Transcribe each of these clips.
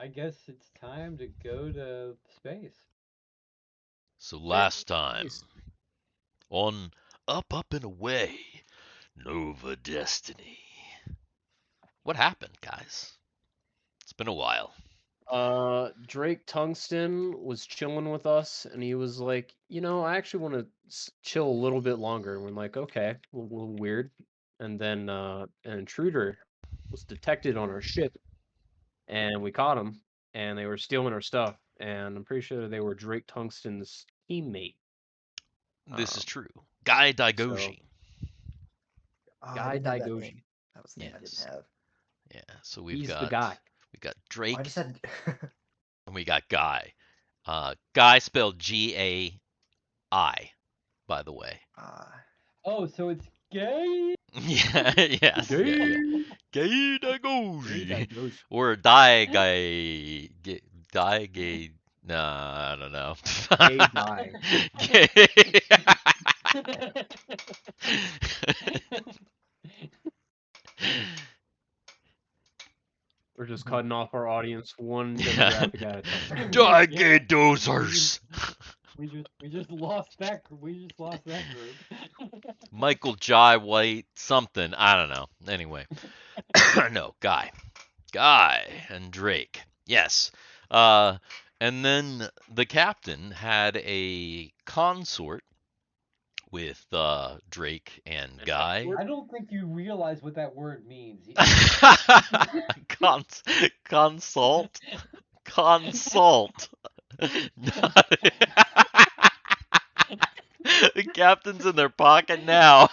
I guess it's time to go to space. So last time Nice. on Up and Away, Nova Destiny. What happened, guys? It's been a while. Drake Tungsten was chilling with us, and he was like, I actually want to chill a little bit longer. And we're like, okay, a little weird. And then an intruder was detected on our ship, and we caught him, and they were stealing our stuff. And I'm pretty sure they were Drake Tungsten's teammate. This is Um, true. Guy so Daigoji. Oh, I Guy didn't have that name. Daigoji, That was the name I didn't Yes. have. Yeah. So we've he's the got guy. Oh, I Drake just had. and we got Guy. Guy spelled Gai, by the way. uh, Oh, so it's gay? Yeah, yes, yeah, yeah. Gay, Gai Gay Daigoji. Daigoji. Or Die Guy. Die Gay. Nah, I don't know. Gay die. Gay. We're just cutting off our audience one demographic at a time. Die Yeah. Gay Dozers. We just lost that group. Michael Jai White, something. I don't know. Anyway. No, Guy. Guy and Drake. Yes. And then the captain had a consort with Drake and Guy. I don't think you realize what that word means. Consult. Consult. The captain's in their pocket now.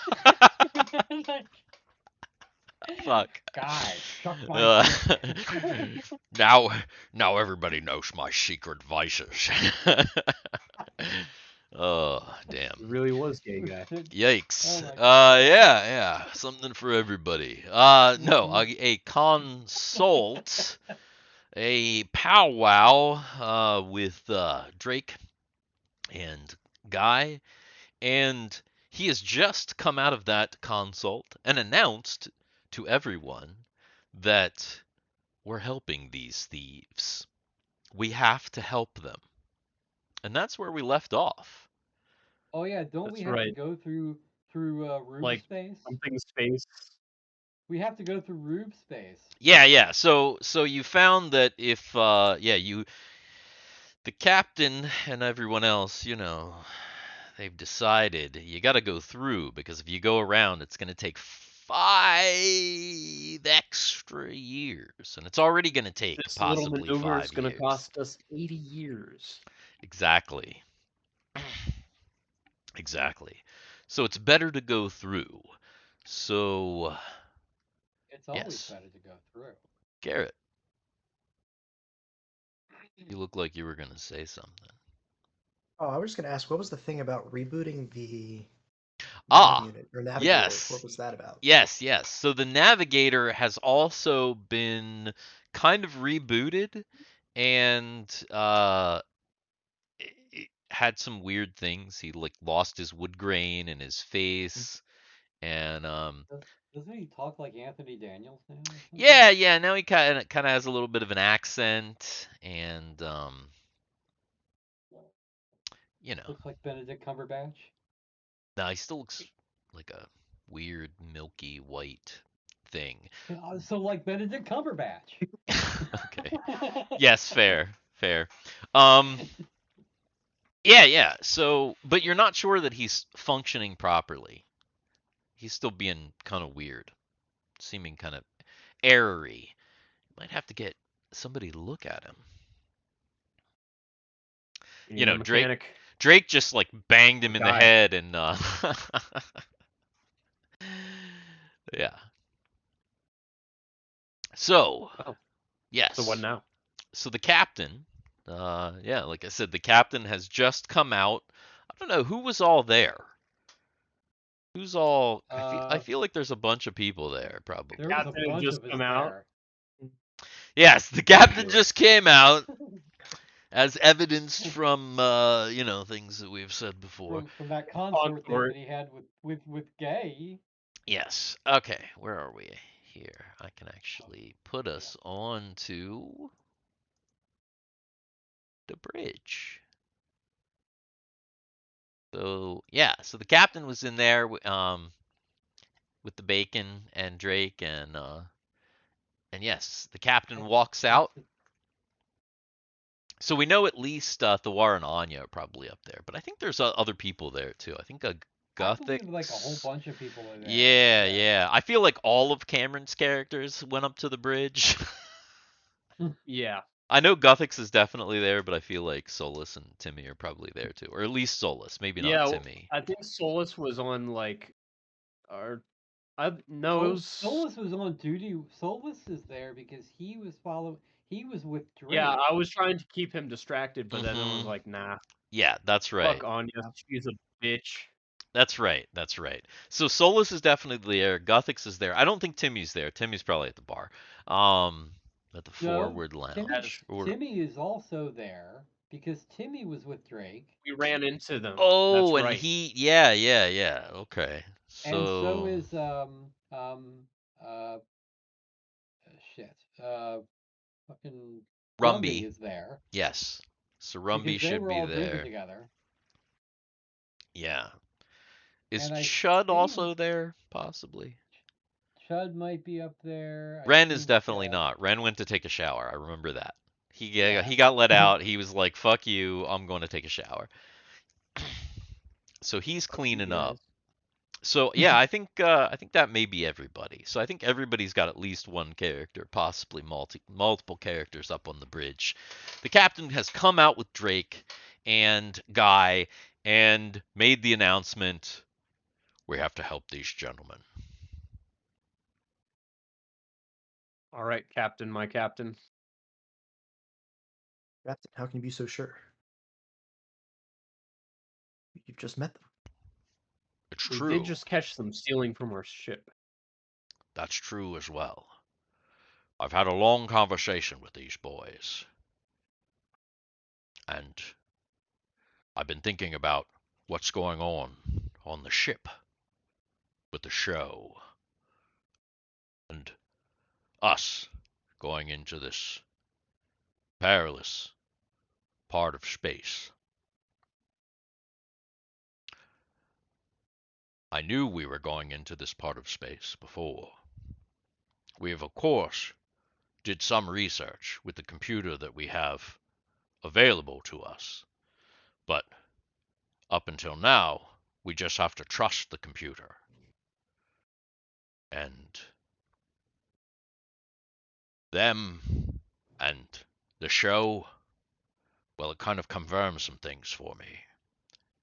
Fuck. Guy, chuck my Uh, dick. now everybody knows my secret vices. Oh, damn. It really was gay guy. Yikes. Oh my Yeah. Something for everybody. No, a consult, a powwow with Drake and Guy, and he has just come out of that consult and announced to everyone that we're helping these thieves. We have to help them. And that's where we left off. Oh yeah, don't we That's have to right. go through Rube Like space? something space. We have to go through Rube space. Yeah. So you found that if the captain and everyone else, they've decided you got to go through because if you go around, it's going to take 5 extra years, and it's already going to take This little possibly maneuver is 5 going to years. cost us 80 years. Exactly. Exactly. So it's better to go through. So, It's always yes. better to go through. Garrett, you look like you were going to say something. oh, I was just gonna ask, what was the thing about rebooting the nav Ah, unit or navigator? What yes. was that about? Yes. So the Navigator has also been kind of rebooted and it had some weird things. He like lost his wood grain in his face and Doesn't he talk like Anthony Daniels now? Or something? yeah, now he kind of has a little bit of an accent and Looks like Benedict Cumberbatch. no, he still looks like a weird milky white thing. So like Benedict Cumberbatch. Okay. Yes, fair. Um yeah. So, but you're not sure that he's functioning properly. He's still being kind of weird, seeming kind of errory. Might have to get somebody to look at him. You need a mechanic. Drake just like banged him in the Guy. head and yeah. So, Oh. yes. So what now? So the captain, yeah, like I said, the captain has just come out. I don't know who was all there. Who's all? I feel like there's a bunch of people there, probably. There was a Captain bunch just of us come out. there. Yes, the captain just came out, as evidenced from things that we've said before. From that consort thing that he had with Gay. Yes. Okay. Where are we here? I can actually put us on to the bridge. So yeah, so the captain was in there with the bacon and Drake and yes, the captain walks out. So we know at least Thawar and Anya are probably up there, but I think there's other people there too. I think I believe like a whole Guthix. bunch of people are there. Yeah, yeah. I feel like all of Cameron's characters went up to the bridge. Yeah. I know Guthix is definitely there, but I feel like Solus and Timmy are probably there too, or at least Solus, maybe not Yeah, Timmy. I think Solus was on like our no, it was Solus was on duty. Solus is there because he was with yeah, Drake. I was trying to keep him distracted, but then I was Hmm. like, nah, Yeah, that's right. fuck Anya, she's a bitch. That's right. That's right. So Solus is definitely there. Guthix is there. I don't think Timmy's there. Timmy's probably at the bar. At the No, forward Timmy lounge. Or Timmy is also there because Timmy was with Drake, We ran into them. That's oh, and right. he yeah, yeah, yeah. Okay. and so So is uh shit fucking Rumby Rumby. is there Yes. So Rumby because they should were be all drinking there. together, Yeah. Is and I Chud think also there? Possibly. Chud might be up there. I Ren is think definitely not. Ren went to take a shower. I remember that. yeah. He got let out. He was like, "Fuck you. I'm going to take a shower." So he's Fuck you cleaning up. guys. So yeah, I think that may be everybody. So I think everybody's got at least one character, possibly multiple characters up on the bridge. The captain has come out with Drake and Guy and made the announcement, "We have to help these gentlemen." All right, Captain, my captain. Captain, how can you be so sure? You've just met them. It's We did true. just catch them stealing from our ship. That's true as well. I've had a long conversation with these boys, and I've been thinking about what's going on the ship with the show and us going into this perilous part of space. I knew we were going into this part of space before. We have, of course, did some research with the computer that we have available to us, but up until now, we just have to trust the computer. And them and the show, well, it kind of confirms some things for me.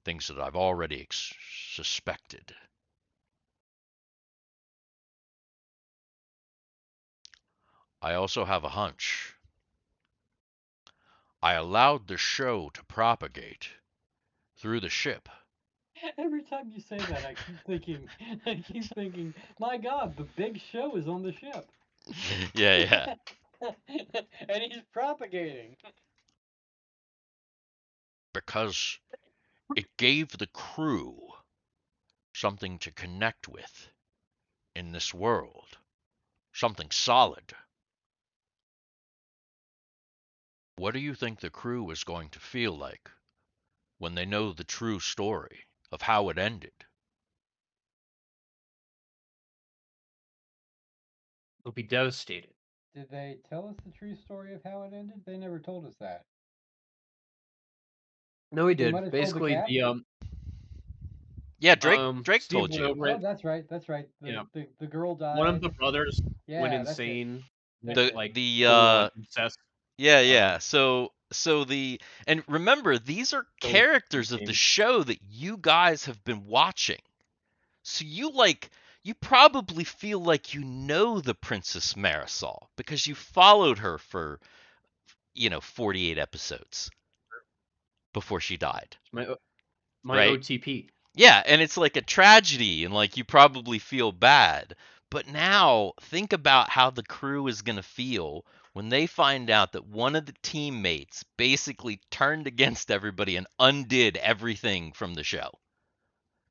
Things that I've already suspected. I also have a hunch. I allowed the show to propagate through the ship. Every time you say that, I keep thinking, my God, the big show is on the ship, Yeah, yeah. and he's propagating. Because it gave the crew something to connect with in this world. Something solid. What do you think the crew is going to feel like when they know the true story of how it ended? They'll be devastated. Did they tell us the true story of how it ended? They never told us that. No, we They might did. have told the Basically, the captain. Yeah, Drake Steve told went you. over Oh, it. that's right. That's right. Yeah, The girl one of died. the brothers went Yeah, that's it. insane, went That's The it. like the full on obsessed. yeah, Um, yeah. So the and remember these are killed characters of the insane. show that you guys have been watching. So you probably feel like you know the Princess Marisol because you followed her for 48 episodes before she died, My right? OTP. Yeah, and it's like a tragedy and like you probably feel bad. But now think about how the crew is going to feel when they find out that one of the teammates basically turned against everybody and undid everything from the show.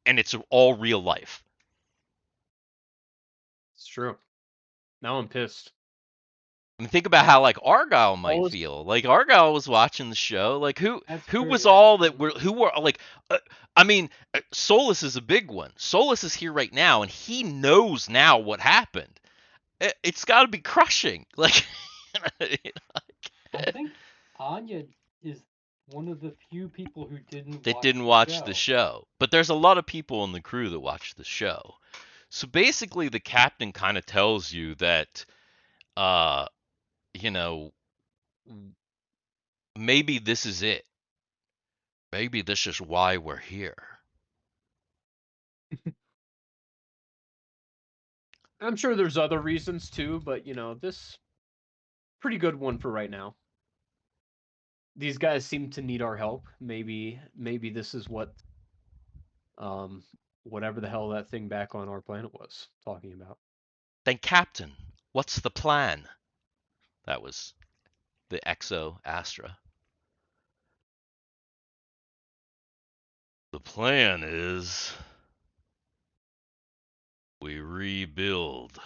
And it's all real life. It's true. Now I'm pissed. I mean, think about how like Argyle might Always- feel. Like Argyle was watching the show. Like who That's who true, was yeah. all that were who were like. I mean, Solus is a big one. Solus is here right now, and he knows now what happened. It's got to be crushing. Like, I think Anya is one of the few people who didn't that watch didn't the watch show. the show. But there's a lot of people in the crew that watched the show. So basically, the captain kind of tells you that, you know, maybe this is it. Maybe this is why we're here. I'm sure there's other reasons too, but this pretty good one for right now. These guys seem to need our help. Maybe this is what whatever the hell that thing back on our planet was talking about. Then, Captain, what's the plan? That was the Exo Astra. The plan is we rebuild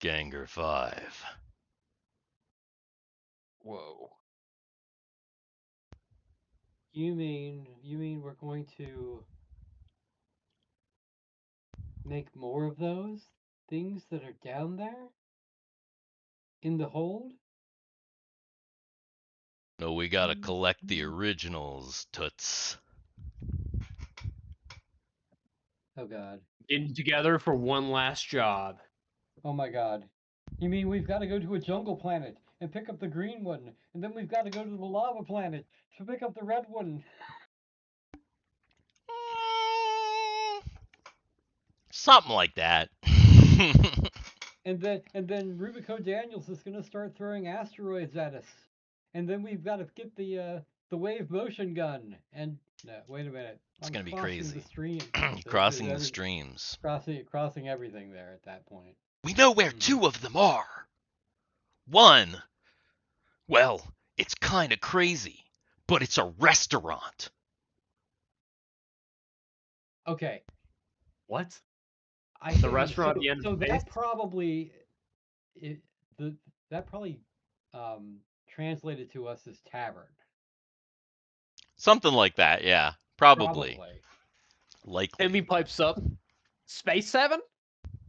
Ganger 5. Whoa. You mean we're going to make more of those things that are down there in the hold? No, we gotta collect the originals, Toots. Oh god. Getting together for one last job. Oh my god. You mean we've got to go to a jungle planet and pick up the green one, and then we've got to go to the lava planet to pick up the red one? Something like that. And then Rubico Daniels is gonna start throwing asteroids at us. And then we've got to get the wave motion gun. And no, wait a minute. It's I'm gonna be crossing crazy. the stream. Crossing the There's streams. crossing everything there at that point. We know where two of them are. One, well, it's kinda crazy, but it's a restaurant. Okay. What? I The think restaurant so, at the end of so the that base? probably that probably translated to us as tavern. Something like that, yeah. Probably. Likely. Emmy pipes up. Space 7?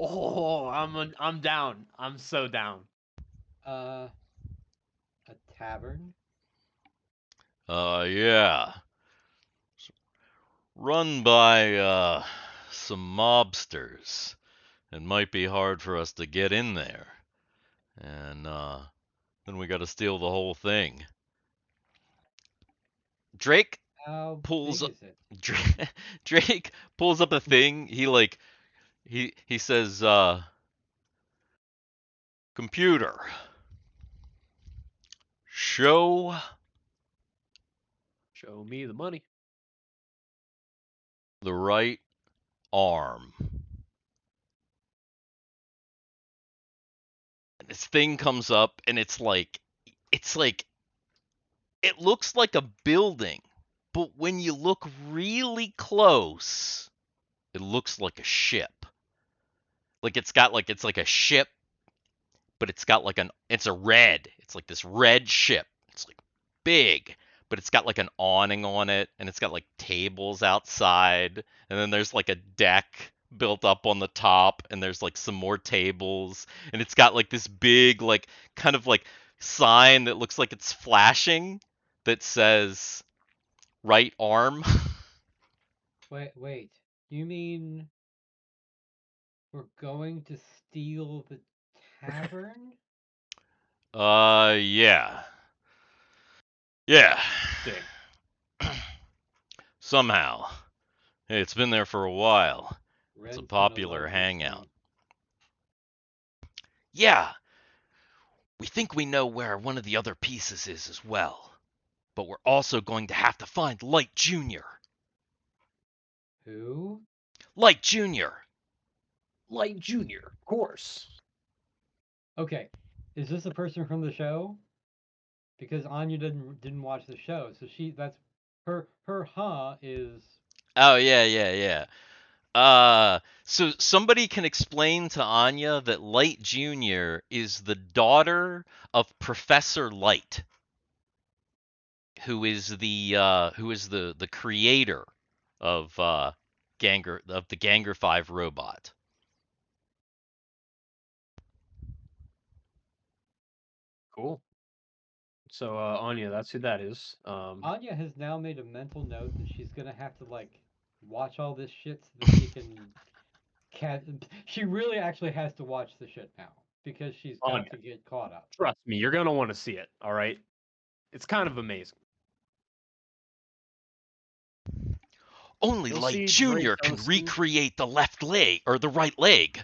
Oh, I'm down. I'm so down. A tavern? Yeah. Run by, some mobsters. It might be hard for us to get in there. And, then we gotta steal the whole thing. Drake How pulls big up. is it? Drake pulls up a thing. He says, computer, show Show me the money. the right arm. And this thing comes up, and it's like it looks like a building, but when you look really close, it looks like a ship. Like it's like a ship, but it's got like it's like this red ship. It's like big, but it's got like an awning on it, and it's got like tables outside, and then there's like a deck built up on the top, and there's like some more tables, and it's got like this big like kind of like sign that looks like it's flashing that says right arm. Wait. You mean we're going to steal the tavern? Yeah. Yeah. Dang. Somehow. Hey, it's been there for a while. It's a Red's gonna popular love this hangout. thing. Yeah. We think we know where one of the other pieces is as well. But we're also going to have to find Light Jr. Who? Light Jr. Light Junior, of course. Okay. Is this a person from the show? Because Anya didn't watch the show, so that's her is Oh, yeah. So somebody can explain to Anya that Light Jr. is the daughter of Professor Light, who is the creator of the Ganger 5 robot. Cool. So Anya, that's who that is. Anya has now made a mental note that she's gonna have to like watch all this shit so that she can she really actually has to watch the shit now because she's got Anya, to get caught up. trust me, you're gonna want to see it. All right, it's kind of amazing. Only You'll Light see Drake Jr. can Tungsten. recreate the left leg or the right leg.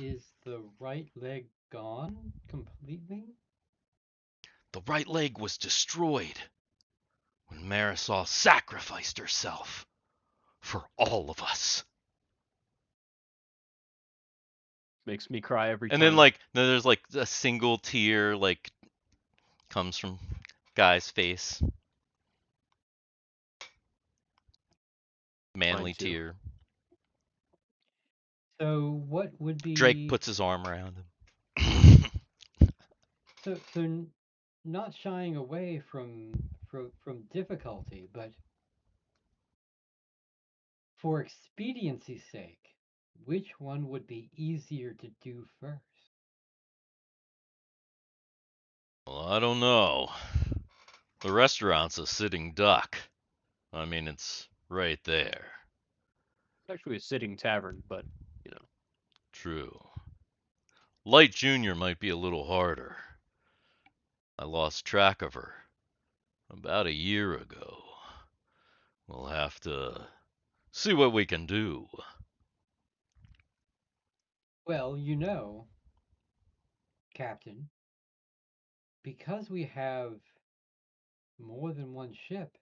Is the right leg gone completely? The right leg was destroyed when Marisol sacrificed herself for all of us. Makes me cry every And time. then there's like a single tear like comes from guy's face. Manly too. tear. So what would Drake be puts his arm around him. so not shying away from difficulty, but for expediency's sake, which one would be easier to do first? Well, I don't know. The restaurant's a sitting duck. I mean, it's right there. It's actually a sitting tavern, but you know. True. Light Jr. might be a little harder. I lost track of her about a year ago. We'll have to see what we can do. Well, Captain, because we have more than one ship,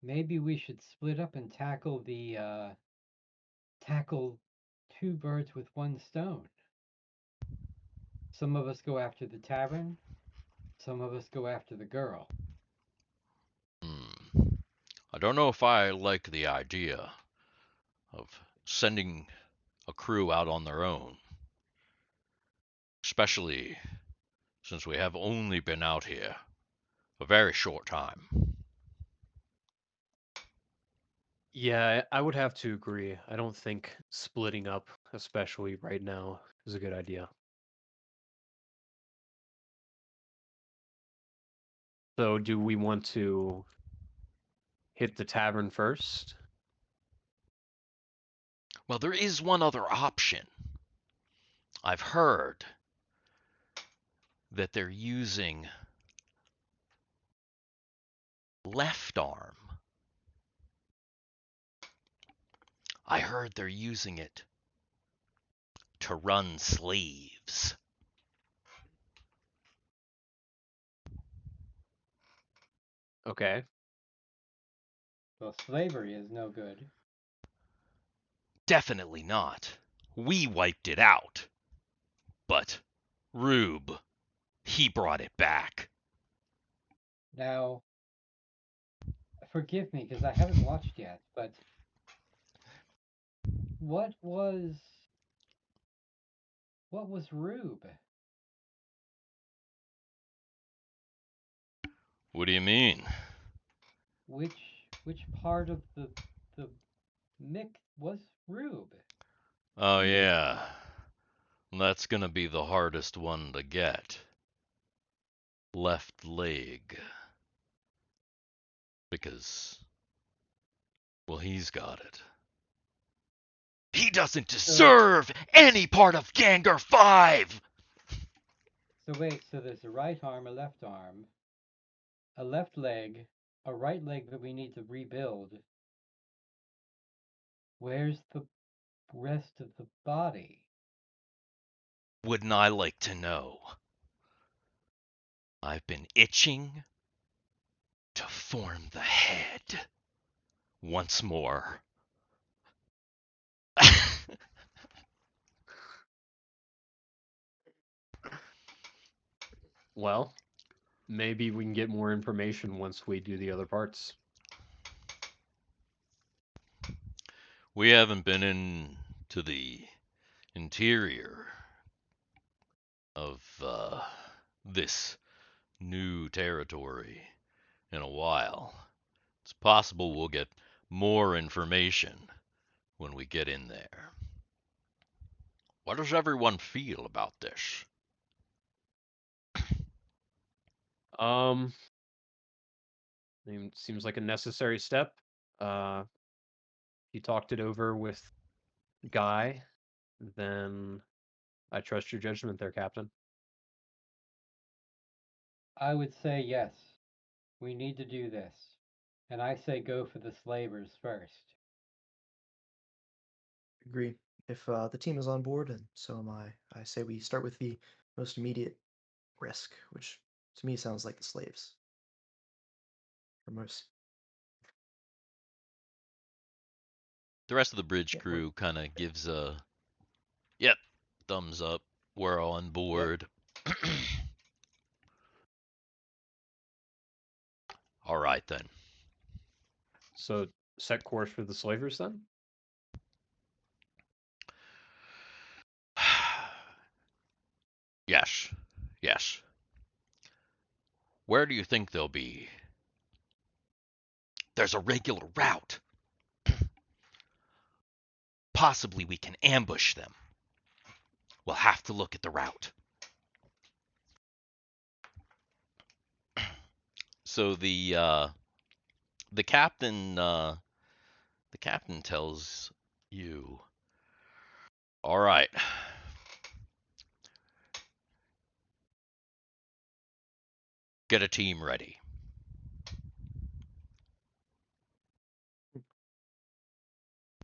maybe we should split up and tackle two birds with one stone. Some of us go after the tavern, some of us go after the girl. I don't know if I like the idea of sending a crew out on their own, especially since we have only been out here a very short time. Yeah, I would have to agree. I don't think splitting up, especially right now, is a good idea. So, do we want to hit the tavern first? Well, there is one other option. I've heard that they're using left arm. I heard they're using it to run slaves. Okay. Well, slavery is no good. Definitely not. We wiped it out. But Rube, he brought it back. Now, forgive me because I haven't watched yet, but what was Rube? What do you mean? Which part of the Mick was Rube? Oh, yeah. That's gonna be the hardest one to get. Left leg. Because, well, he's got it. He doesn't deserve any part of Ganger 5! So wait, so there's a right arm, a left arm, a left leg, a right leg that we need to rebuild. Where's the rest of the body? Wouldn't I like to know? I've been itching to form the head once more. Well, maybe we can get more information once we do the other parts. We haven't been into the interior of this new territory in a while. It's possible we'll get more information when we get in there. What does everyone feel about this? I mean, seems like a necessary step. You talked it over with Guy, then I trust your judgment there, Captain. I would say yes. We need to do this. And I say go for the slavers first. Agree. If the team is on board, and so am I say we start with the most immediate risk, which to me sounds like the slaves. Or most. The rest of the bridge Yeah, crew kind of gives a, yep, thumbs up. We're on board. All right then. So set course for the slavers then? Yes. Yes. Where do you think they'll be? There's a regular route. Possibly we can ambush them. We'll have to look at the route. So the captain tells you, all right, get a team ready.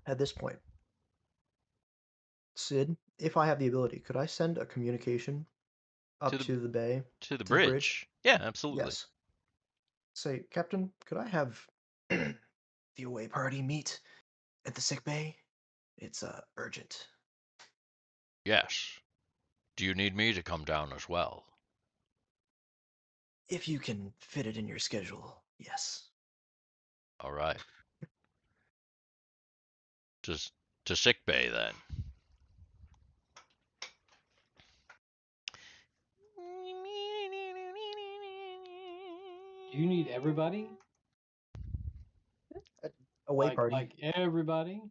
at this point, Sid, if I have the ability, could I send a communication up To to the bay, To the to the bridge? bridge. Yeah, absolutely. Yes. Say, Captain, could I have the away party meet at the sick bay? It's urgent. Yes. Do you need me to come down as well? If you can fit it in your schedule, yes. All right. Just to sick bay then. Do you need everybody? Away Like party. like everybody?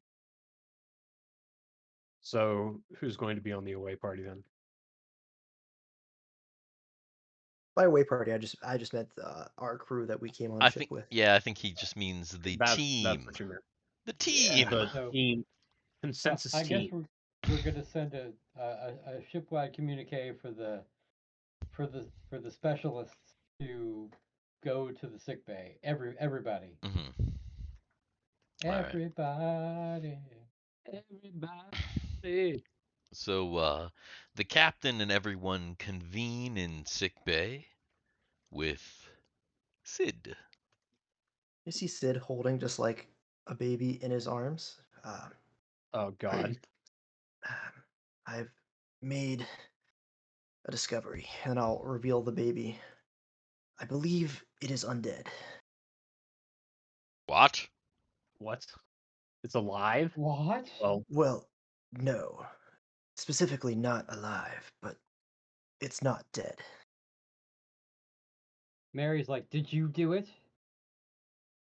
So who's going to be on the away party then? By away party, I just meant our crew that we came on I ship think with. I think he just means the That's team. what you meant. The Yeah. team. The So team so consensus I guess team. we're gonna send a shipwide communique for the specialists to go to the sick bay. Everybody. Mhm. All right. Everybody. Everybody. So the captain and everyone convene in sick bay with Sid. You see Sid holding just like a baby in his arms. Oh God. I've made a discovery, and I'll reveal the baby. I believe it is undead. What? What? It's alive? What? Well, Well, no. Specifically not alive, but it's not dead. Mary's like, did you do it?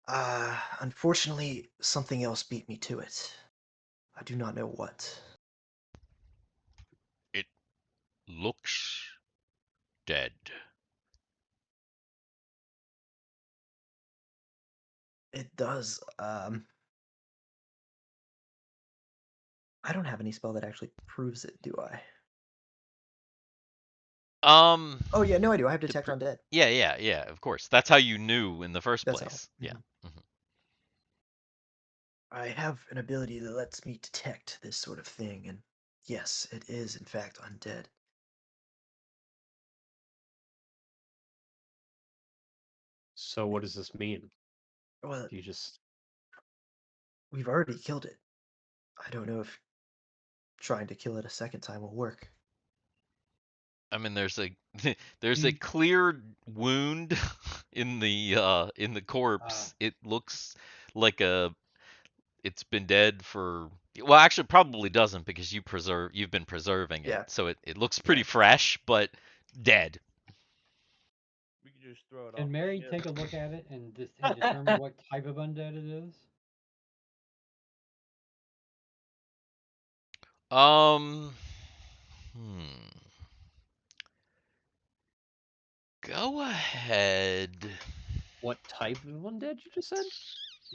Unfortunately, something else beat me to it. I do not know what. It looks dead. It does. I don't have any spell that actually proves it, do I? Um Oh yeah, no, I do. I have to detect pr- undead. yeah, of course. That's how you knew in the first That's how. place. Yeah. I have an ability that lets me detect this sort of thing, and yes, it is in fact undead. so what does this mean? Well, Do you just we've already killed it. I don't know if trying to kill it a second time will work. I mean, there's a there's a Mm. clear wound in the corpse. It looks like it's been dead for, well, actually probably doesn't because you've been preserving it. Yeah. So it looks pretty fresh, but dead. We could just throw it off Can the Mary ship. take a look at it and determine what type of undead it is? Um, hmm. Go ahead. What type of undead you just said?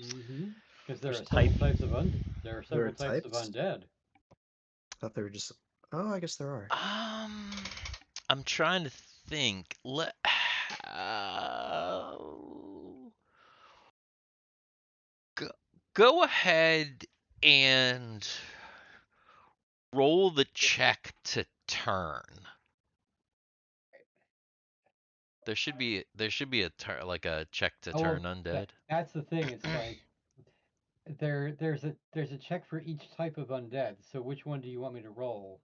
Mm-hmm. Because there There's are several type. types of There are several types of types? undead. I thought they were just. Oh, I guess there are. I'm trying to think. Go, go ahead and roll the check to turn. There should be a like a check to Oh, turn well, undead. that's the thing. It's like there's a check for each type of undead. So which one do you want me to roll?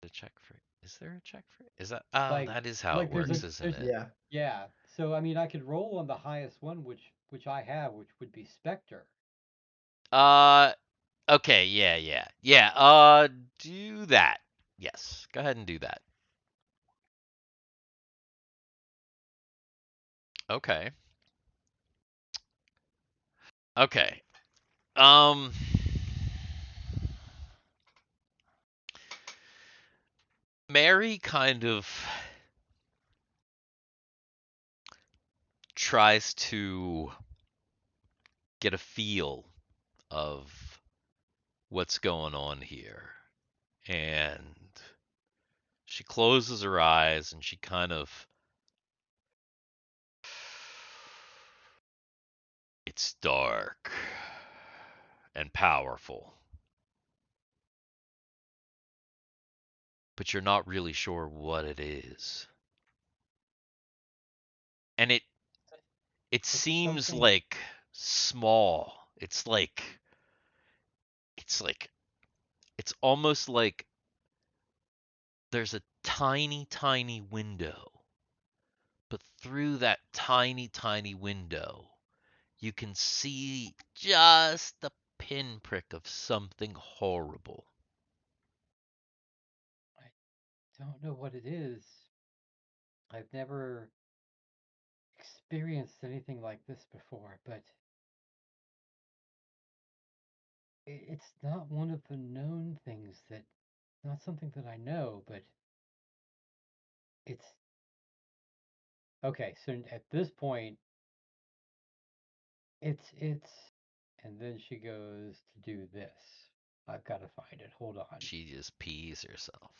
The check for, is there a check for, is that, oh, Like that is how it like works, isn't it? Yeah. yeah. So I mean, I could roll on the highest one, which I have, which would be Spectre. Okay, yeah. Do that. Yes, go ahead and do that. Okay. Okay. Um. Mary kind of tries to get a feel of what's going on here. And she closes her eyes and she kind of, it's dark and powerful, but you're not really sure what it is. And it seems something. like small. It's almost like there's a tiny window, but through that tiny window you can see just the pinprick of something horrible. I don't know what it is. I've never experienced anything like this before, but it's not one of the known things that, not something that I know, but it's okay. So at this point, it's, and then she goes to do this. I've got to find it. Hold on. She just pees herself.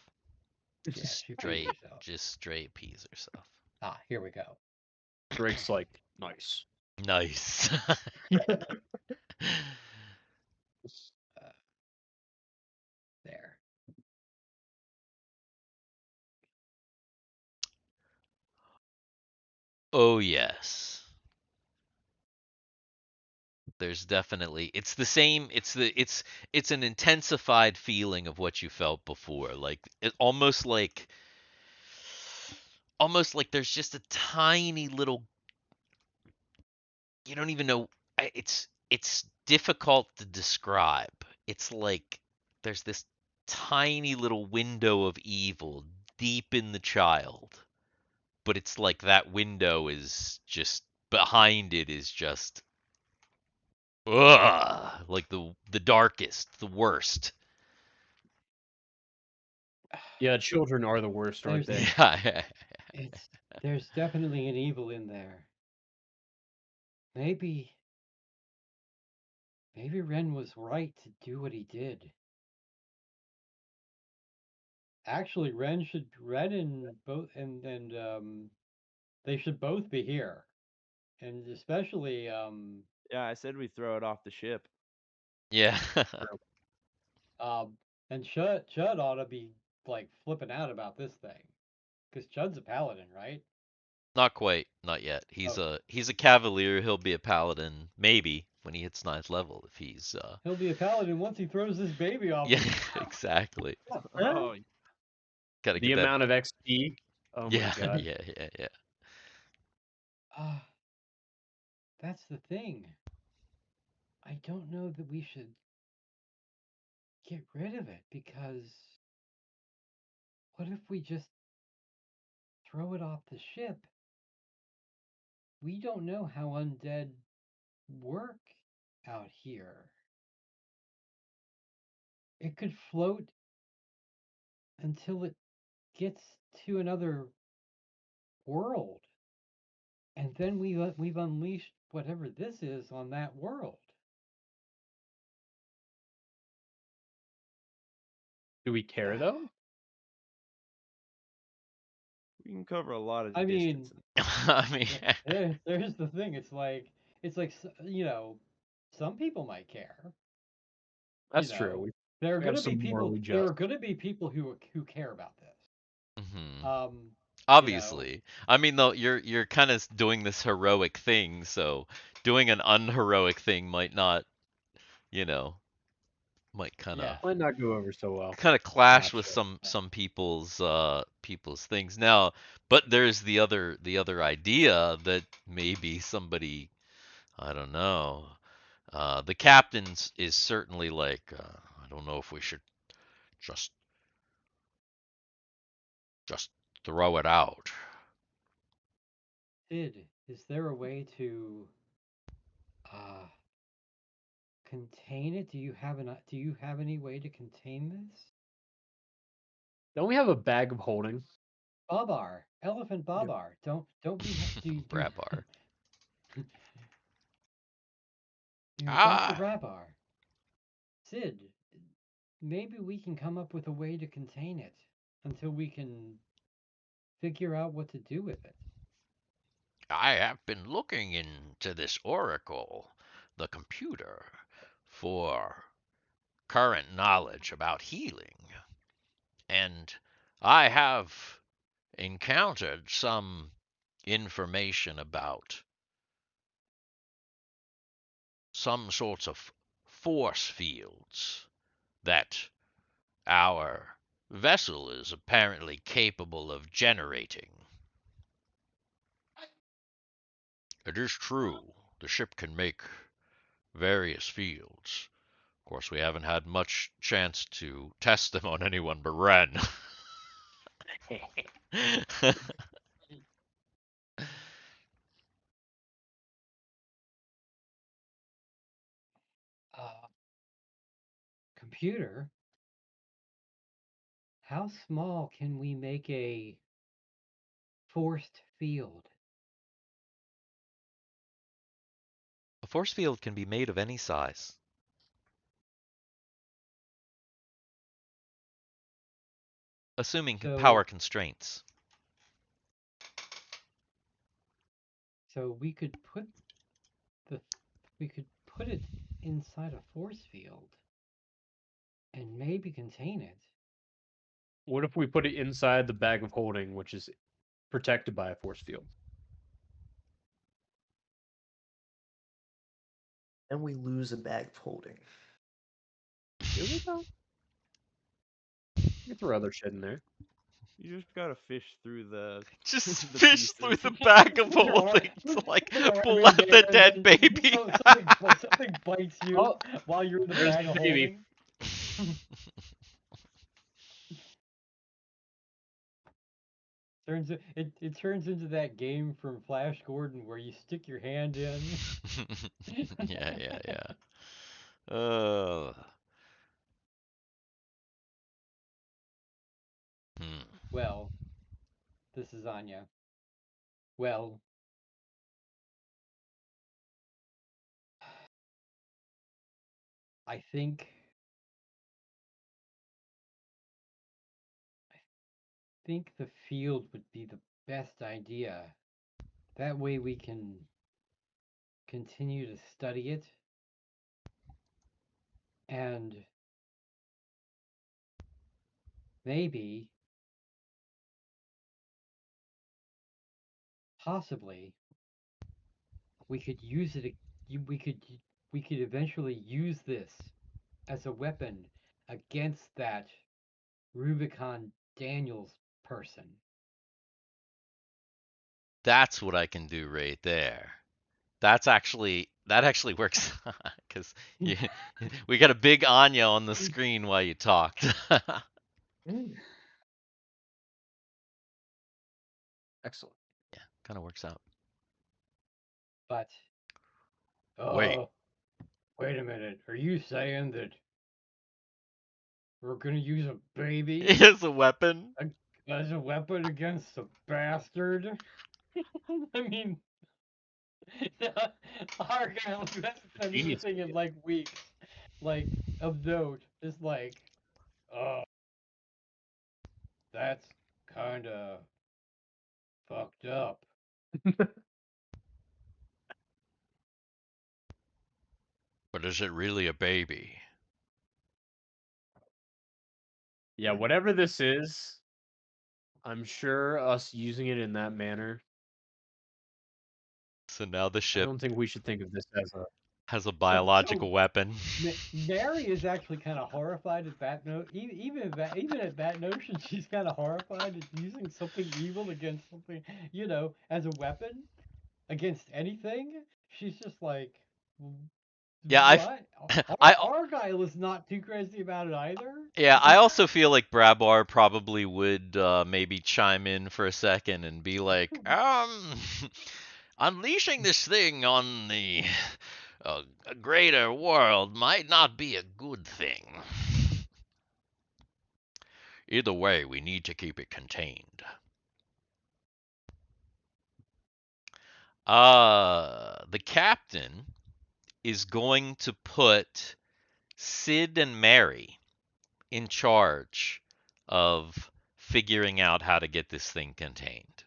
Yeah, she pees herself. Just straight pees herself. Ah, here we go. Drake's like, nice. Nice. There. Oh yes. There's definitely, it's the same, it's an intensified feeling of what you felt before. Like it almost like there's just a tiny little, you don't even know, it's difficult to describe. It's like there's this tiny little window of evil deep in the child, but it's like that window is just, behind it is just, ugh, like the darkest, the worst. Yeah, children are the worst, aren't There's they? Yeah. there's definitely an evil in there. Maybe Ren was right to do what he did. Actually, Ren and both and they should both be here, and especially Yeah, I said we throw it off the ship. Yeah. um and Chud ought to be like flipping out about this thing, because Chud's a paladin, right? Not quite, not yet. Okay. He's a cavalier. He'll be a paladin maybe when he hits 9th level if he's He'll be a paladin once he throws this baby off. yeah, exactly. Oh, Got to The get that. amount of XP. Oh my Yeah, god. yeah. Ah, that's the thing. I don't know that we should get rid of it, because what if we just throw it off the ship? We don't know how undead work out here. It could float until it gets to another world, and then we've unleashed whatever this is on that world. Do we care though? We can cover a lot of I mean, distance. I mean, there's the thing. It's like some people might care. That's true. There are We have gonna be some people. morally There are just. gonna be people who care about this. mhm. Um, Obviously. I mean, though, you're kind of doing this heroic thing, so doing an unheroic thing might not, you know, might yeah. Might not go over so well. kind of clash with Gotcha. some people's things. Now, but there's the other idea that maybe somebody, I don't know. The captain's is certainly like, I don't know if we should just just throw it out. Sid, is there a way to uh contain it? Do you have any way to contain this? Don't we have a bag of holding? Babar, elephant Babar. Don't we do Brabar. Dr. Ah, Brabar. Sid, maybe we can come up with a way to contain it until we can figure out what to do with it. I have been looking into this oracle, the computer, for current knowledge about healing, and I have encountered some information about some sorts of force fields that our vessel is apparently capable of generating. It is true, the ship can make various fields. Of course, we haven't had much chance to test them on anyone but Ren. Uh, Computer, how small can we make a forced field? A force field can be made of any size, assuming So power constraints. so the we could put it inside a force field and maybe contain it. What if we put it inside the bag of holding, which is protected by a force field? And we lose a bag of holding. Do we though? We can throw other shit in there. You just gotta fish through the Just the fish through pieces. the bag of Put your arm- holding to put- like put your arm pull in out the there, and dead then baby. something bites you Oh, while you're in the there's bag the of baby. holding. It turns into that game from Flash Gordon where you stick your hand in. Yeah. Uh, hmm. Well, this is Anya. Well, I think the field would be the best idea. That way we can continue to study it and maybe, possibly, we could use it. We could eventually use this as a weapon against that Rubicon Daniels person. That's what I can do right there. that actually works because we got a big Anya on the screen while you talked. Excellent. Yeah, kind of works out. But Wait, wait a minute. Are you saying that we're gonna use a baby is a weapon. as a weapon against a bastard? I mean, Argyle, who hasn't said Genius anything in idea. like weeks, like of note, is like, that's kind of fucked up. But is it really a baby? Yeah, whatever this is, I'm sure us using it in that manner, So now the I ship don't think we should think of this as a. has a So biological weapon. Mary is actually kind of horrified at that note. Even at that notion, she's kind of horrified at using something evil against something, as a weapon against anything. She's just like, Yeah, what? I Argyle is not too crazy about it either. yeah, I also feel like Brabar probably would maybe chime in for a second and be like, unleashing this thing on the a greater world might not be a good thing. Either way, we need to keep it contained. The captain is going to put Sid and Mary in charge of figuring out how to get this thing contained.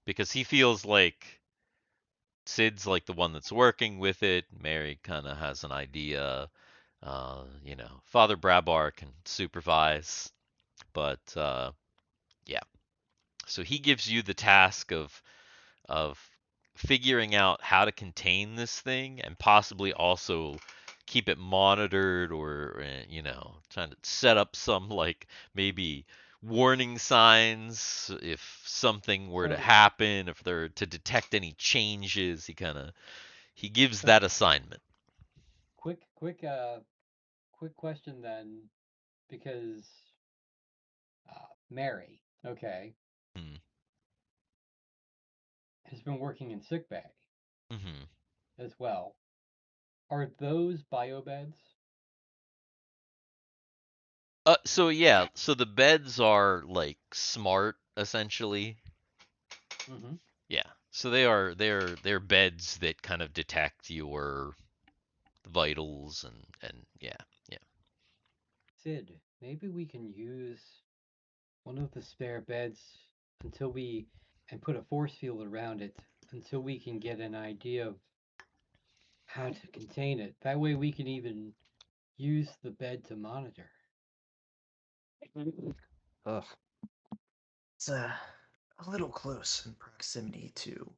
Because he feels like Sid's like the one that's working with it. Mary kind of has an idea. Father Brabar can supervise, but yeah. So he gives you the task of figuring out how to contain this thing and possibly also keep it monitored or trying to set up some like maybe warning signs if something were to So happen, if they're to detect any changes. He gives so that assignment. quick question then, because Mary, okay, Hmm. has been working in sick bay Hmm. as well. Are those biobeds? So yeah, so the beds are like smart essentially. Mm-hmm. Yeah. So they're beds that kind of detect your vitals and yeah, yeah. Sid, maybe we can use one of the spare beds until we and put a force field around it until we can get an idea of how to contain it. That way we can even use the bed to monitor. Ugh. It's a little close in proximity to,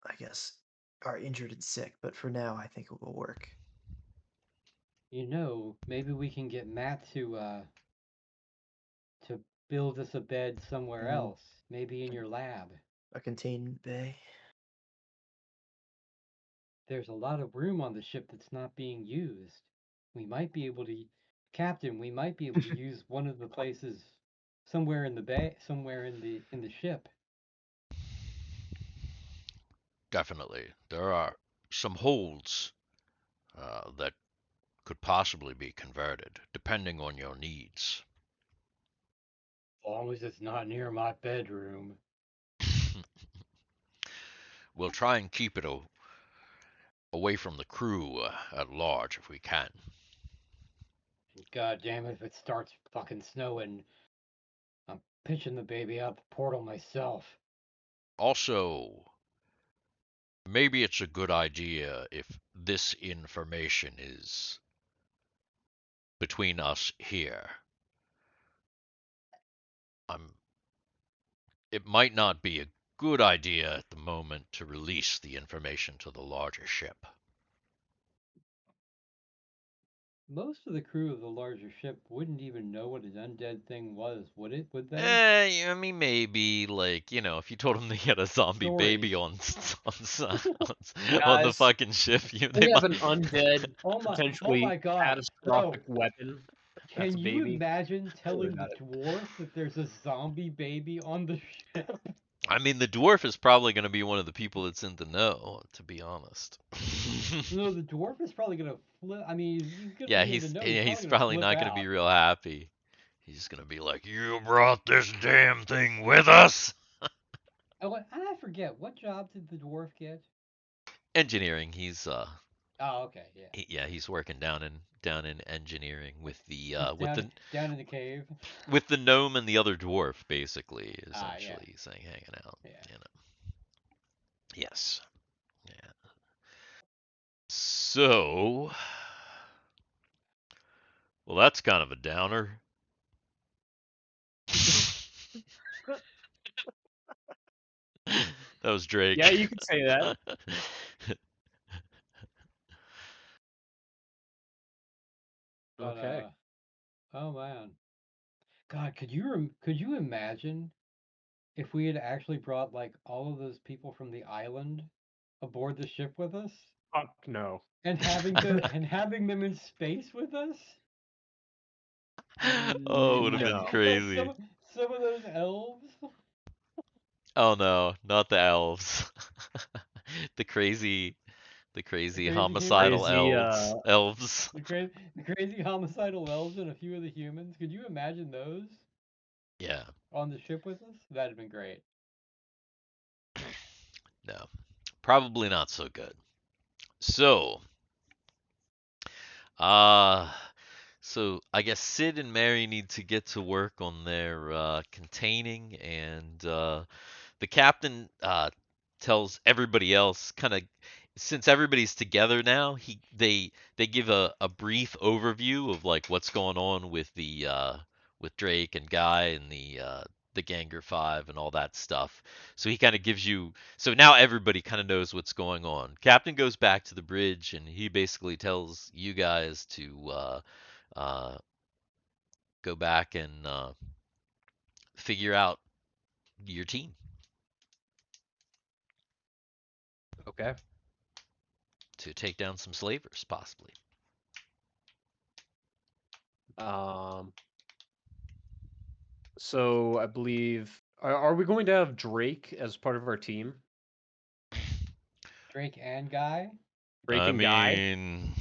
I guess, our injured and sick, but for now, I think it will work. Maybe we can get Matt to build us a bed somewhere Hmm. else, maybe in your lab. A containment bay. There's a lot of room on the ship that's not being used. We might be able to, Captain, we might be able to use one of the places somewhere in the bay, somewhere in the ship. Definitely. There are some holds that could possibly be converted, depending on your needs. As long as it's not near my bedroom. We'll try and keep it away from the crew at large if we can. God damn it, if it starts fucking snowing, I'm pitching the baby out the portal myself. Also, maybe it's a good idea if this information is between us here. I'm It might not be a good idea at the moment to release the information to the larger ship. most of the crew of the larger ship wouldn't even know what an undead thing was, would it? Would they? I mean, maybe like if you told them they had a zombie baby Stories. on on the Guys, fucking ship, they we have might. an undead, Oh potentially my God, catastrophic bro! weapon. That's Can a you baby. imagine Totally telling the not it. dwarf that there's a zombie baby on the ship? I mean, the dwarf is probably going to be one of the people that's in the know, to be honest. No, the dwarf is probably gonna flip. I mean, he's gonna Yeah, be in the know. He's he's probably gonna probably flip not going to be out. real happy. He's just going to be like, "You brought this damn thing with us." And I forget what job did the dwarf get? Engineering. Oh, okay, yeah. He's working down in engineering with the Just down in the cave. with the gnome and the other dwarf, basically. Ah, yeah, Essentially, he's like hanging out. yeah. Yes. Yeah. So, well, that's kind of a downer. That was Drake. Yeah, you could say that. But Okay. oh man, God, could you imagine if we had actually brought like all of those people from the island aboard the ship with us Fuck no. and having them in space with us? Oh, it would have been No. crazy. Some of those elves. Oh no, not the elves. the crazy, the The crazy crazy humans, homicidal Crazy. elves. the crazy homicidal elves, and a few of the humans. Could you imagine those Yeah, on the ship with us? That'd have been great. no, probably not so good. So, uh, so I guess Sid and Mary need to get to work on their containing, and the captain tells everybody else kind of since everybody's together now, they give a brief overview of like what's going on with Drake and Guy and the Ganger Five and all that stuff. So he kind of gives you so now everybody kind of knows what's going on. Captain goes back to the bridge and he basically tells you guys to uh, go back and figure out your team Okay. to take down some slavers, possibly. Um. So I believe are we going to have Drake as part of our team? Drake and Guy. Drake I and Guy. mean,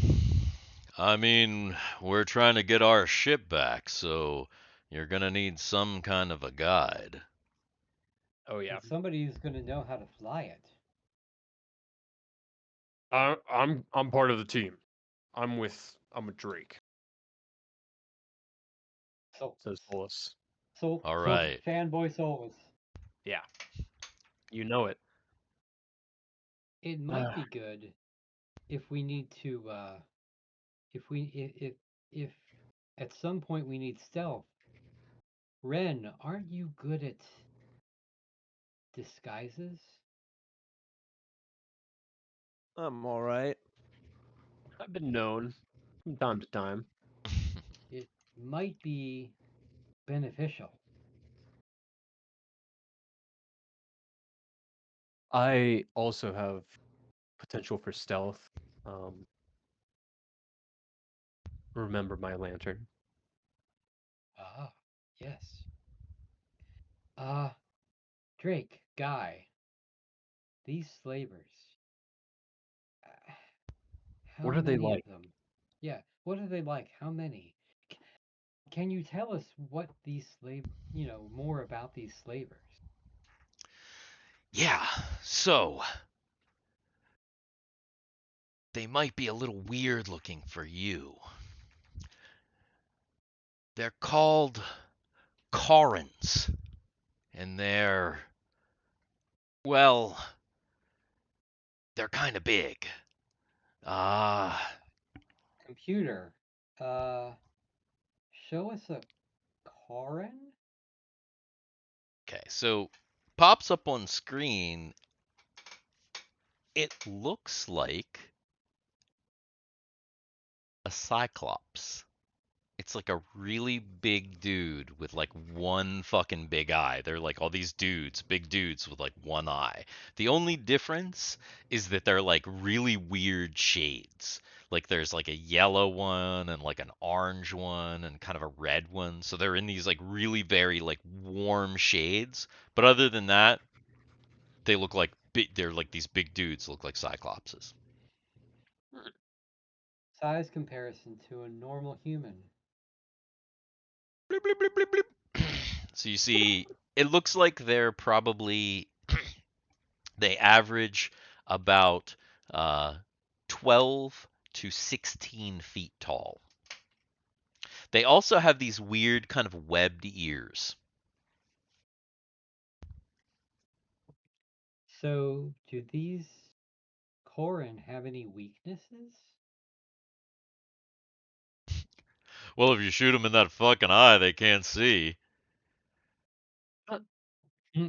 I mean, we're trying to get our ship back, so you're gonna need some kind of a guide. Oh yeah. And somebody's gonna know how to fly it. I'm part of the team. I'm with Drake. So, Says Solus. All so right. fanboy souls. Yeah. You know it. It might be good if we need to if we if at some point we need stealth. Ren, aren't you good at disguises? I'm all right. I've been known from time to time. It might be beneficial. I also have potential for stealth. Um, remember my lantern. Ah, yes. Uh, Drake, Guy, these slavers. Uh, how What are they many of like? them? Yeah, what are they like? How many? Can you tell us what these more about these slavers? Yeah, so they might be a little weird looking for you. They're called Corins, and well, they're kind of big. Ah, Computer, uh, show us a Corin? okay, so pops up on screen. It looks like a cyclops. It's like a really big dude with like one fucking big eye. They're like all these dudes, big dudes with like one eye. The only difference is that they're like really weird shades. Like there's like a yellow one and like an orange one and kind of a red one. So they're in these like really very like warm shades. But other than that, they look like they're like these big dudes look like cyclopses. Size comparison to a normal human. Bleep, bleep, bleep, bleep, bleep. So you see, it looks like they're probably they average about 12 to 16 feet tall. They also have these weird kind of webbed ears. So, do these Korin have any weaknesses? Well, if you shoot them in that fucking eye, they can't see. Hmm.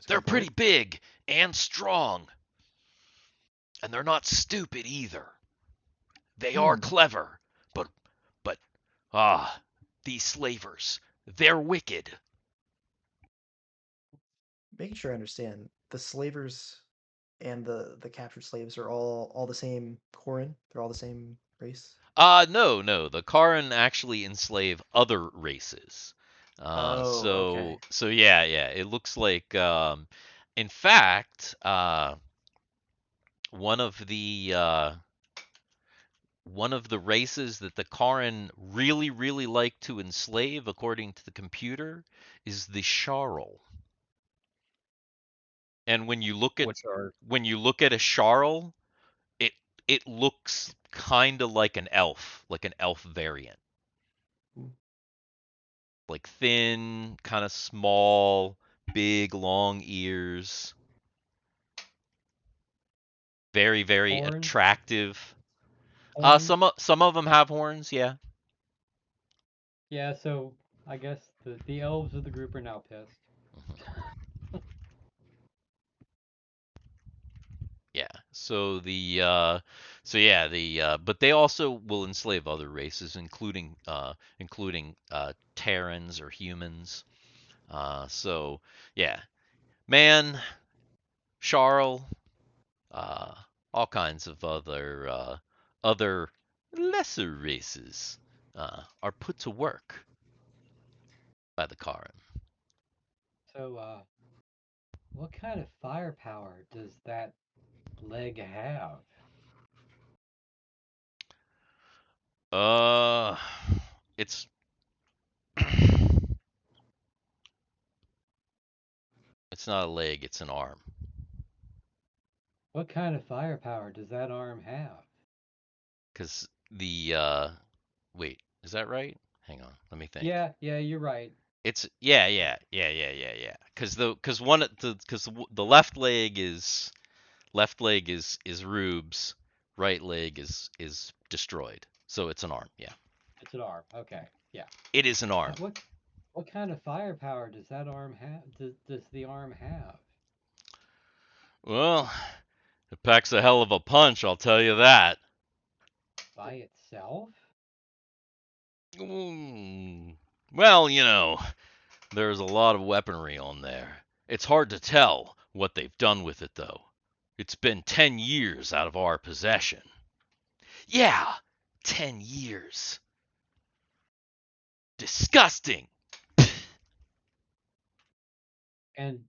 They're Good point. pretty big and strong, and they're not stupid either. They are clever, but but ah, these slavers, they're wicked. Making sure I understand, the slavers and the captured slaves are all the same Korin? They're all the same race? No. The Karin actually enslave other races. Oh, okay. So yeah. It looks like, in fact, one of the uh, one of the races that the Karin really like to enslave, according to the computer, is the Shar'el. And Which are when you look at a Shar'el, it it looks kind of like an elf variant. Like thin, kind of small, big, long ears. Very Horns? attractive. Horns? Some of them have horns, yeah. Yeah, so I guess the elves of the group are now pissed. Yeah. So but they also will enslave other races, including Terrans or humans. So yeah, man, Shar'el, uh, all kinds of other lesser races are put to work by the Karin. So, what kind of firepower does that leg have? Uh, it's it's not a leg, it's an arm. What kind of firepower does that arm have? Cause the wait, is that right? Hang on, let me think. Yeah, you're right. It's yeah. Cause the left leg is Rube's, right leg is destroyed. So it's an arm. Yeah, It's an arm. Okay, yeah. it is an arm. What kind of firepower does that arm have? Does the arm have? Well, it packs a hell of a punch, I'll tell you that. By itself? Mm, well, there's a lot of weaponry on there. It's hard to tell what they've done with it, though. It's been 10 years out of our possession. Yeah, 10 years. Disgusting. And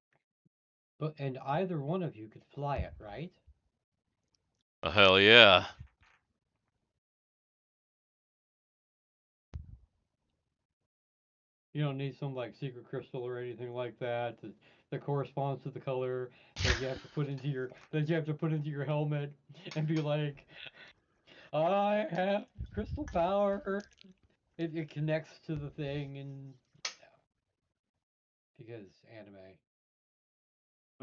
and either one of you could fly it, right? Hell yeah. You don't need some like secret crystal or anything like that corresponds to the color that you have to put into your helmet and be like, I have crystal power. It connects to the thing and yeah, because anime.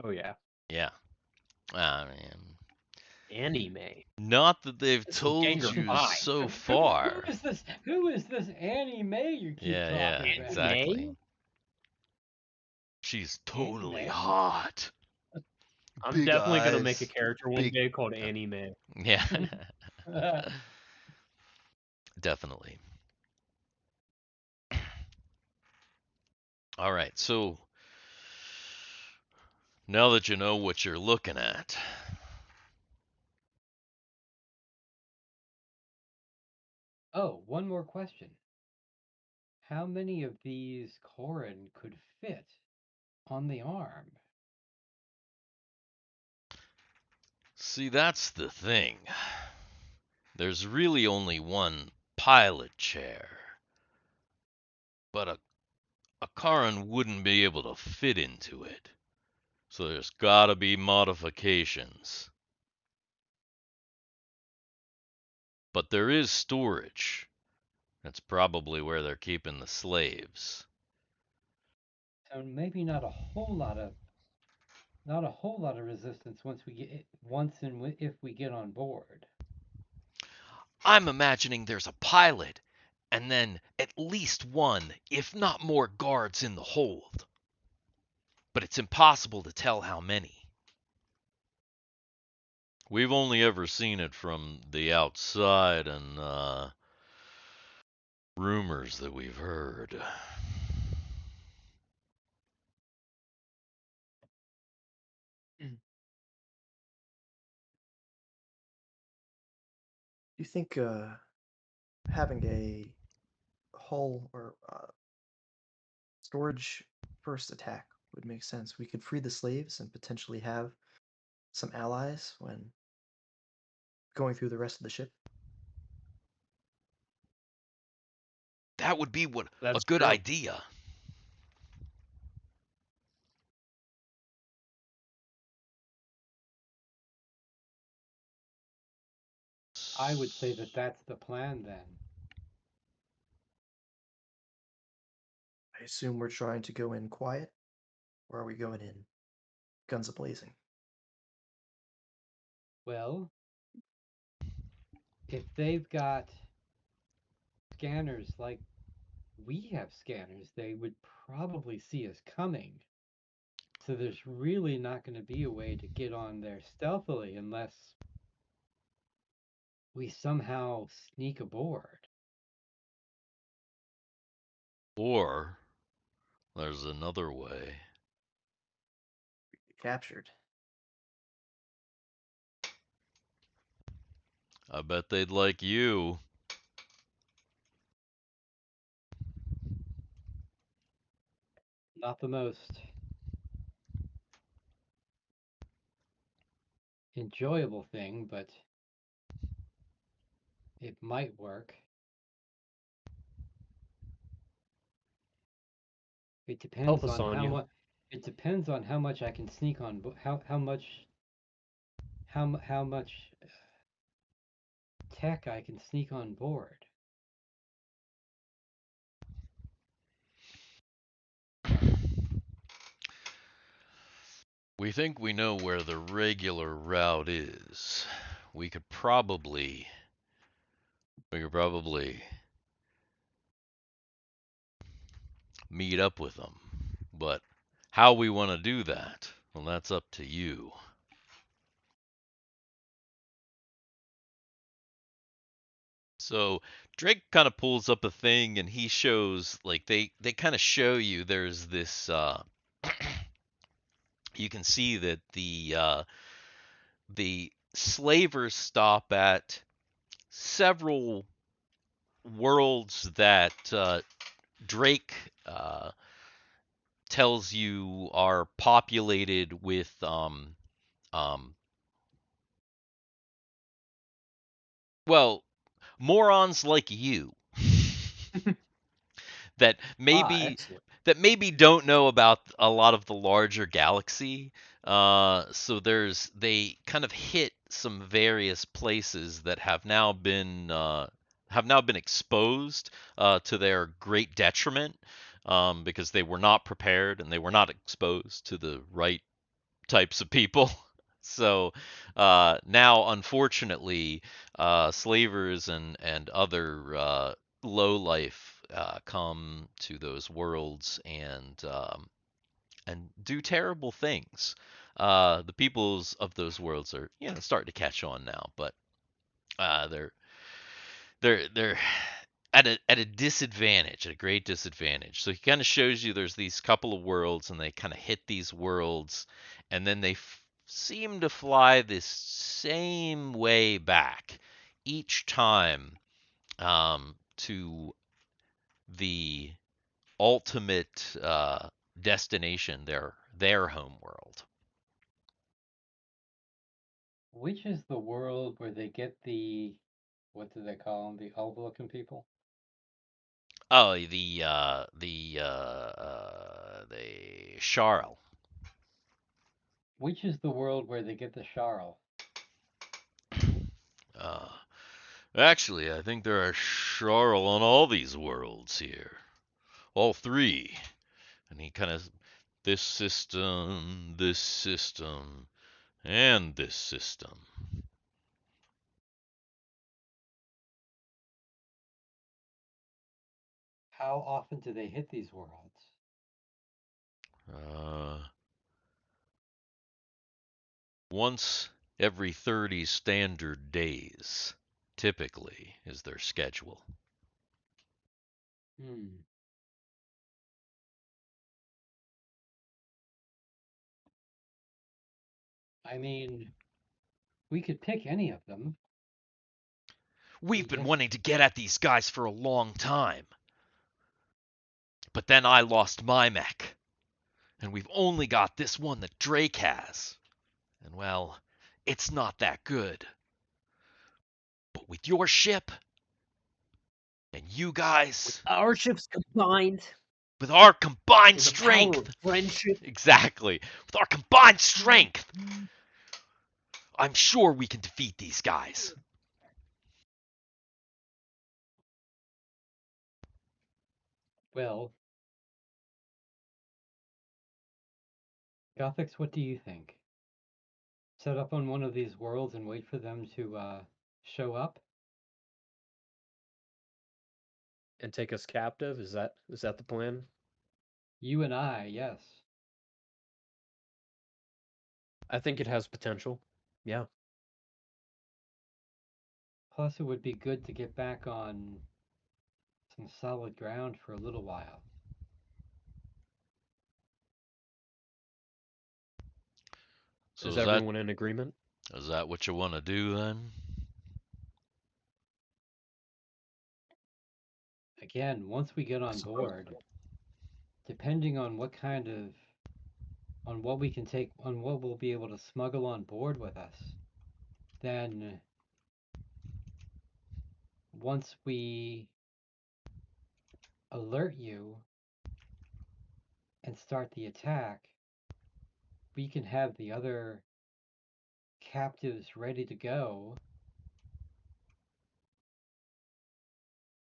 oh yeah, Yeah. I mean, anime. not that they've This will get told your you mind. so Who far. is this? Who is this anime you keep Yeah, talking about? exactly. Anime? She's totally Anime? hot. I'm big definitely gonna make a eyes, character one big. day called Anime. Yeah, definitely. All right, so now that you know what you're looking at, Oh, one more question. How many of these Korin could fit on the arm? see, that's the thing. There's really only one pilot chair, but a Karin wouldn't be able to fit into it. So there's gotta be modifications. But there is storage. That's probably where they're keeping the slaves. So maybe not a whole lot of resistance if we get on board. I'm imagining there's a pilot and then at least one, if not more, guards in the hold. But it's impossible to tell how many. We've only ever seen it from the outside and rumors that we've heard. Do you think having a hull or storage first attack would make sense? We could free the slaves and potentially have some allies when going through the rest of the ship. That would be a That's good true. idea. I would say that that's the plan then. I assume we're trying to go in quiet, or are we going in guns a-blazing? Well, if they've got scanners like we have scanners, they would probably see us coming. So there's really not going to be a way to get on there stealthily unless we somehow sneak aboard. Or there's another way. Captured. I bet they'd like you. Not the most enjoyable thing, but it might work. It Help depends us on on how you. much. It depends on how much I can sneak on. How much tech I can sneak on board. We think we know where the regular route is. We could probably meet up with them. But how we want to do that, well, that's up to you. So Drake kind of pulls up a thing and he shows like they kind of show you there's this you can see that the slavers stop at several worlds that Drake tells you are populated with um well morons like you that Ah, maybe excellent. don't know about a lot of the larger galaxy. So they kind of hit some various places that have now been exposed to their great detriment because they were not prepared and they were not exposed to the right types of people. So now, unfortunately, slavers and other low life come to those worlds and do terrible things. The peoples of those worlds are, starting to catch on now, but they're they're at a disadvantage, at a great disadvantage. So he kind of shows you there's these couple of worlds, and they kind of hit these worlds, and then they seem to fly this same way back each time, to the ultimate destination, their home world. Which is the world where they get the, what do they call them? The elf-looking people? Oh, the Shar'el. Which is the world where they get the Shar'el? Uh, Actually, I think there are Shar'el on all these worlds here, all three. And he kind of, this system, and this system. How often do they hit these worlds? Uh, Once every 30 standard days, typically, is their schedule. Hmm. I mean, we could pick any of them. We've been just wanting to get at these guys for a long time. But then I lost my mech. And we've only got this one that Drake has. And well, it's not that good. But with your ship, and you guys, Our ships combined with our combined in the power of strength, friendship. exactly, with our combined strength, I'm sure we can defeat these guys. well, Gothix, what do you think? Set up on one of these worlds and wait for them to show up? And take us captive? Is that the plan? You and I, yes. I think it has potential. Yeah. Plus, it would be good to get back on some solid ground for a little while. So Is is that everyone in agreement? is that what you want to do then? Again, once we get I on suppose board, so. depending on on what we can take, on what we'll be able to smuggle on board with us, then once we alert you and start the attack, we can have the other captives ready to go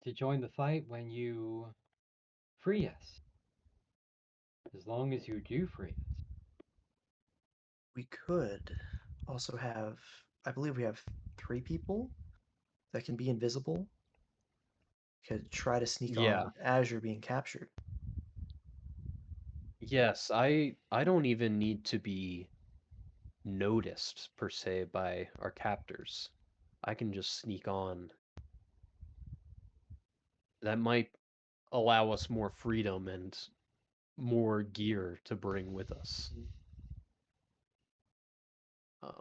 to join the fight when you free us. As long as you do free us. We could also have, I believe we have 3 people that can be invisible. Could try to sneak Yeah. on as you're being captured. Yes, I don't even need to be noticed per se by our captors. I can just sneak on. That might allow us more freedom and more gear to bring with us. Uh,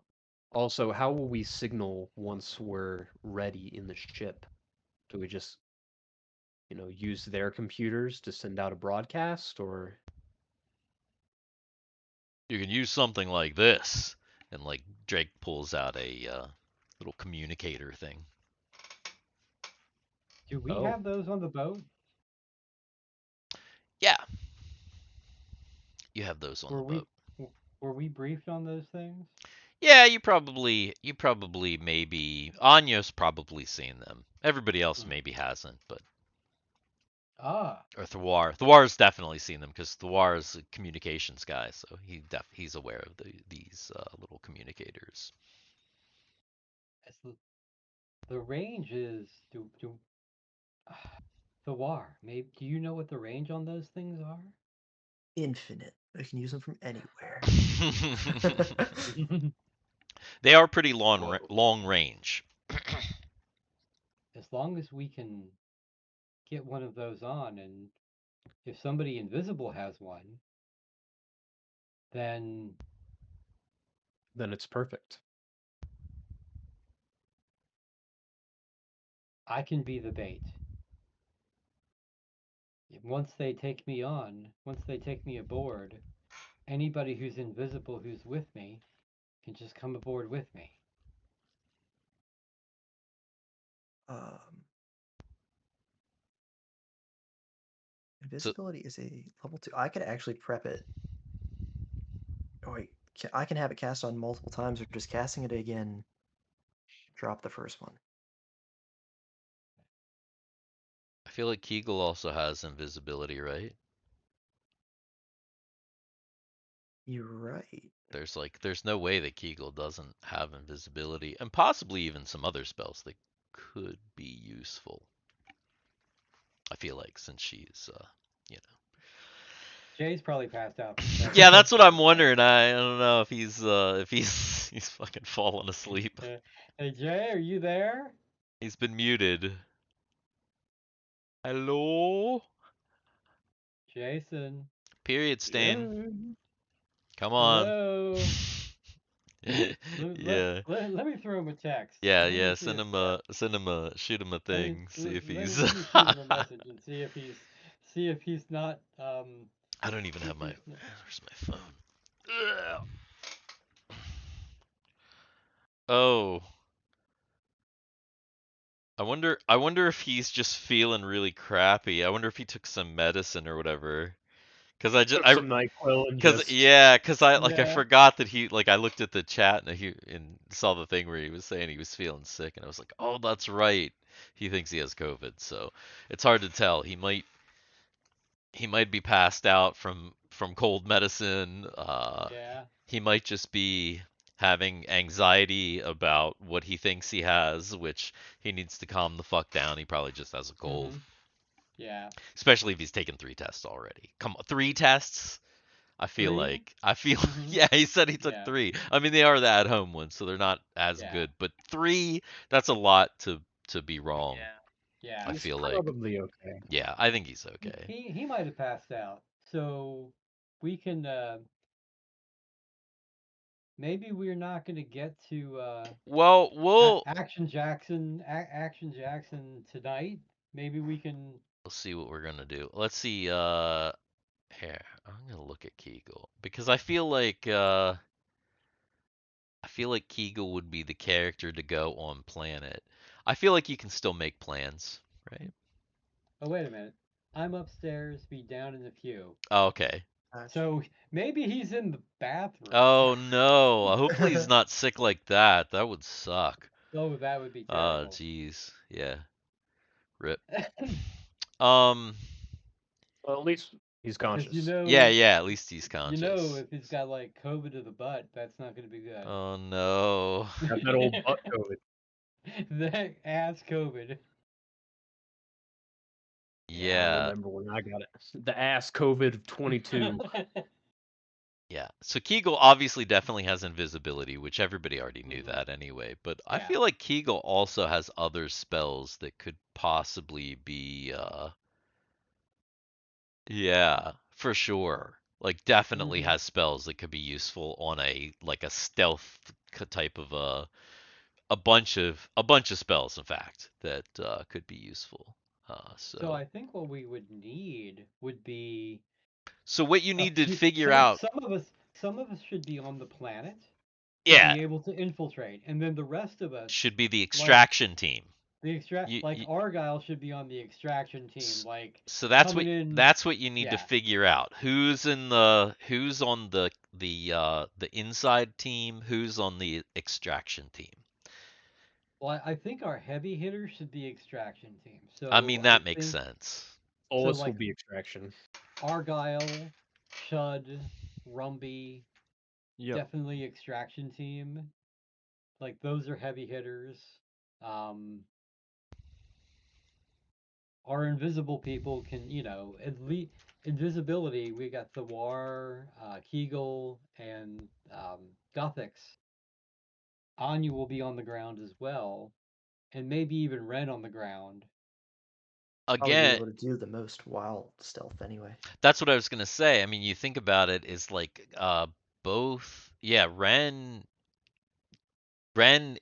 Also, how will we signal once we're ready in the ship? Do we just, use their computers to send out a broadcast, or? You can use something like this, and like Drake pulls out a little communicator thing. Do we Oh, have those on the boat? Yeah, you have those on the Were we boat. were we briefed on those things? Yeah, you probably maybe Anya's probably seen them. Everybody else Hmm. maybe hasn't, but Ah, or Thwar's definitely seen them because Thwar is a communications guy, so he's aware of these little communicators. it's the range is do the war. Maybe do you know what the range on those things are? infinite. I can use them from anywhere. They are pretty long Whoa. long range. As long as we can get one of those on, and if somebody invisible has one, then Then it's perfect. I can be the bait. Once they take me on, once they take me aboard, anybody who's invisible who's with me can just come aboard with me. Um, So invisibility is a level 2. I could actually prep it. Oh wait, I can have it cast on multiple times, or just casting it again. Drop the first one. I feel like Kegel also has invisibility, right? You're right. There's no way that Kegel doesn't have invisibility, and possibly even some other spells that could be useful. I feel like since she's you know. Jay's probably passed out from trying to Yeah, get that's this what I'm thing going. wondering. I don't know if he's he's fucking fallen asleep. Hey Jay, are you there? He's been muted. Hello? Jason. Period Yeah. stain. Come on. Hello. Yeah. Let me throw him a text. Yeah, Let me yeah. see if Shoot him a thing. See if he's. let me shoot him a message and see if he's not I don't even see if have my. he's not. Where's my phone? Ugh. Oh, I wonder if he's just feeling really crappy. I wonder if he took some medicine or whatever. Cause I just Took some NyQuil and cause just yeah, cause I Yeah. forgot that I looked at the chat and saw the thing where he was saying he was feeling sick and I was like, oh, that's right. He thinks he has COVID, so it's hard to tell. He might be passed out from cold medicine. Yeah. He might just be having anxiety about what he thinks he has, which he needs to calm the fuck down. He probably just has a cold, Mhm. Yeah. especially if he's taken 3 tests already. Come on, 3 tests? Three? I feel Mhm. yeah, he said he took Yeah. 3. I mean, they are the at-home ones, so they're not as Yeah. good, but 3, that's a lot to be wrong. Yeah. I he's feel like. probably okay. Yeah, I think he's okay. He might have passed out. So we can maybe we're not going to get to Well, we'll Action Jackson tonight. Maybe we can. see what we're gonna do. Let's see. Here, I'm gonna look at Kegel because I feel like Kegel would be the character to go on planet. I feel like you can still make plans, right? Oh, wait a minute. I'm upstairs, be down in the queue. Oh, okay. Gotcha. So maybe he's in the bathroom. Oh no. Hopefully he's not sick like that. That would suck. Oh, that would be Oh, terrible. jeez. Yeah. Rip. Um. Well, at least he's Because conscious. Yeah, yeah. At least he's conscious. if he's got like COVID to the butt, that's not going to be good. Oh no. Got that old butt COVID. That ass COVID. Yeah, I Yeah. remember when I got it. The ass COVID of 22. Yeah. So Kegel obviously definitely has invisibility, which everybody already knew Mhm. that anyway. But I Yeah. feel like Kegel also has other spells that could possibly be yeah, for sure. Like definitely Mhm. has spells that could be useful on a stealth type of a bunch of spells in fact that could be useful. So So I think what we would need would be so what you a need to few. figure out Some of us should be on the planet to yeah, be able to infiltrate, and then the rest of us, should be the like extraction team. like You Argyle, should be on the extraction team, S- like So coming in. that's what you need to Yeah. figure out. Who's on the inside team, who's on the extraction team. Well, I think our heavy hitters should be extraction team. I So mean I that makes think sense. Solus will like be extraction. Argyle, Shud, Rumby, Yep. definitely extraction team. Like those are heavy hitters. Um, our invisible people can, at least invisibility. We got the War, Kegel, and Gothix. Anya will be on the ground as well, and maybe even Ren on the ground. Probably be Again, able to do the most wild stealth anyway. that's what I was gonna say. I mean, you think about it, is like both. Yeah,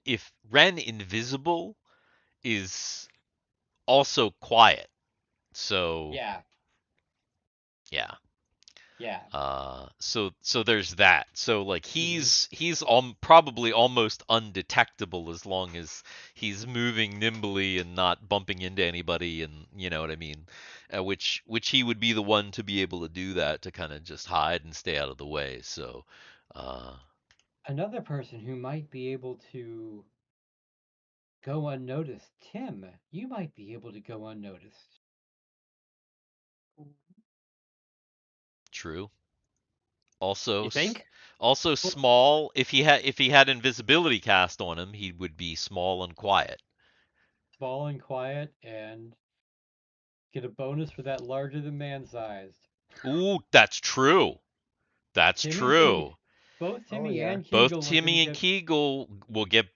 if Ren invisible is also quiet. So Yeah, yeah. yeah. So there's that. So like Hmm. he's probably almost undetectable as long as he's moving nimbly and not bumping into anybody, and you know what I mean. Which he would be the one to be able to do that, to kind of just hide and stay out of the way. So uh, Another person who might be able to go unnoticed, Tim. You might be able to go unnoticed. true. Also You think? also Well, small. If he had invisibility cast on him, he would be small and quiet. small and quiet, and get a bonus for that larger than man sized. Ooh, that's true. That's Timmy's gonna true. get both Oh Timmy yeah. and Both Kegel are gonna Timmy and get Kegel will get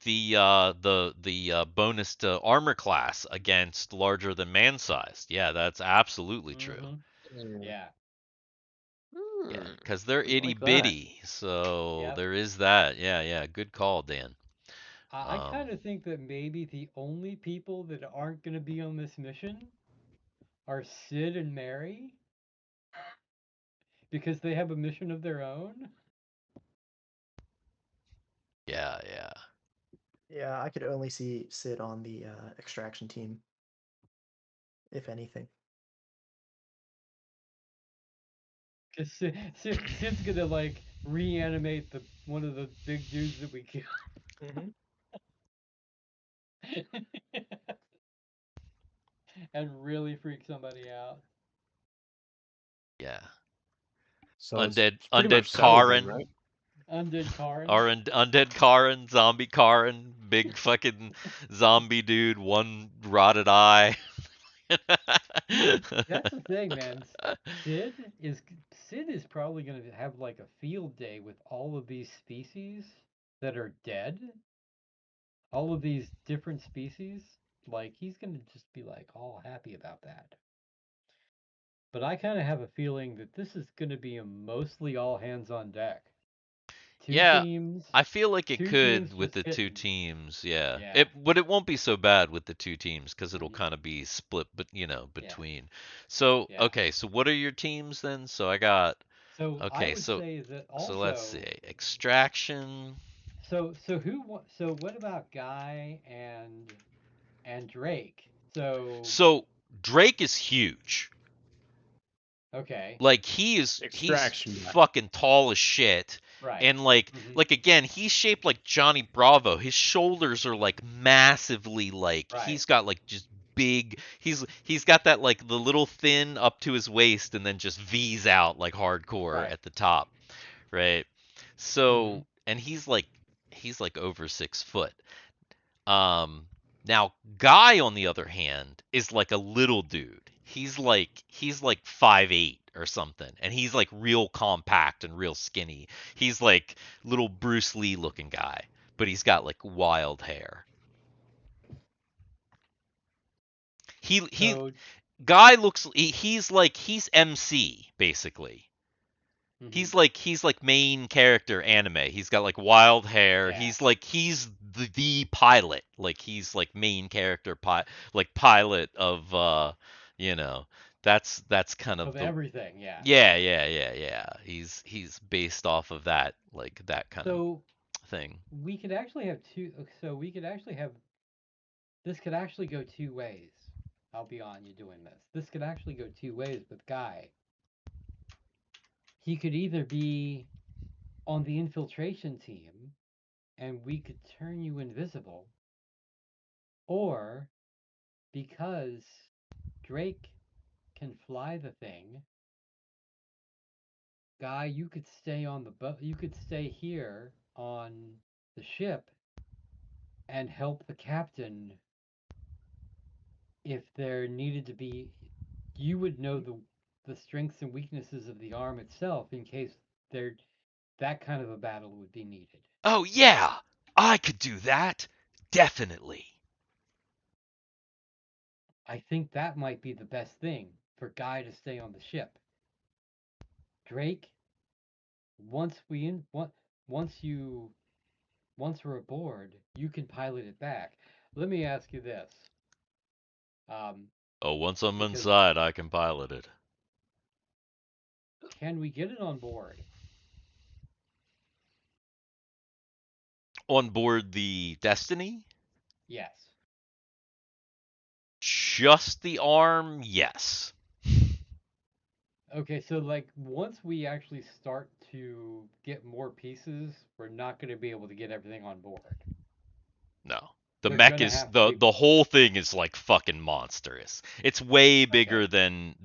the bonus to armor class against larger than man sized. Yeah, that's absolutely true. hmm. Hmm. Yeah. Yeah, because they're I itty like that. bitty, so Yep. there is that. Yeah, yeah, good call, Dan. I Um, kind of think that maybe the only people that aren't gonna be on this mission are Sid and Mary because they have a mission of their own. yeah, yeah, Yeah, I could only see Sid on the extraction team, if anything. Cause Sid's gonna like reanimate the one of the big dudes that we killed. Hmm. And really freak somebody out. yeah. So Undead, it's pretty undead much settled then, Karen, right? Undead Karin. or undead Karen, zombie Karen, big fucking zombie dude, one rotted eye. See, that's the thing, man. Sid is Sid is probably going to have like a field day with all of these species that are dead. All of these different species. Like he's going to just be like all happy about that. But I kind of have a feeling that this is going to be a mostly all hands on deck. Two Yeah, teams, I feel like it two could teams with just the two hitting. teams. Yeah, Yeah. but it won't be so bad with the two teams because it'll Yeah. kind of be split, but Yeah. between. So Yeah. okay, so what are your teams then? So I got So I okay, would so say that so let's see, also. extraction. So what about Guy and Drake? So So Drake is huge. okay, Like he's Extraction guy. fucking tall as shit. right. And like Hmm. like again, he's shaped like Johnny Bravo. His shoulders are like massively, like Right. he's got like just big, he's got that like the little thin up to his waist and then just V's out like hardcore Right. at the top, right? Hmm. So and he's like over 6 foot. Um, Now Guy on the other hand is like a little dude. He's like 5'8" or something, and he's like real compact and real skinny. He's like little Bruce Lee looking guy, but he's got like wild hair. He So Guy looks he's MC basically. hmm. He's like main character anime. He's got like wild hair. Yeah. He's the pilot. Like he's like main character like pilot of you know, that's kind of Of the everything. Yeah. yeah, yeah, yeah, yeah. He's based off of that, like that kind of So thing. we could actually have two. So we could actually have this could actually go two ways. I'll be on you doing this. This could actually go two ways with Guy. He could either be on the infiltration team and we could turn you invisible, or because Drake can fly the thing, Guy, you could stay on the boat. You could stay here on the ship and help the captain if there needed to be, you would know the strengths and weaknesses of the arm itself in case there that kind of a battle would be needed. Oh, yeah, I could do that. Definitely. I think that might be the best thing for Guy to stay on the ship. Drake, once we in once you once we're aboard, you can pilot it back. Let me ask you this, um, Oh, once I'm because inside, I can pilot it. can we get it on board? On board the Destiny? Yes. Just the arm, yes. Okay, so like once we actually start to get more pieces, we're not going to be able to get everything on board. No. The They're mech going to is have to be the whole thing is like fucking monstrous. It's way bigger okay. than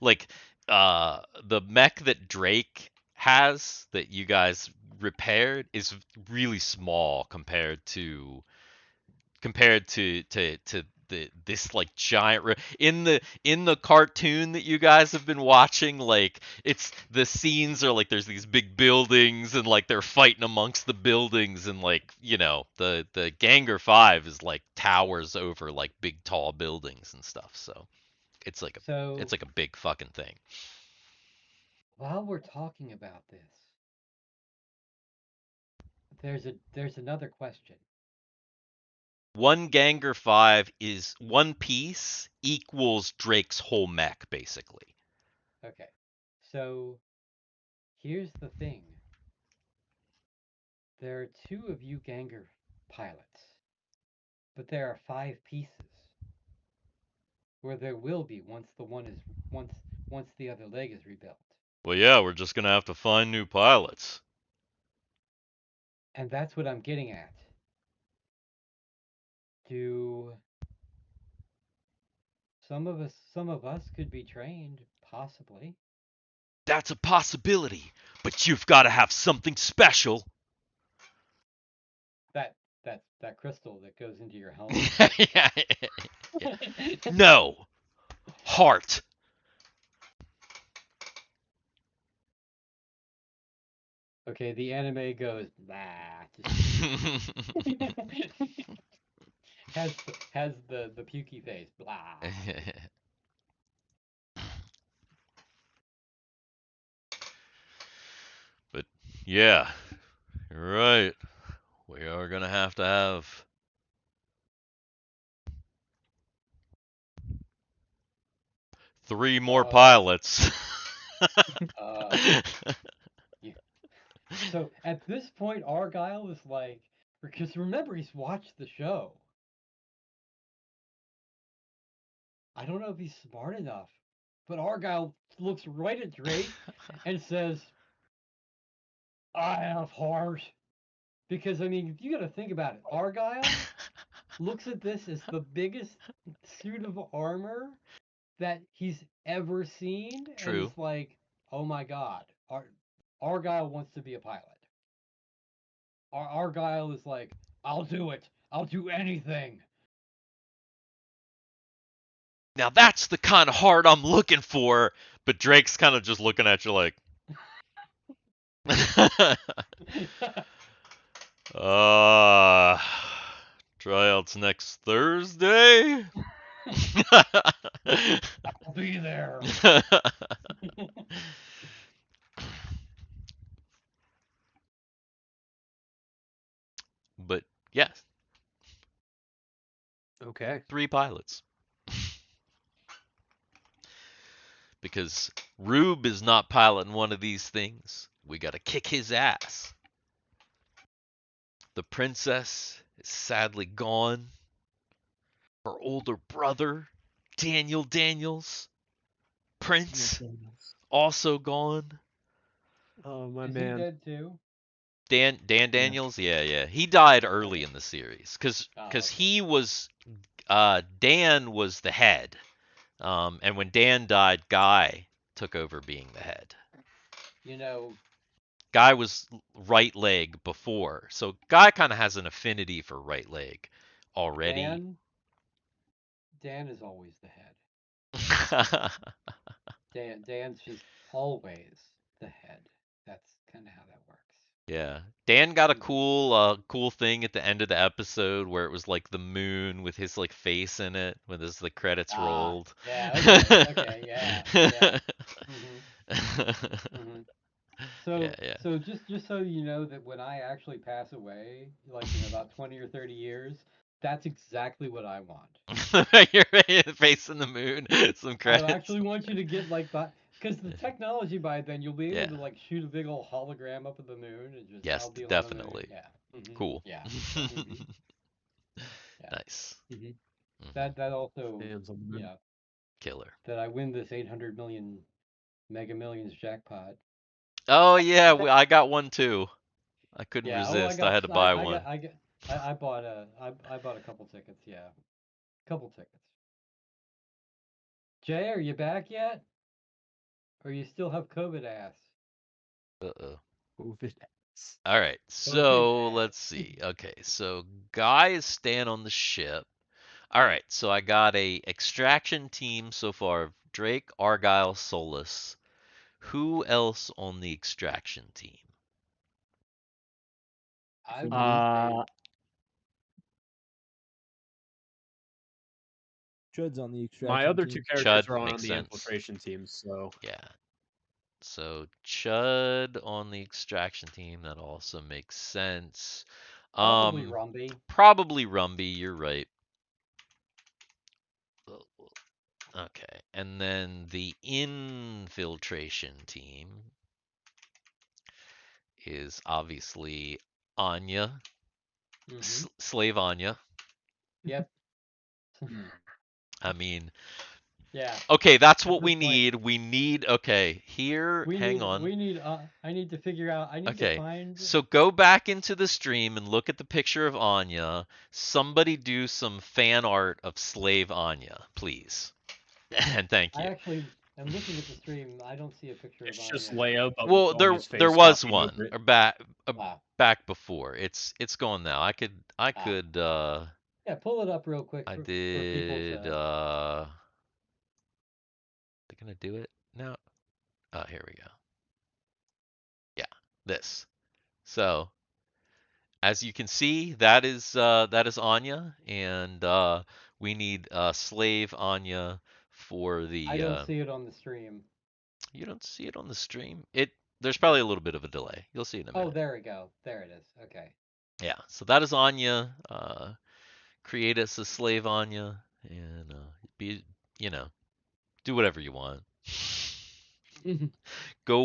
like the mech that Drake has that you guys repaired is really small compared to this like giant in the cartoon that you guys have been watching. Like, it's the scenes are like there's these big buildings and like they're fighting amongst the buildings, and like, the Ganger 5 is like towers over like big tall buildings and stuff. So it's like a it's So like a big fucking thing. while we're talking about this, there's another question. One Ganger 5 is one piece equals Drake's whole mech basically. Okay. So here's the thing. There are two of you Ganger pilots, but there are 5 pieces, where there will be once once the other leg is rebuilt. Well, yeah, we're just gonna have to find new pilots. And that's what I'm getting at. Do some of us could be trained, possibly. That's a possibility, but you've got to have something special. That crystal that goes into your helmet. Yeah. No. Heart. Okay, the anime goes blah. Has the pukey face blah. But yeah, you're right. We are going to have 3 more Uh, pilots. uh, yeah. So at this point, Argyle is like, because remember he's watched the show. I don't know if he's smart enough, but Argyle looks right at Drake and says, "I have heart." Because I mean, you got to think about it. Argyle looks at this as the biggest suit of armor that he's ever seen, and True. is like, "Oh my God, Argyle wants to be a pilot." Argyle is like, "I'll do it. I'll do anything." Now that's the kind of heart I'm looking for. But Drake's kind of just looking at you like, uh, tryouts next Thursday? I'll be there. But yes, Okay. 3 pilots. Because Rube is not piloting one of these things. We gotta kick his ass. The princess is sadly gone. Her older brother, Daniel Daniels, Prince, also gone. Oh, my Is he man. dead too? Dan Yeah. Daniels, yeah. He died early in the series Oh, cuz okay. he was Dan was the head. And when Dan died, Guy took over being the head. You know, Guy was right leg before, so Guy kind of has an affinity for right leg already. Dan Dan is always the head. Yeah, Dan's just always the head. That's kind of how that works. Dan got a Mhm. cool thing at the end of the episode where it was like the moon with his like face in it when there's the credits Ah, rolled. yeah, okay, yeah, yeah. Mhm, mhm. Yeah, So, yeah. so just so you know that when I actually pass away, like in about 20 or 30 years, that's exactly what I want. Your face in the moon, some I credits. actually want you to get like because the technology by then you'll be able Yeah. to like shoot a big old hologram up at the moon and just Yes, I'll be on the moon. definitely. Yeah. Cool. Yeah. hmm Yeah. Nice. hmm Hmm. That also, Hands on the you moon. know, Killer. that I win this 800 million Mega Millions jackpot. Oh yeah, I got one too. I couldn't Yeah. Oh, resist. I had to buy one. I bought a couple tickets. Yeah, couple tickets. Jay, are you back yet? Or you still have COVID ass? Uh-oh. COVID. All right. COVID So ass. let's see. Okay. So guys stand on the ship. All right. So I got a extraction team so far. Drake, Argyle, Solus. Who else on the extraction team? I Include would me. say Chud's on the My extraction other two team. characters Chud are on makes the sense. infiltration team, so Yeah. So Chud on the extraction team, that also makes sense. probably Rumby. Probably Rumby, you're right. Okay. And then the infiltration team is obviously Anya, Mm-hmm. Slave Anya. Yep. I mean, Yeah. okay, that's At what this we point, need. We need, okay, here, hang on. I need to figure out. I need to Okay, find. so go back into the stream and look at the picture of Anya. Somebody do some fan art of Slave Anya, please. And thank I you. actually am looking at the stream. I don't see a picture of it's just Anya. Leia, but with Well, there Anya's there face was copied one over it. or back Wow. back before. It's gone now. I Ah. could Yeah. Pull it up real quick I for people's. did they gonna do it now? Oh, here we go. Yeah, this. So as you can see, that is Anya, and we need slave Anya for I the. don't see it on the stream. You don't see it on the stream. There's probably a little bit of a delay. You'll see it in a Oh, minute. there we go. There it is. Okay. Yeah, so that is Anya. Create us a slave Anya, and be you know do whatever you want. Go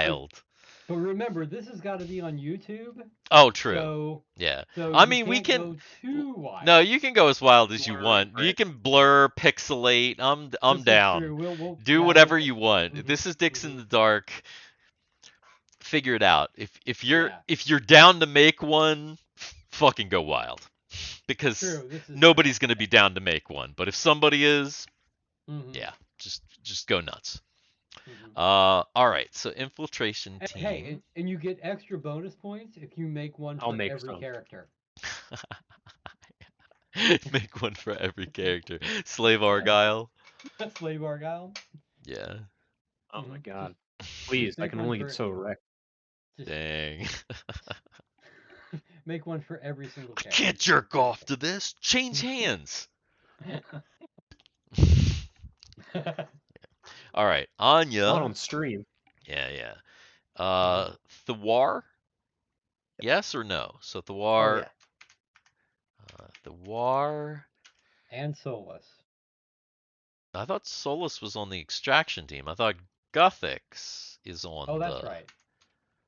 but wild. but remember, this has got to be on YouTube. Oh, true. So Yeah. so I you mean, we can't can. go too No, wild. you can go as wild as you Blur want. over You it. can blur, pixelate. I'm This is down. true. We'll Do yeah whatever we'll you want. mhm This is Dix in mhm the Dark. Figure it out. yeah If you're down to make one, fucking go wild. Because true. This is true. nobody's gonna be down to make one. But if somebody is, Mhm yeah, just go nuts. mhm. All right. So infiltration Hey, team. and you get extra bonus points if you make one I'll for make every some. character. Make one for every character. Slave Yeah, Argyle. Slave Argyle. Yeah. Oh my Just god. Please, I make can one only get for so wrecked. just Dang. make one for every single I character. can't jerk off to this. Change hands. All right, Not Anya. on stream. Yeah, yeah. Mhm. Thawar. Yes or no? So Oh Thawar. yeah. Thawar. And Solus. I thought Solus was on the extraction team. I thought Guthix is Oh, on that's the right.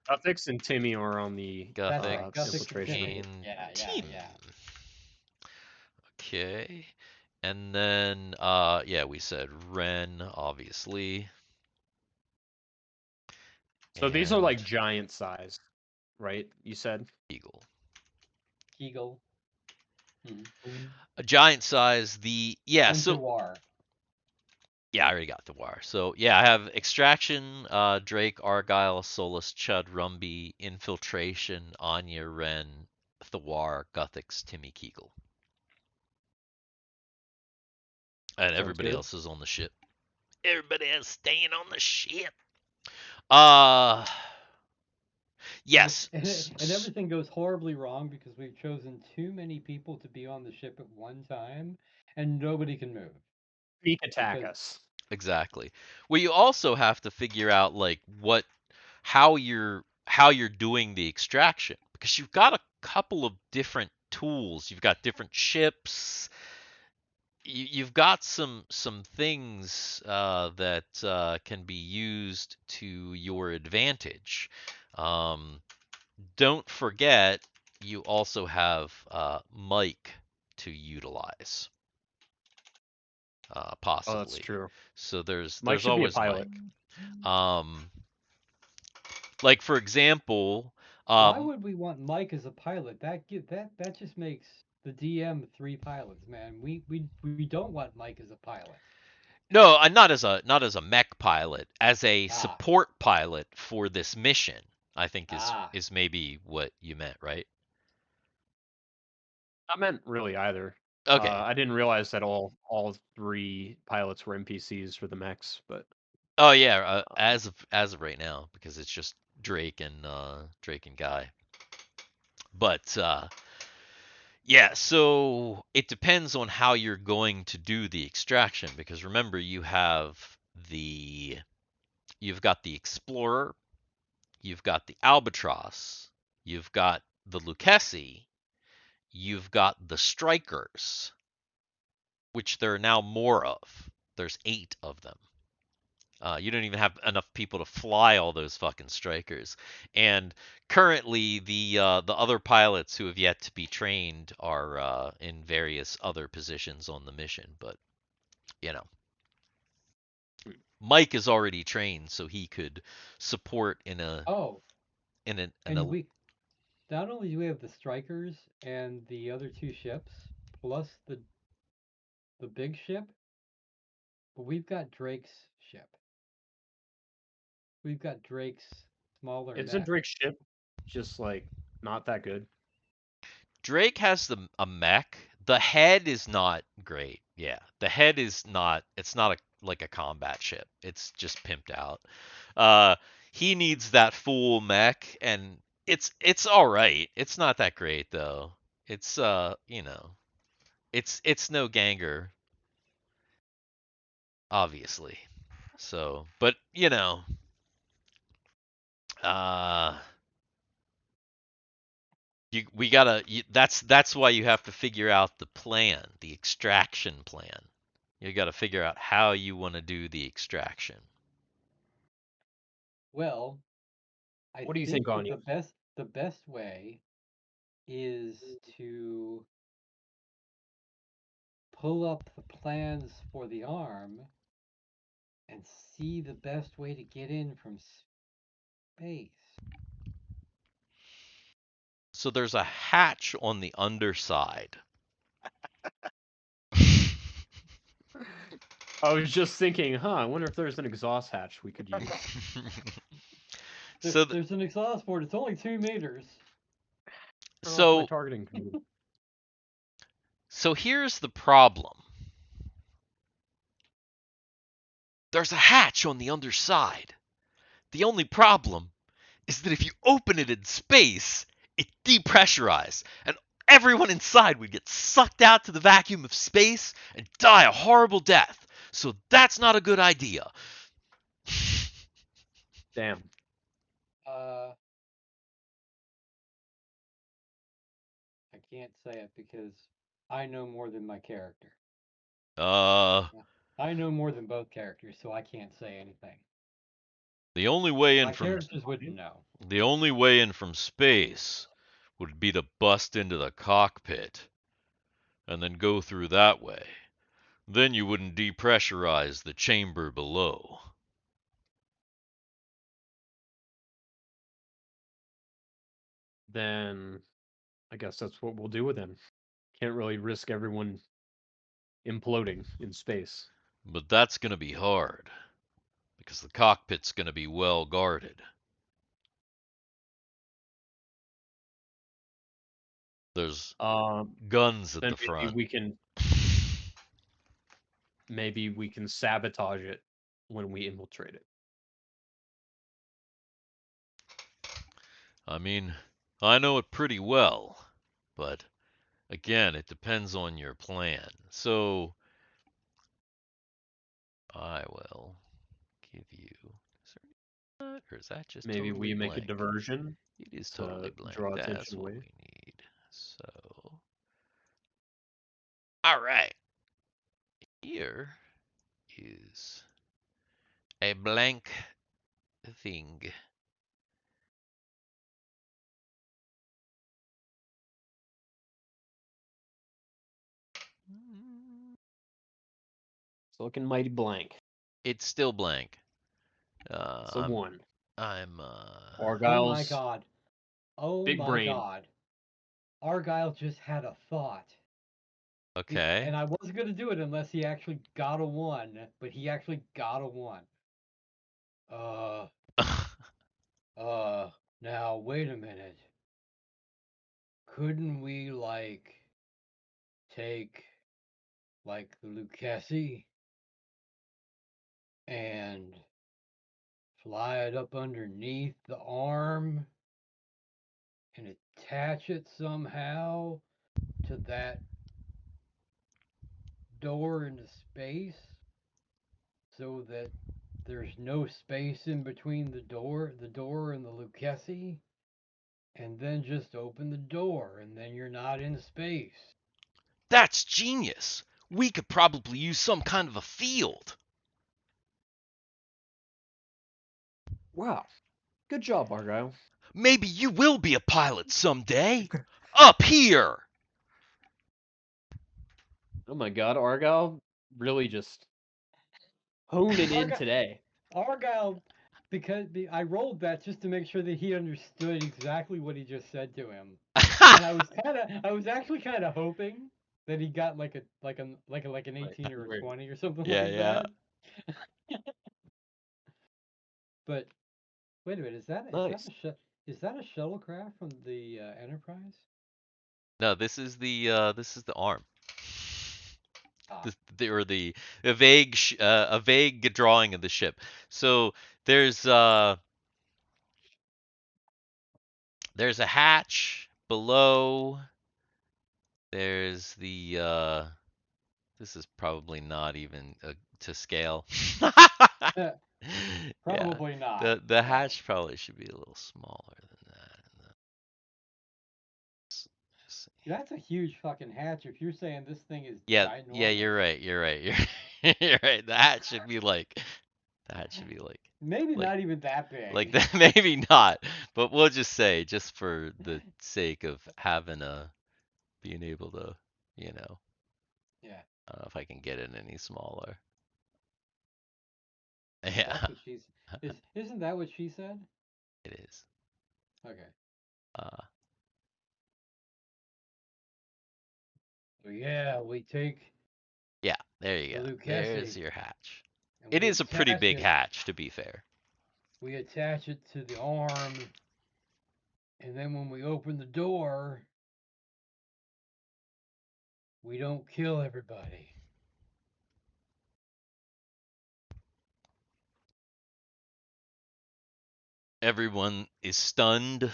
Ethics and Timmy are on the That's right. Guthix and infiltration Timmy. team. Yeah. team. Okay. And then yeah, we said Ren, obviously. So these are And like giant size, right? You said? Eagle. Kegel. Mhm. A giant size, the yeah, And so Tawar. yeah, I already got the wire. So yeah, I have extraction, Drake, Argyle, Solus, Chud, Rumby, infiltration, Anya, Ren, Thawar, Guthix, Timmy, Kegel. And Sounds everybody good. else is on the ship. Everybody else staying on the ship. Uh, yes. And everything goes horribly wrong because we've chosen too many people to be on the ship at one time, and nobody can move. Sneak attack Because us. Exactly. Well, you also have to figure out like how you're doing the extraction because you've got a couple of different tools. You've got different ships. You've got some things that can be used to your advantage. Um, don't forget, you also have Mike to utilize, Oh, that's possibly. true. So there's Mike there's should be a always pilot. Mike. Like for example, why would we want Mike as a pilot? That just makes the DM 3 pilots, man. We don't want Mike as a pilot. no, not as a mech pilot, as a Ah, support pilot for this mission. I think is ah. is maybe what you meant, right? I meant really either. Okay. I didn't realize that all 3 pilots were NPCs for the mechs, but Oh yeah, um, as of right now, because it's just Drake and Guy. But yeah, so it depends on how you're going to do the extraction, because remember the you've got the Explorer, you've got the Albatross, you've got the Lucchesi, you've got the Strikers, which there are now more of. There's 8 of them. You don't even have enough people to fly all those fucking strikers. And currently, the other pilots who have yet to be trained are in various other positions on the mission. But you know, Mike is already trained, so he could support Oh, in and a. we not only do we have the strikers and the other 2 ships, plus the big ship, but we've got Drake's ship. We've got Drake's smaller isn't mech. Drake's ship just like not that good? Drake has a mech. The head is not great. Yeah, the head is not. It's not like a combat ship. It's just pimped out. Uh, he needs that full mech, and it's all right. It's not that great though. It's it's no Ganger, obviously. So, but uh, we gotta. That's why you have to figure out the plan, the extraction plan. You got to figure out how you want to do the extraction. Well, I What do you think, think that Anya? the best way is to pull up the plans for the arm and see the best way to get in from space. So there's a hatch on the underside. I was just thinking, I wonder if there's an exhaust hatch we could use. so th- There's an exhaust port. It's only 2 meters. Turn off my so targeting computer. so here's the problem. There's a hatch on the underside. The only problem is that if you open it in space, it depressurized, and everyone inside would get sucked out to the vacuum of space and die a horrible death. So that's not a good idea. Damn. Uh, I can't say it because I know more than my character. Uh, I know more than both characters, so I can't say anything. the only way in My from characters wouldn't know. the only way in from space would be to bust into the cockpit and then go through that way. Then you wouldn't depressurize the chamber below. Then I guess that's what we'll do with him. Can't really risk everyone imploding in space. But that's going to be hard because the cockpit's going to be well guarded. There's Um, guns at then the maybe front. we can maybe we can sabotage it when we infiltrate it. I mean, I know it pretty well, but again, it depends on your plan. So, I will give you. Or is that just Maybe totally we make a blank? diversion It is totally to blank. draw That's attention what away. we need. So, all right. Here is a blank thing. It's looking mighty blank. It's still blank. It's a 1. I'm Oh my Argyle's god. Oh big my brain. god. Argyle just had a thought. okay. And I wasn't going to do it unless he actually got a 1, but he actually got a 1. Now wait a minute. Couldn't we, like, take, like, the Lucchesi and fly it up underneath the arm and attach it somehow to that door into space so that there's no space in between the door and the Lucchesi, and then just open the door and then you're not in space. That's genius. We could probably use some kind of a field. Wow. Good job, Argyle. Maybe you will be a pilot someday. Up here. Oh my god, Argyle really just honed it in Argyle, today. Argyle, because I rolled that just to make sure that he understood exactly what he just said to him, and I was actually kind of hoping that he got like an Right, 18 or a weird. 20 or something Yeah, like yeah. that. But wait a minute, Nice. is that a shuttlecraft from the Enterprise? No, this is the arm. Ah, A vague drawing of the ship. So there's there's a hatch below. There's the this is probably not even to scale. Yeah, probably not. the No. hatch probably should be a little smaller than that. Let's see. That's a huge fucking hatch. If you're saying this thing is Yeah, yeah, ginormous, you're right. You're right. You're right. The hatch should be maybe like not even that big. that. Maybe not, but we'll just say just for the sake of having being able to, you know, Yeah, I don't know if I can get it any smaller. that's Yeah, what she's. Isn't that what she said? it is. Okay. Uh, So yeah, we take yeah, there you the go. There's Lucchesi your hatch. and It is a pretty big hatch, to be fair. we attach it to the arm, and then when we open the door, we don't kill everybody. Everyone is stunned.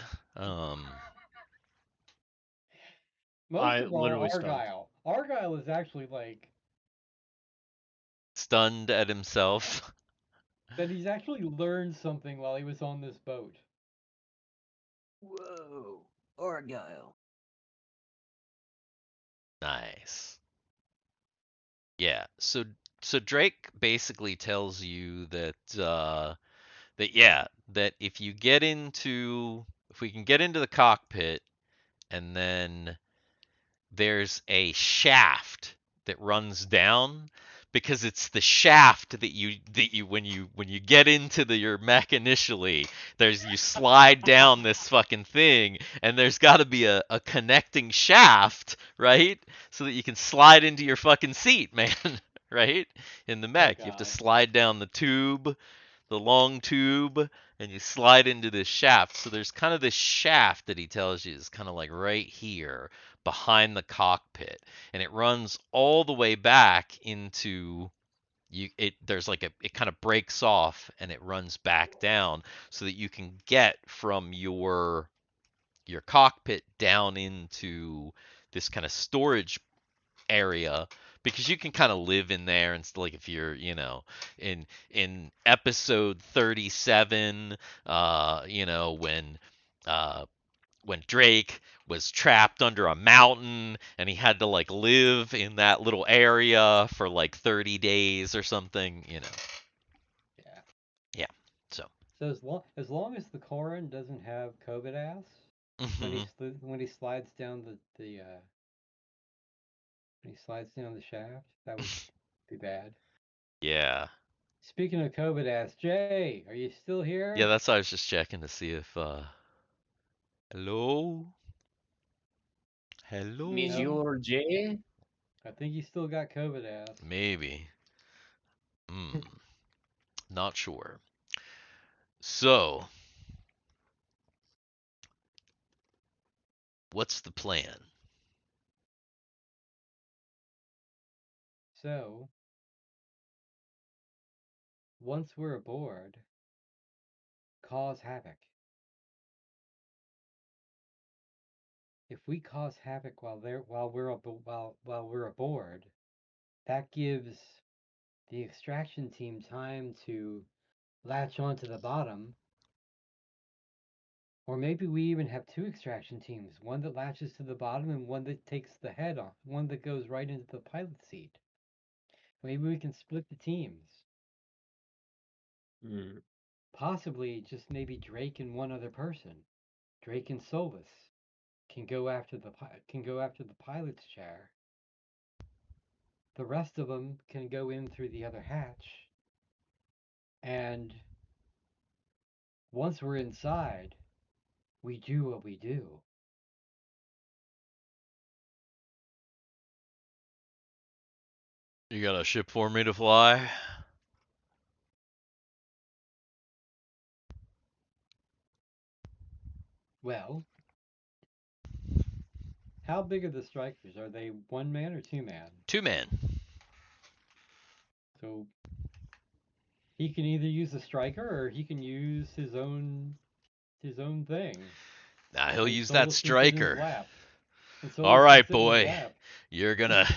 Most I of all, literally stunned. Argyle. Argyle is actually like Stunned at himself. that. He's actually learned something while he was on this boat. Whoa, Argyle. Nice. Yeah. So Drake basically tells you that if we can get into the cockpit and then there's a shaft that runs down because it's the shaft that you when you get into your mech initially, you slide down this fucking thing, and there's got to be a connecting shaft, right, so that you can slide into your fucking seat, man. Right, in the Oh mech you have to God. slide down the long tube, and you slide into this shaft. So there's kind of this shaft that he tells you is kind of like right here behind the cockpit, and it runs all the way back into there's like it kind of breaks off and it runs back down so that you can get from your cockpit down into this kind of storage area because you can kind of live in there and like if you're in episode 37 uh when Drake was trapped under a mountain and he had to like live in that little area for like 30 days or something, Yeah. Yeah. So, So as long as the Corin doesn't have COVID ass mhm. when he slides down the when he slides down the shaft, that would be bad. Yeah. Speaking of COVID ass, Jay, are you still Yeah, here? that's why I was just checking to see if hello? Hello? No, Monsieur J. I think you still got COVID ass. Maybe. Hmm. Not sure. So, what's the plan? So once we're aboard, cause havoc. If we cause havoc while we're aboard, that gives the extraction team time to latch onto the bottom, or maybe we even have two extraction teams, one that latches to the bottom and one that takes the head off, one that goes right into the pilot seat. Maybe we can split the teams. Hmm. Possibly just maybe Drake and one other person. Drake and Solus can go after the pilot's chair. The rest of them can go in through the other hatch, and once we're inside, we do what we do. You got a ship for me to fly? Well, how big are the strikers? Are they one man or two man? Two man. So he can either use a striker or he can use his own thing. Now he'll And use that Solus can sit in his striker. lap. And All Solus can right, sit in his boy. lap. You're gonna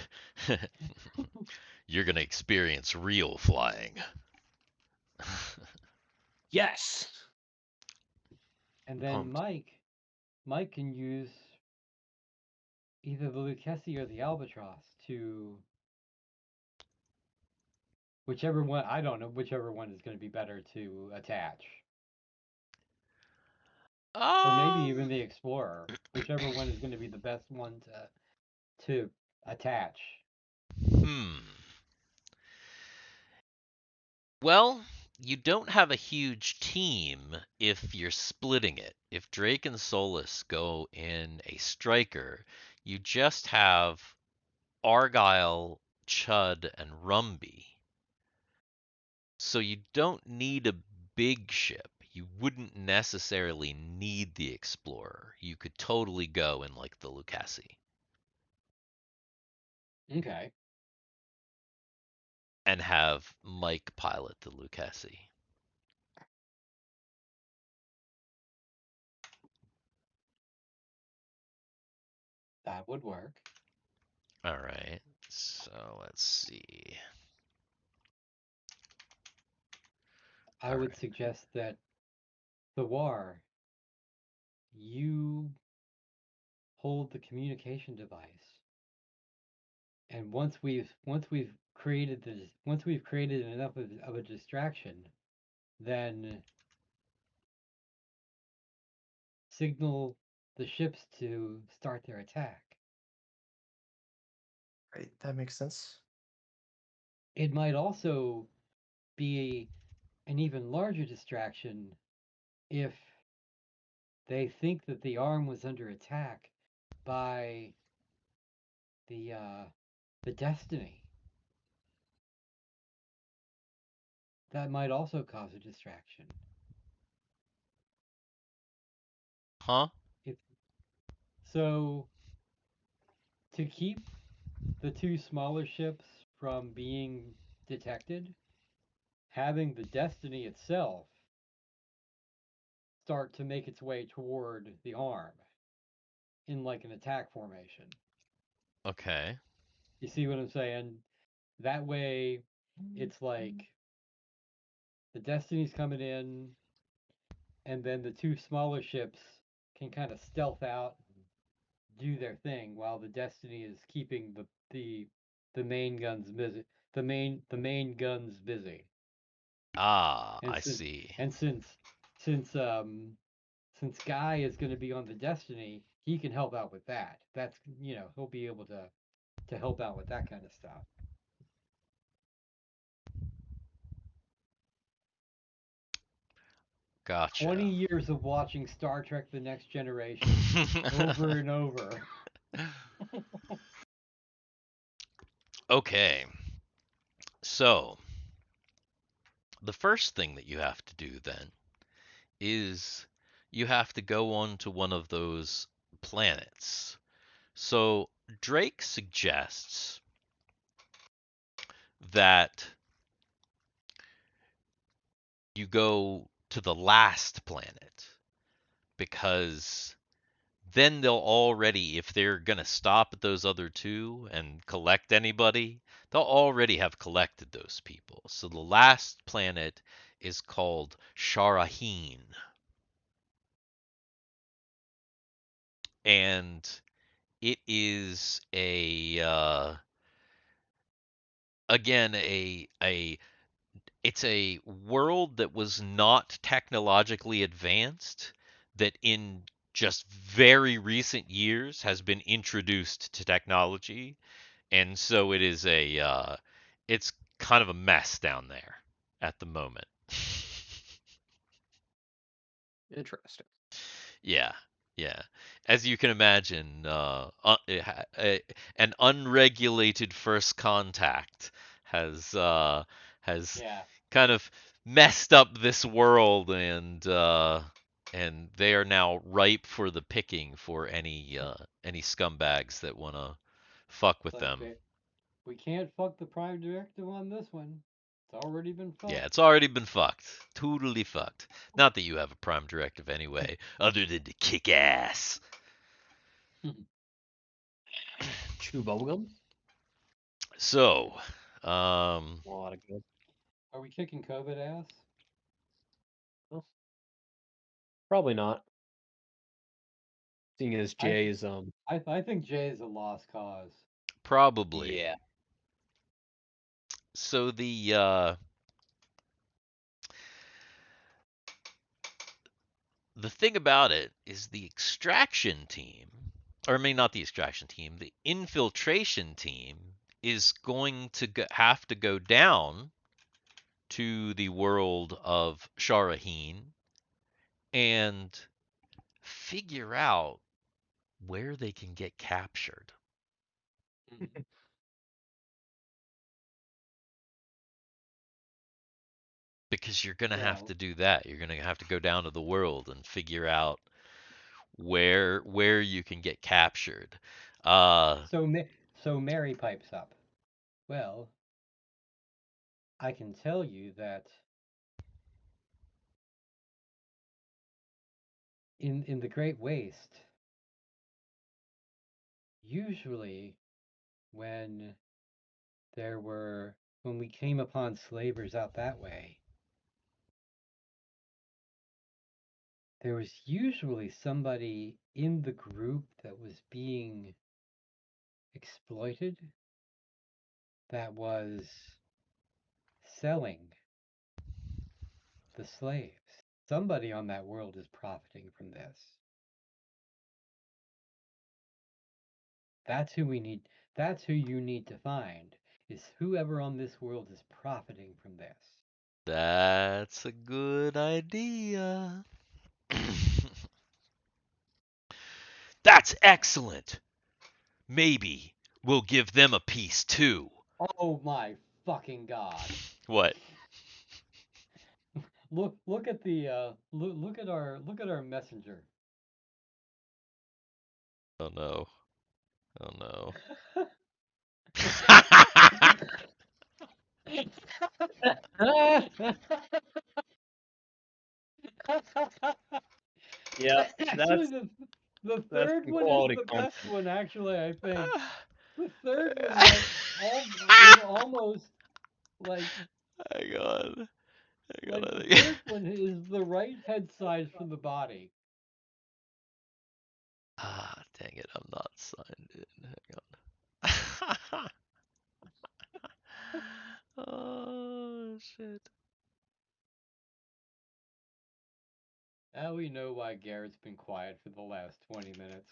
you're gonna experience real flying. Yes. And I'm then pumped. Mike can use either the Lucchesi or the Albatross to whichever one, I don't know, whichever one is going to be better to attach. Or maybe even Um the Explorer, whichever one is going to be the best one to attach. hmm. Well, you don't have a huge team if you're splitting it. If Drake and Solus go in a striker, you just have Argyle, Chud, and Rumby. So you don't need a big ship. You wouldn't necessarily need the Explorer. You could totally go in like the Lucasi Okay, and have Mike pilot the Lucasi. that would work. All right. So let's see. I All would right. suggest that the War, you hold the communication device, and once we've created enough of a distraction, then signal the ships to start their attack. Right, that makes sense. It might also be an even larger distraction if they think that the arm was under attack by the uh, the Destiny. That might also cause a distraction. Huh? If so, to keep the two smaller ships from being detected, having the Destiny itself start to make its way toward the arm in like an attack formation. Okay. You see what I'm saying? That way, it's like the Destiny's coming in, and then the two smaller ships can kind of stealth out, do their thing, while the Destiny is keeping the main guns busy. The main guns busy. Ah, And I since see. and since Guy is going to be on the Destiny, he can help out with that. That's he'll be able to help out with that kind of stuff. Gotcha. 20 years of watching Star Trek: The Next Generation over and over. Okay. So, the first thing that you have to do then is you have to go on to one of those planets. So, Drake suggests that you go to the last planet because then they'll already, if they're going to stop at those other two and collect anybody, they'll already have collected those people. So the last planet is called Shara'hiin. And it is again a it's a world that was not technologically advanced, that in just very recent years has been introduced to technology, and so it's kind of a mess down there at the moment. Interesting. Yeah, yeah. As you can imagine, an unregulated first contact has has Yeah, kind of messed up this world, and they are now ripe for the picking for any scumbags that want to fuck it's with like them. we can't fuck the Prime Directive on this one. It's already been Yeah, fucked. it's already been fucked. Totally fucked. Not that you have a prime directive anyway, other than to kick ass. Chew bubblegum? So, A lot of good. Are we kicking COVID ass? Well, probably not. Seeing as I Jay is I think Jay is a lost cause. probably. yeah. So the thing about it is the extraction team, or I mean not the extraction team, the infiltration team is going to have to go down to the world of Shara'hiin and figure out where they can get captured. Because you're going to have Well, to do that. You're going to have to go down to the world and figure out where you can get captured. Uh, so Mary pipes up. Well, I can tell you that in the Great Waste, usually when when we came upon slavers out that way, there was usually somebody in the group that was being exploited that was selling the slaves. Somebody on that world is profiting from this. That's who we need. That's who you need to find, is whoever on this world is profiting from this. that's a good idea. That's excellent. Maybe we'll give them a piece too. Oh my fucking god. What? Look at the look at our messenger. Oh no. Oh no. Yeah, Actually, the that's third some one is quality the best content. one. Actually, I think the third one is almost like Hang on. Hang on, the I think. third one is the right head size for the body. Ah, dang it, I'm not signed in. Hang on. Oh, shit. Now we know why Garrett's been quiet for the last 20 minutes.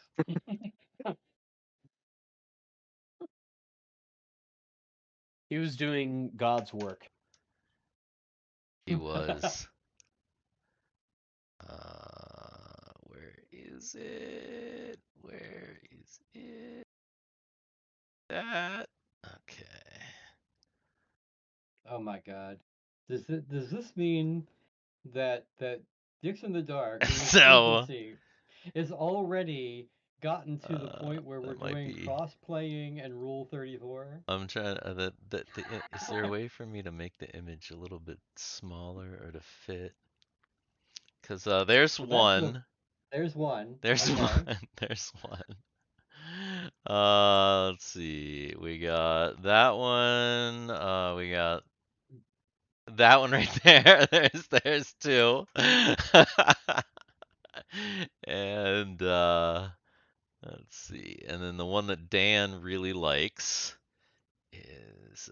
He was doing God's work. He was. Where is it? Where is it? That. Okay. Oh my God. Does this mean that Dix in the Dark in this So, infancy is already gotten to the point where we're that might doing be. cross playing and Rule 34? I'm trying. Is there a way for me to make the image a little bit smaller or to fit? Cause there's Well, one. there's one. There's Okay. one. There's one. Let's see. We got that one. We got that one right there. There's two. And let's see. And then the one that Dan really likes is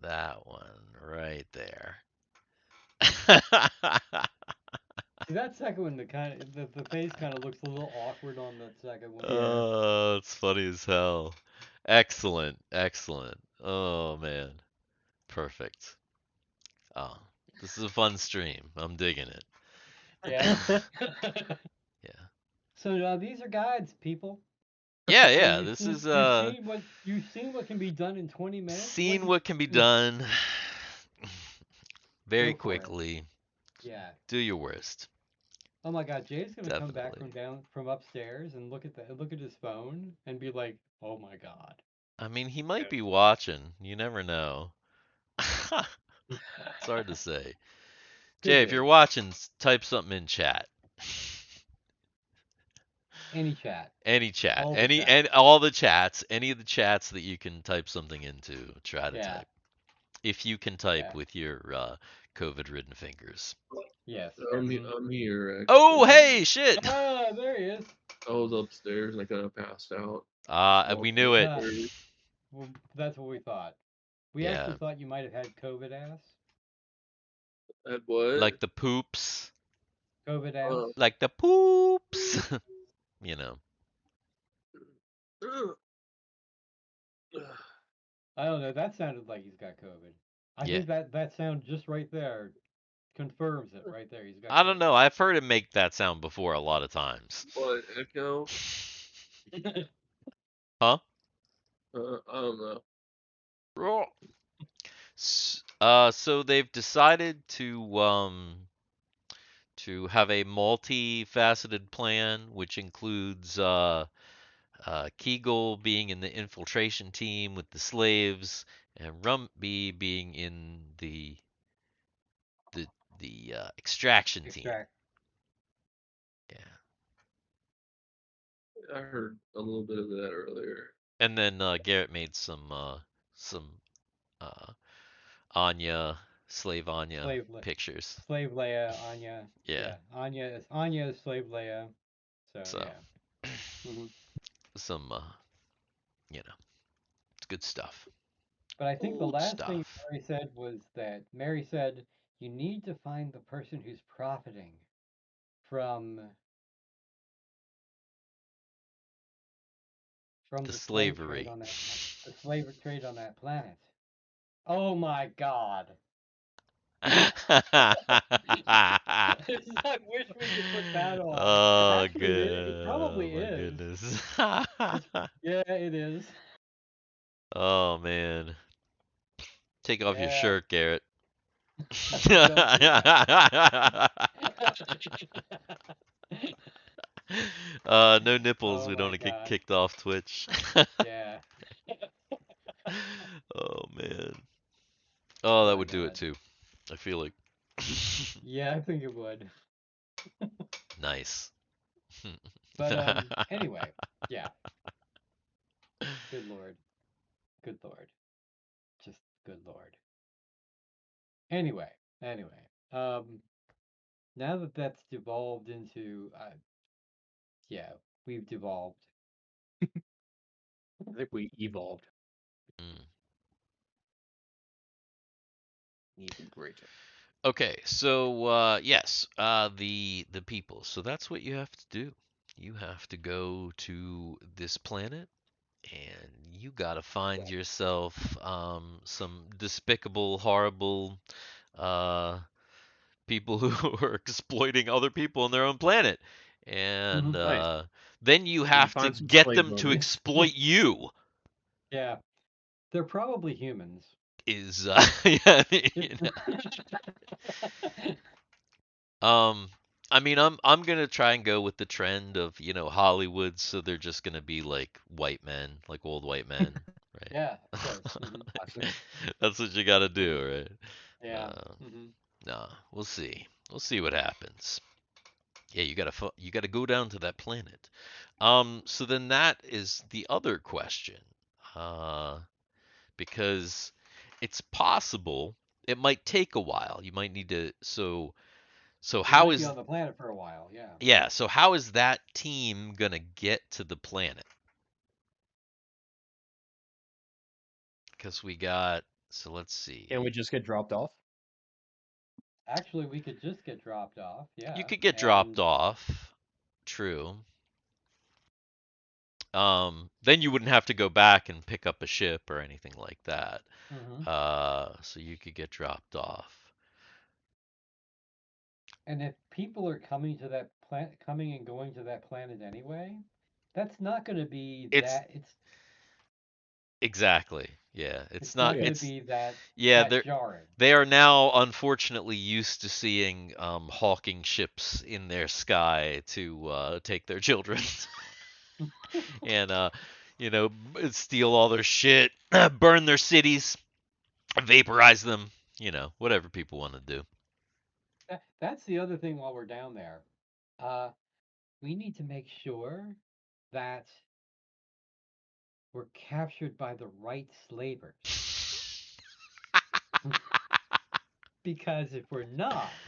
that one right there. See, that second one, the face kind of looks a little awkward on that second one. Yeah. Oh, it's funny as hell. Excellent, excellent. Oh man, perfect. Oh, this is a fun stream. I'm digging it. Yeah. Yeah. So these are guides, people. Yeah, So yeah. This is you've seen what can be done in 20 minutes. seeing what can be done very Go for it. quickly. Yeah. Do your worst. Oh my God, Jay's gonna come back Definitely. from upstairs and look at his phone and be like, "Oh my God." I mean, he might be watching. You never know. It's hard to say. Could Jay, if you're be watching, type something in chat. any chat, Any chat, all the any chats. and all the chats, any of the chats that you can type something into, try to Yeah. type. If you can type Yeah. with your COVID-ridden fingers. Yes. I'm here Oh, actually. hey, shit! Ah, there he is. I was upstairs and I kind of passed out. We Walked knew it. upstairs. Well, that's what we thought. We Yeah, actually thought you might have had COVID ass. At what? like the poops, COVID ass. Uh, like the poops. You know. I don't know. That sounded like he's got COVID. I Yeah. think that sound just right there confirms it right there. He's got I don't know. COVID. I've heard him make that sound before a lot of times. what? Echo? Huh? I don't know. So they've decided to have a multifaceted plan, which includes Kegel being in the infiltration team with the slaves, and Rumpby being in the extraction team. Extract. Yeah, I heard a little bit of that earlier. and then Garrett made some uh, Anya Anya Slave pictures. Slave Leia, Anya. Yeah, Yeah, Anya is Slave Leia. So so yeah. Hmm. some it's good stuff. But I think the Good last thing stuff. Mary said was that Mary said you need to find the person who's profiting from The the slave trade slavery. on the slave trade on that planet. Oh my God! I wish we could put that on. Oh, Actually, it good. Oh, probably my is. goodness. Yeah, it is. Oh, man. Take off your Yeah. shirt, Garrett. Don't do that. No nipples. Oh We don't my want to get God. kicked off Twitch. Yeah. Oh, man. would do it God. too. I feel like. Yeah, I think it would. Nice. But anyway, yeah. Good lord. Good lord. Just good lord. Anyway. Um now that that's devolved into yeah, we've devolved. I think we evolved Mm. even greater. Okay, so yes, the people. So that's what you have to do. You have to go to this planet, and you gotta find yourself some despicable, horrible uh, people who are exploiting other people on their own planet, and Mhm. Nice. then you Need to have to find some get slave them to owners. exploit you. Yeah. They're probably humans. Is yeah, Um, I mean, I'm gonna try and go with the trend of, Hollywood, so they're just gonna be like white men, like old white men, Yeah, of right? course. Classic. That's what you gotta do, right? Yeah. hmm Nah, we'll see. We'll see what happens. Yeah, you gotta go down to that planet. So then that is the other question, uh, because it's possible it might take a while. You might need to. So We how might be is on the planet for a while. Yeah. Yeah, so how is that team gonna get to the planet? Because so let's Can we see. just get dropped off? Actually, we could just get dropped off. You Yeah. could get dropped And off. True. Then you wouldn't have to go back and pick up a ship or anything like that. hmm So you could get dropped off. and if people are coming to that planet, coming and going to that planet anyway, that's not going to be It's that. exactly. Yeah, it's It's not. not Yeah. going to It's be that yeah. that jarring. They are now unfortunately used to seeing hawking ships in their sky to take their children. And steal all their shit, burn their cities, vaporize them, whatever people want to do. That's the other thing while we're down there. Uh, we need to make sure that we're captured by the right slavers. Because if we're not,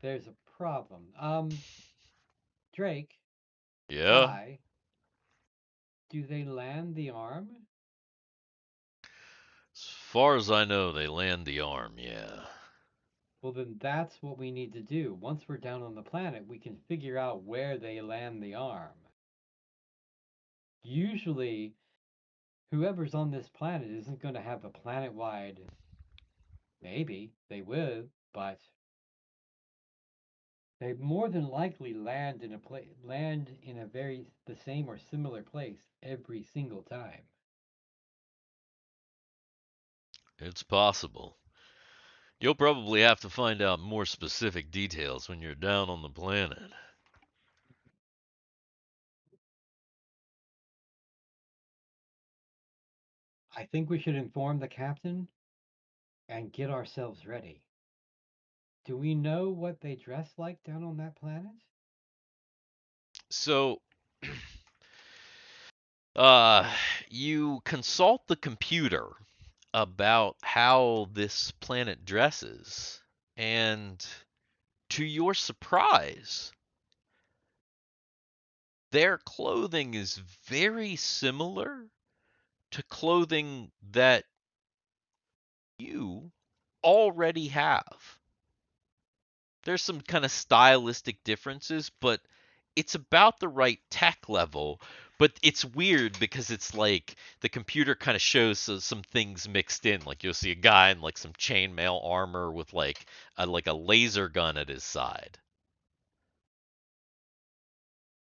there's a problem. Drake, Yeah. Ty, do they land the arm? As far as I know, they land the arm, yeah. Well, then that's what we need to do. Once we're down on the planet, we can figure out where they land the arm. Usually, whoever's on this planet isn't going to have a planet-wide. Maybe they will, but they more than likely land in a very the same or similar place every single time. It's possible. You'll probably have to find out more specific details when you're down on the planet. I think we should inform the captain and get ourselves ready. Do we know what they dress like down on that planet? So, uh, you consult the computer about how this planet dresses, and to your surprise, their clothing is very similar to clothing that you already have. There's some kind of stylistic differences, but it's about the right tech level. But it's weird because it's like the computer kind of shows some things mixed in. Like you'll see a guy in like some chainmail armor with like a laser gun at his side.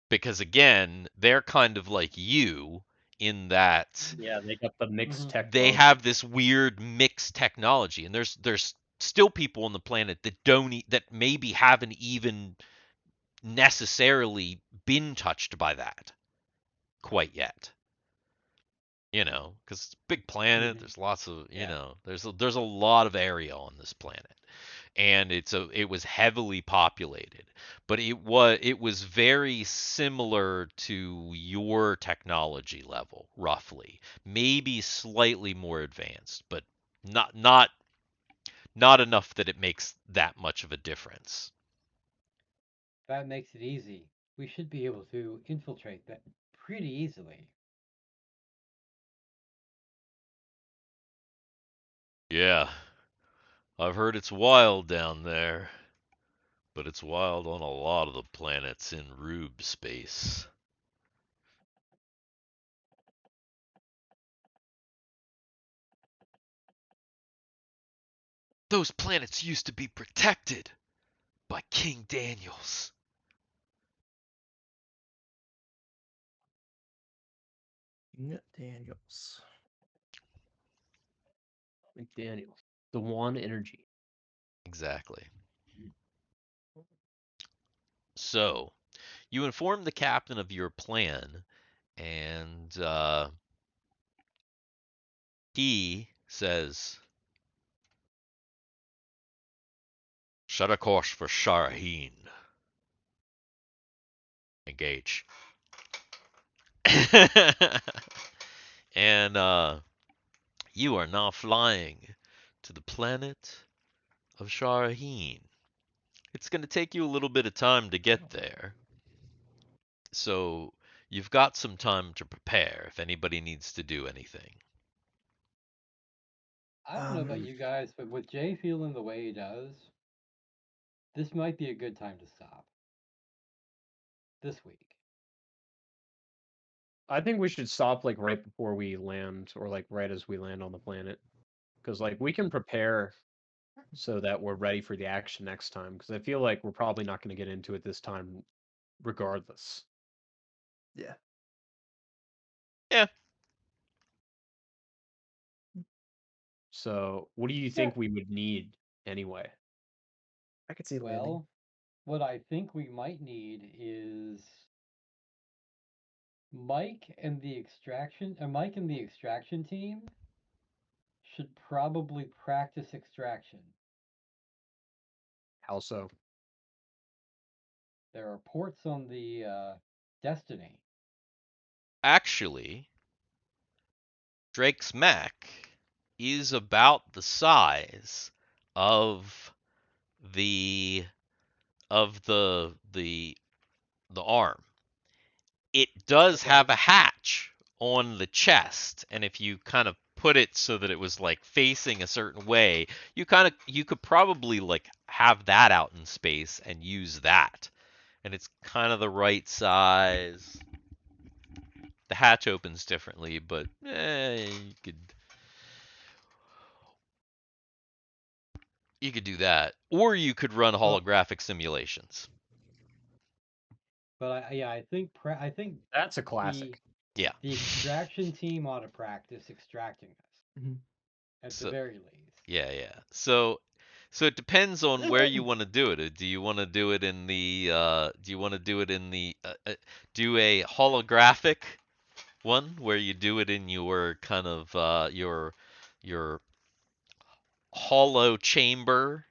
Because again, they're kind of like you in that Yeah, they got the mixed hmm tech they bug. have this weird mixed technology, and there's still people on the planet that that maybe haven't even necessarily been touched by that quite yet. because it's a big planet. Mhm. There's lots of, Yeah. there's a lot of area on this planet, and it was heavily populated, but it was very similar to your technology level, roughly, maybe slightly more advanced, but not enough that it makes that much of a difference. That makes it easy. We should be able to infiltrate that pretty easily. Yeah, I've heard it's wild down there, but it's wild on a lot of the planets in Rube space. Those planets used to be protected by King Daniels. Daniels. McDaniel. The one energy. Exactly. So, you inform the captain of your plan, and he says, "Set a course for Shara'hiin. Engage." And you are now flying to the planet of Shara'hiin. It's going to take you a little bit of time to get there, so you've got some time to prepare if anybody needs to do anything. I don't know about you guys, but with Jay feeling the way he does, this might be a good time to stop. This week. I think we should stop like right before we land, or like right as we land on the planet, because like we can prepare so that we're ready for the action next time. Because I feel like we're probably not going to get into it this time, regardless. Yeah. Yeah. So, what do you Yeah. think we would need anyway? I could see landing. Well, what I think we might need is Mike and the extraction team should probably practice extraction. How so? There are ports on the Destiny. Actually, Drake's mech is about the size of the the arm. It does Okay. have a hatch on the chest, and if you kind of put it so that it was like facing a certain way, you could probably like have that out in space and use that. And it's kind of the right size. The hatch opens differently, but you could do that, or you could run Well, holographic simulations. but I think That's a the classic. Yeah. the extraction team ought to practice extracting us Mm-hmm. at the So very least. yeah. So it depends on where you want to do it. Do you want to do it in the do you want to do it in the do a holographic one where you do it in your kind of your hollow chamber,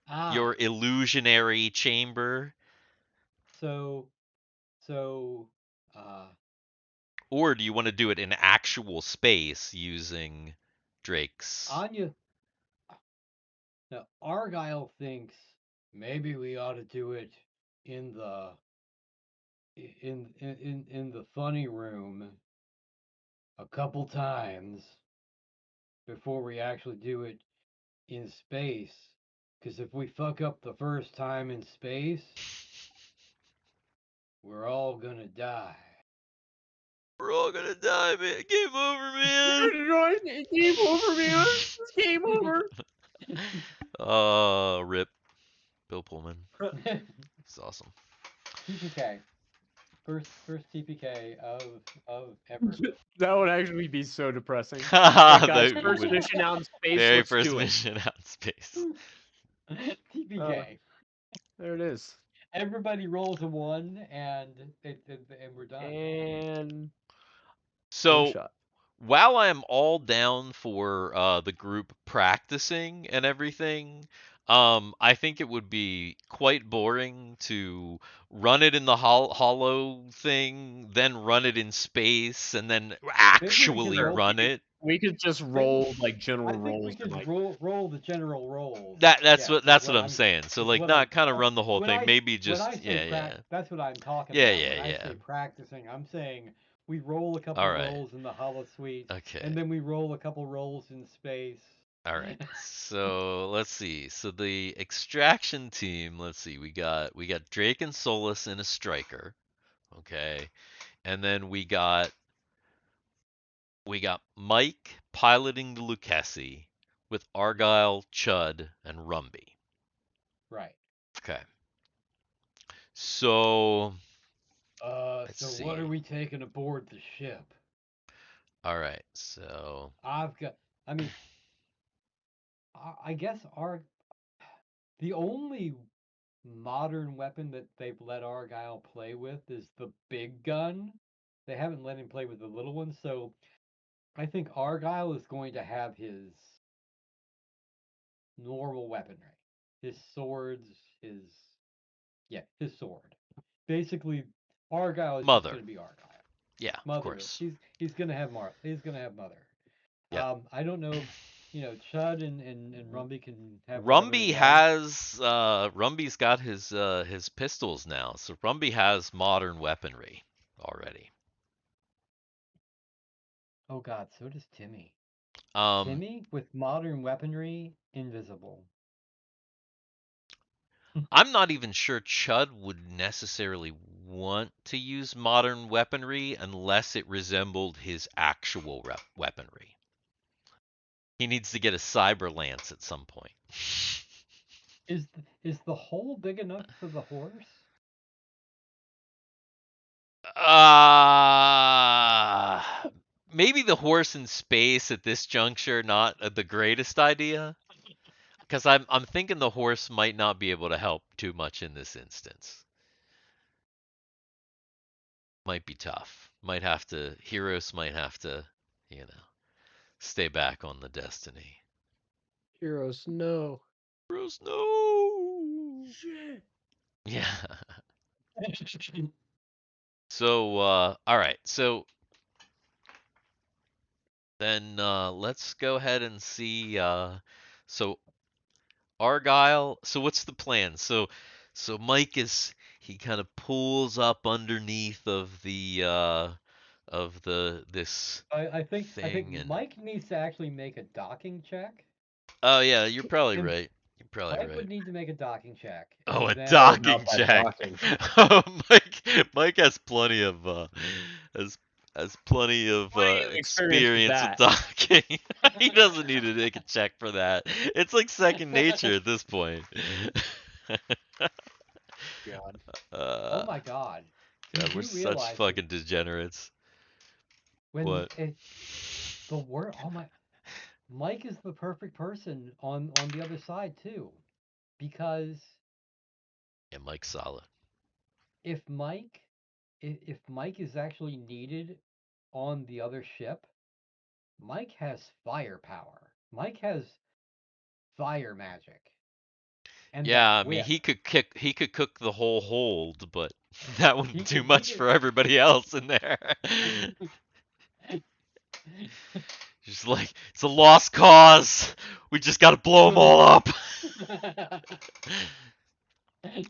Ah, your illusionary chamber, so so uh or do you want to do it in actual space using Drake's? Anya now Argyle thinks maybe we ought to do it in the in the funny room a couple times before we actually do it in space. Because if we fuck up the first time in space, we're all gonna die. We're all gonna die, man. Game over, man. Game over, man. It's game over. Rip. Bill Pullman. It's awesome. TPK. First TPK of ever. That would actually be so depressing. Right, guys, That first would mission out in space. very Let's first do it. mission out in space. TPK. There it is. Everybody rolls a one, and we're done. And one So shot. while I am all down for the group practicing and everything, I think it would be quite boring to run it in the hollow thing, then run it in space, and then Maybe we can actually roll. run it. We could just Maybe, roll like I general think we rolls and could like roll the general rolls. That's Yes, what that's what I'm saying. So is like what I'm. not kind of run the whole When thing, I maybe when I just say yeah. that's what I'm talking Yeah, about. yeah, When I yeah. say practicing, I'm saying we roll a couple All right. rolls in the hollow suite, Okay. and then we roll a couple rolls in space. All right. So let's see. So the extraction team, let's see. We got Drake and Solus in a striker. Okay. And then we got Mike piloting the Lucchesi with Argyle, Chud, and Rumby. Right. Okay. So let's So what are see. we taking aboard the ship? All right. So I've got. I mean, I guess the only modern weapon that they've let Argyle play with is the big gun. They haven't let him play with the little one, so I think Argyle is going to have his normal weaponry. His swords, his sword. Basically, Argyle is just Mother. going to be Argyle. Yeah, of Mother. course. He's going to have He's going to have Mother. Yep. I don't know if Chud and Rumby can have whatever they Rumby like. has Rumby's got his pistols now, so Rumby has modern weaponry already. Oh God, so does Timmy. Um, Timmy with modern weaponry, invisible. I'm not even sure Chud would necessarily want to use modern weaponry unless it resembled his actual weaponry. He needs to get a cyber lance at some point. Is the hole big enough for the horse? Uh maybe the horse in space at this juncture not the greatest idea. Because I'm thinking the horse might not be able to help too much in this instance. Might be tough. Heroes might have to, you know, stay back on the destiny. heroes. No. Heroes, no. Shit. Yeah. So, all right. So then let's go ahead and see. So Argyle. So what's the plan? So Mike he kind of pulls up underneath of the this I think thing and Mike needs to actually make a docking check. oh yeah, you're probably And right. You're probably Mike would right. need to make a docking check, Oh, and a Oh, then not docking that check. docking. Oh, Mike has plenty of has has plenty of Plenty of experience with experience with that. docking. He doesn't need to make a check for that. It's like second nature at this point. God. oh uh, my God, you God, we're do such realize that fucking degenerates. when What? the word oh my Mike is the perfect person on the other side too, because Yeah, Mike's solid. if Mike if Mike is actually needed on the other ship, Mike has firepower. Mike has fire magic and Yeah, that I mean whip. he could cook the whole hold, but that He wouldn't do could he much for everybody else in there. could Just like it's a lost cause. We just got to blow them all up.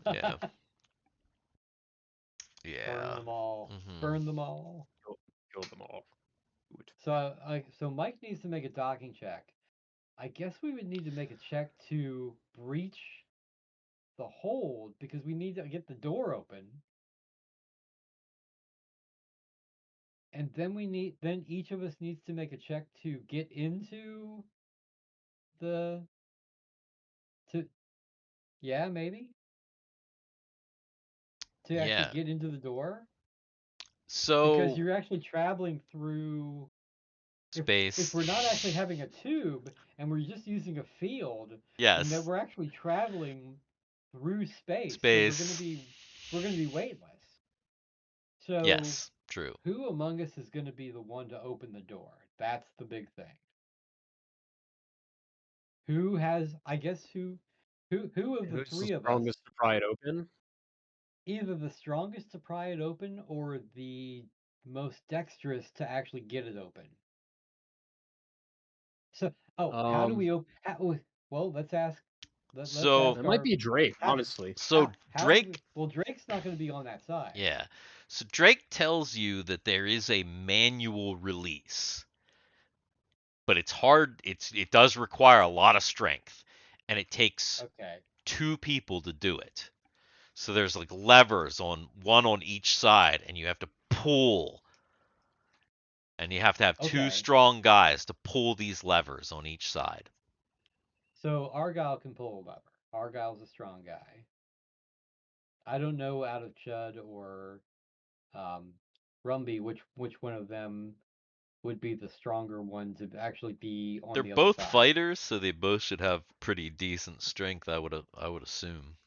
Yeah. burn Yeah. them all. Mhm. Burn them all. Kill them all. Good. So Mike needs to make a docking check. I guess we would need to make a check to breach the hold because we need to get the door open. And then each of us needs to make a check to get into the to yeah, maybe to actually Yeah. get into the door because So you're actually traveling through if space. we're not actually having a tube and we're just using a field, then that Yes. we're actually traveling through space. So Space. we're going to be weightless. So Yes. True. who among us is going to be the one to open the door? That's the big thing. Who has? I guess who of the Who's the three of us? strongest to pry it open? Either the strongest to pry it open or the most dexterous to actually get it open. So, how do we open? Well, let's ask. Let's So, ask It might our. be Drake, How, honestly. so how do we? Drake, Well, Drake's not going to be on that side. yeah. So Drake tells you that there is a manual release, but it's hard. It does require a lot of strength, and it takes Okay. 2 people to do it. So there's like levers on one on each side, and you have to pull, and you have to have 2 Okay. strong guys to pull these levers on each side. So Argyle can pull a lever. Argyle's a strong guy. I don't know out of Chud or Rumby which one of them would be the stronger one to actually be on They're the other both side. fighters, so they both should have pretty decent strength. I would assume.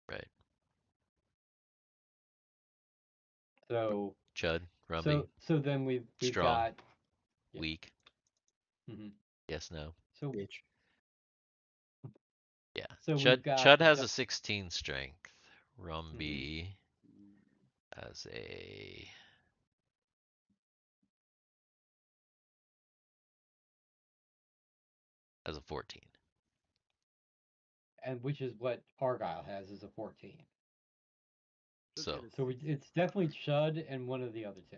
Right. So Chud, Rumby, so then we've strong, got yeah. weak. Mm-hmm. Yes, no. So Bitch. Yeah. so we've Chud got Chud has a 16 strength. mm-hmm. Rumby has a has a 14. And which is what Argyle has is a 14. So So it's definitely Chud and one of the other two.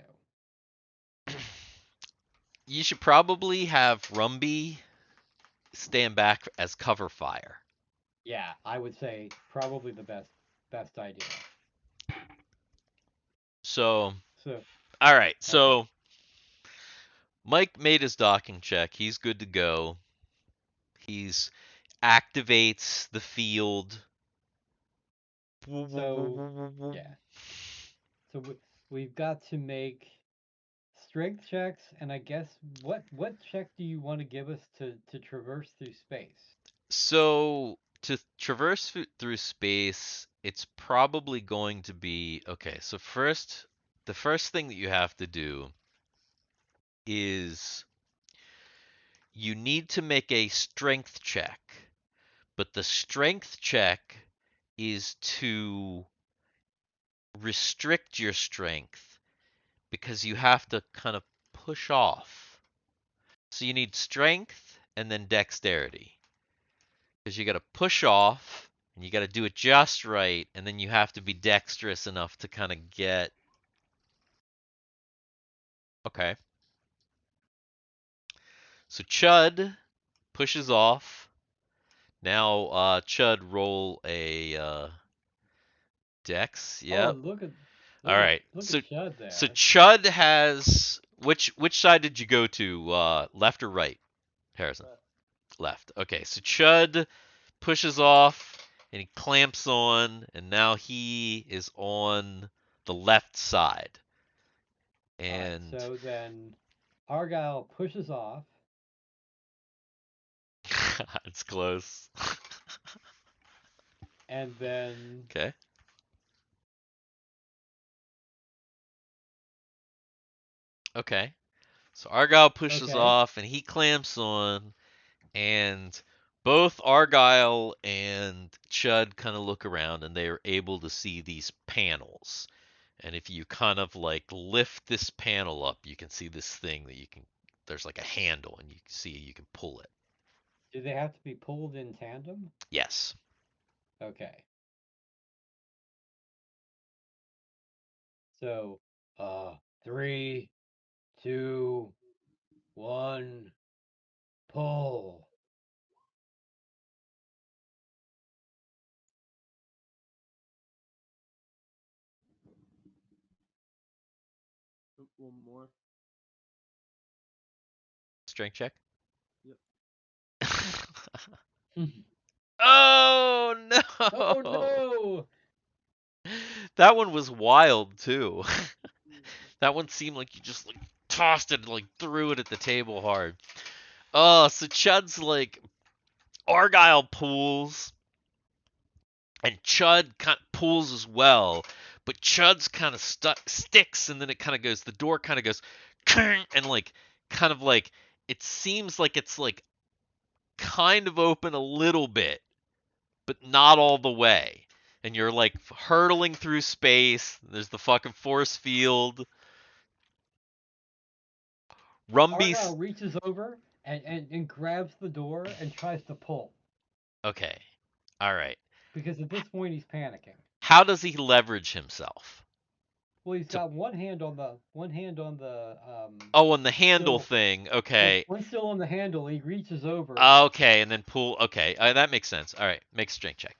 you should probably have Rumby stand back as cover fire. Yeah, I would say probably the best idea. So So all right. okay. So Mike made his docking check. He's good to go. He's activates the field. So yeah. So we've got to make strength checks, and I guess what check do you want to give us to traverse through space? So to traverse through space, it's probably going to be okay. So the first thing that you have to do is you need to make a strength check, but the strength check is to restrict your strength because you have to kind of push off. So you need strength and then dexterity. Because you got to push off and you got to do it just right, and then you have to be dexterous enough to kind of get. Okay. So Chud pushes off. Now Chud roll a dex. Oh, Yep. look at All right. Chud there. So Chud has which side did you go to? Left or right, Harrison? Left. Okay. So Chud pushes off and he clamps on, and now he is on the left side. And All right, so then Argyle pushes off. it's close. And then Okay. Okay. So Argyle pushes okay. off and he clamps on, and both Argyle and Chud kind of look around and they are able to see these panels. And if you kind of like lift this panel up, you can see this thing that there's like a handle and you can see you can pull it. Do they have to be pulled in tandem? Yes. Okay. So, 3, 2, 1, pull. One more. Strength check. Yep. Oh no! Oh no! That one was wild too. That one seemed like you just like tossed it and like threw it at the table hard. Oh, so Chud's like Argyle pulls and Chud kind of pulls as well, but Chud's kind of sticks, and then it kind of goes. The door kind of goes, and like kind of like it seems like it's like kind of open a little bit, but not all the way. And you're like hurtling through space. There's the fucking force field. Rumby's Argyle reaches over and grabs the door and tries to pull okay. All right. because at this point he's panicking. How does he leverage himself? Well, he's To got one hand on the oh, on the handle still thing. Okay. one still on the handle. He reaches over. Okay, and then pull. Okay, that makes sense. All right, make a strength check.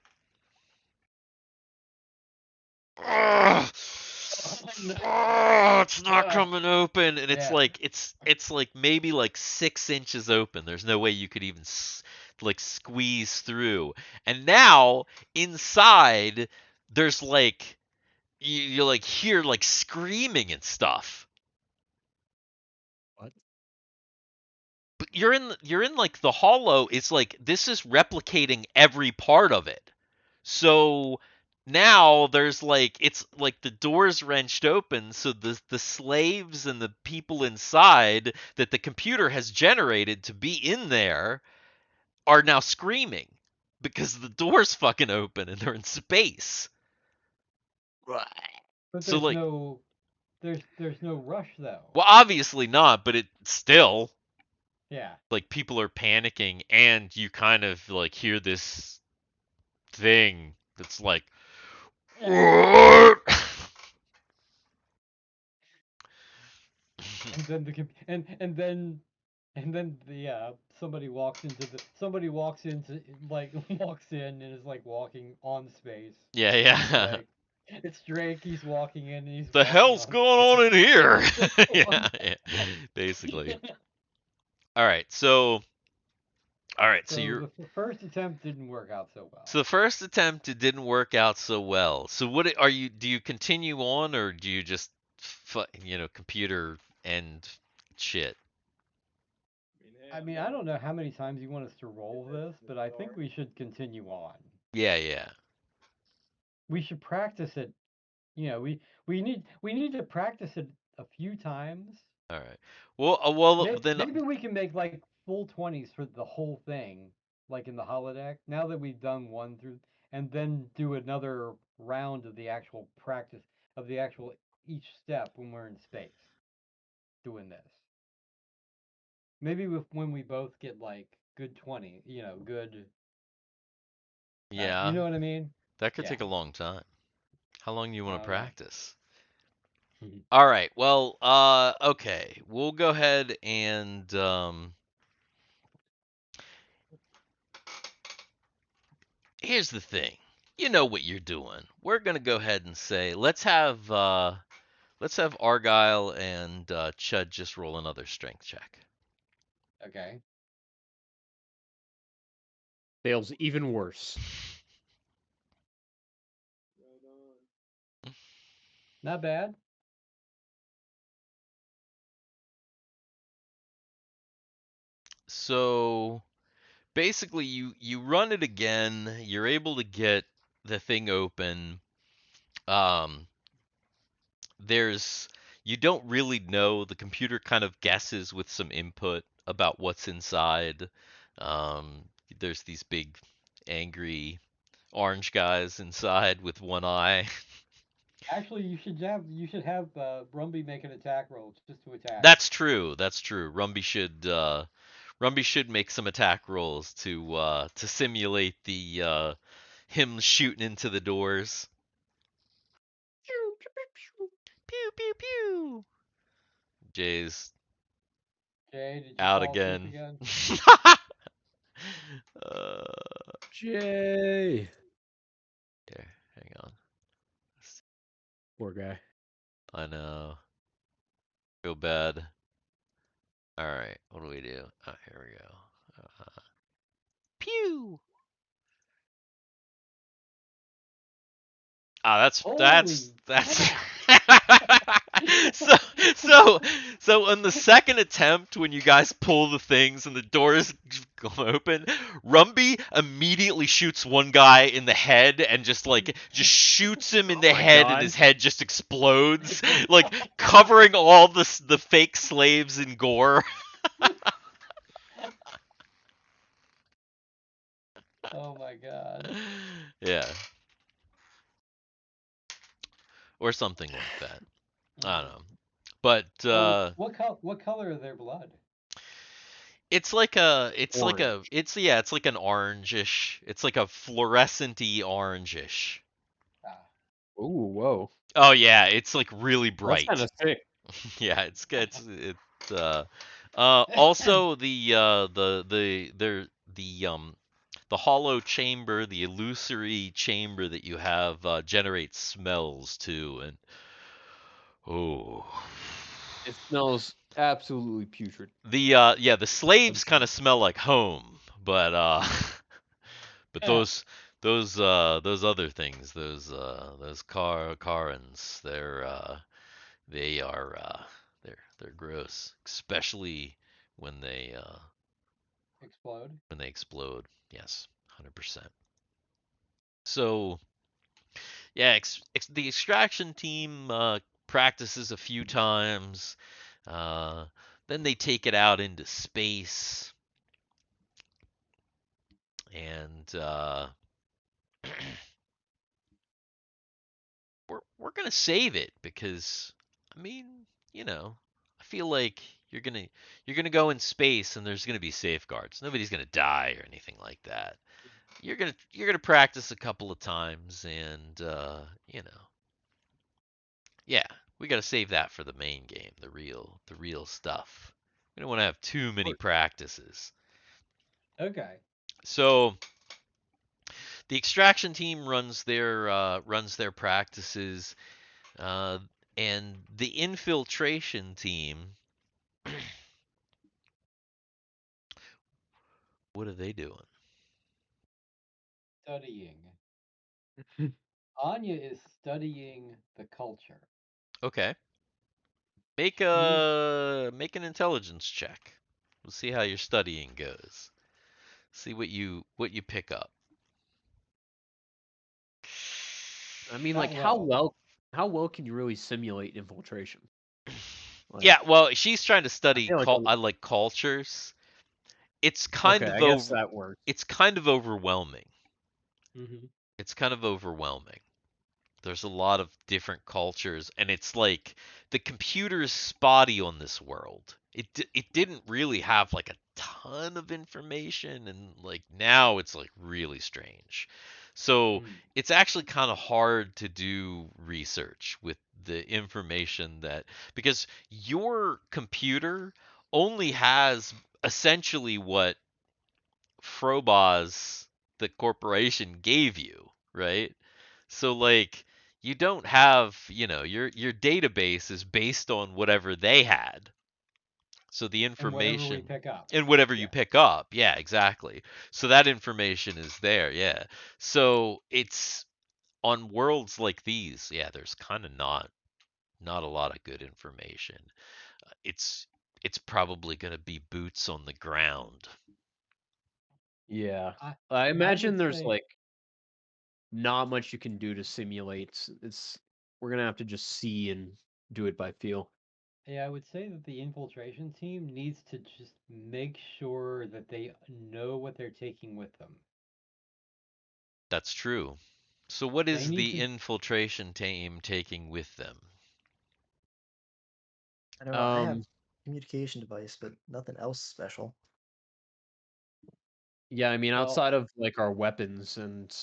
Ugh. Oh, it's not coming open, and it's Yeah. like it's like maybe like 6 inches open. There's no way you could even like squeeze through. And now inside, there's like you like hear like screaming and stuff. What? But you're in like the hollow. It's like this is replicating every part of it. So now there's like it's like the doors wrenched open, so the slaves and the people inside that the computer has generated to be in there are now screaming because the door's fucking open and they're in space. But So like there's no rush though. well obviously not, but it still Yeah. like people are panicking and you kind of like hear this thing that's like what? And then the somebody walks into like walks in and is like walking on space. Yeah, It's yeah. Drake. It's Drake. He's walking in and he's The walking hell's on going space. on in here? On yeah, basically. All right, so So you're the first attempt didn't work out so well. so the first attempt it didn't work out so well. So what are you? Do you continue on or do you just computer and shit? I mean, I don't know how many times you want us to roll this, but I think we should continue on. Yeah, yeah. We should practice it. You know, we need to practice it a few times. All right. Well, then Maybe we can make like full 20s for the whole thing, like in the holodeck. Now that we've done one through, and then do another round of the actual practice of the actual each step when we're in space doing this. Maybe when we both get like good 20, good. You yeah, know what I mean? that could Yeah. take a long time. How long do you want to I don't know. practice? All right. Well, okay. We'll go ahead and here's the thing. You know what you're doing. We're gonna go ahead and say let's have Argyle and Chud just roll another strength check. Okay. Fails even worse. Right on. Not bad. So basically, you run it again. You're able to get the thing open. Um, there's you don't really know. The computer kind of guesses with some input about what's inside. Um, there's these big, angry orange guys inside with one eye. Actually, you should have Brumby make an attack roll just to attack. That's true. That's true. Rumby should make some attack rolls to simulate the him shooting into the doors. Pew pew pew. Jay's Jay, did you out fall asleep again. again? uh, Jay. here, hang on. Poor guy. I know. Feel bad. All right, what do we do? Oh, here we go. Pew. Ah, that's Holy that's crap. so So, so on the second attempt, when you guys pull the things and the doors go open, Rumby immediately shoots one guy in the head and just shoots him in Oh the my head, and God. his head just explodes, like covering all the fake slaves in gore. Oh my god. Yeah, or something like that. I don't know, but So what color are their blood? Orange. it's like an orangish. It's like a fluorescent-y orangish. Ah. Ooh, whoa. Oh yeah, it's like really That's kind bright. of sick. Yeah, it's good. It's also the hollow chamber, the illusory chamber that you have generates smells too, and oh, It smells absolutely putrid. the slaves kind Unsafe. of smell like home, but but those other things, those Karens, they are they're gross, especially when Explode. they explode. Yes, 100%. So yeah, the extraction team practices a few times. Uh, then they take it out into space, and we're gonna save it because I mean, you know, I feel like you're gonna go in space and there's gonna be safeguards. Nobody's gonna die or anything like that. You're gonna practice a couple of times, and yeah, we gotta save that for the main game, the real stuff. We don't want to have too many Course. practices. Okay. So the extraction team runs their practices, uh, and the infiltration team. What are they doing? Studying. Anya is studying the culture. Okay, She's make an intelligence check. We'll see how your studying goes. See what you pick up. I mean, like, not well. how well can you really simulate infiltration? Yeah, Like, well, she's trying to I study feel like, I like cultures. It's kind okay, of I guess that works. it's kind of overwhelming. Hmm. It's kind of overwhelming. There's a lot of different cultures, and it's like the computer is spotty on this world. It didn't really have like a ton of information, and like now it's like really strange. So Mm. it's actually kind of hard to do research with the information that, because your computer only has essentially what Frobos, the corporation, gave you, right? So like you don't have, your database is based on whatever they had. So the And whatever we information pick up. and whatever you Yeah. pick up, yeah, exactly. So that information is there, yeah. So it's on worlds like these, yeah, there's kind of not a lot of good information. It's it's probably going to be boots on the ground. Yeah. I I I imagine would there's say like not much you can do to simulate. It's we're gonna have to just see and do it by feel. yeah, I would say that the infiltration team needs to just make sure that they know what they're taking with them. That's true. So what They is need the to infiltration team taking with them? I know I have Um, communication device, but nothing else special. yeah, I mean, well, outside of like our weapons and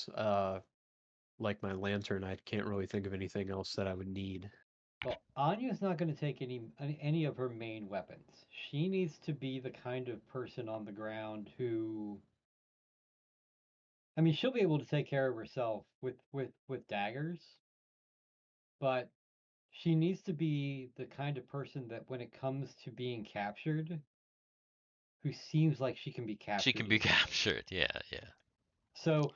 like my lantern, I can't really think of anything else that I would need. well, Anya's not going to take any of her main weapons. She needs to be the kind of person on the ground who, I mean, she'll be able to take care of herself with daggers, but she needs to be the kind of person that when it comes to being captured, who seems like she can be She captured can be easily. captured. Yeah, yeah. So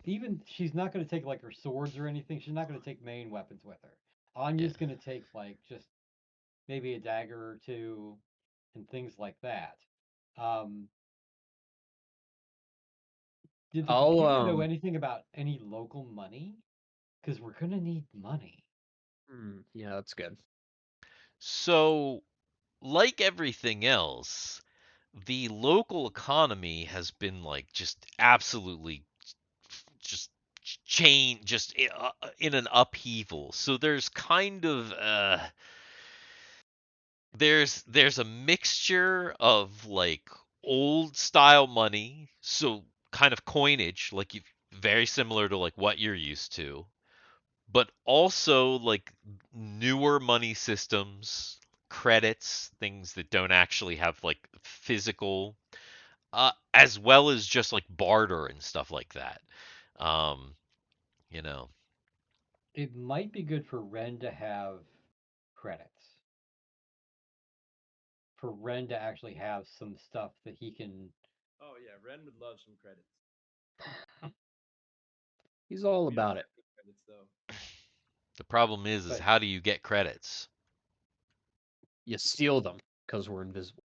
even she's not going to take like her swords or anything. She's not going to take main weapons with her. Yeah. Anya's going to take like just maybe a dagger or two, and things like that. Um, did the computer know I'll anything about any local money? Because we're gonna need money. yeah, that's good. So, like everything else, the local economy has been like just absolutely just just in an upheaval. So there's kind of there's a mixture of like old style money, so kind of coinage, like you very similar to like what you're used to, but also like newer money systems, credits, things that don't actually have like physical, as well as just like barter and stuff like that. Um, you know, It might be good for Ren to have credits. For Ren to actually have some stuff that he can. Oh yeah, Ren would love some credits. He's all We don't about it. have any credits though, the problem is But how do you get credits? You steal them because we're invisible.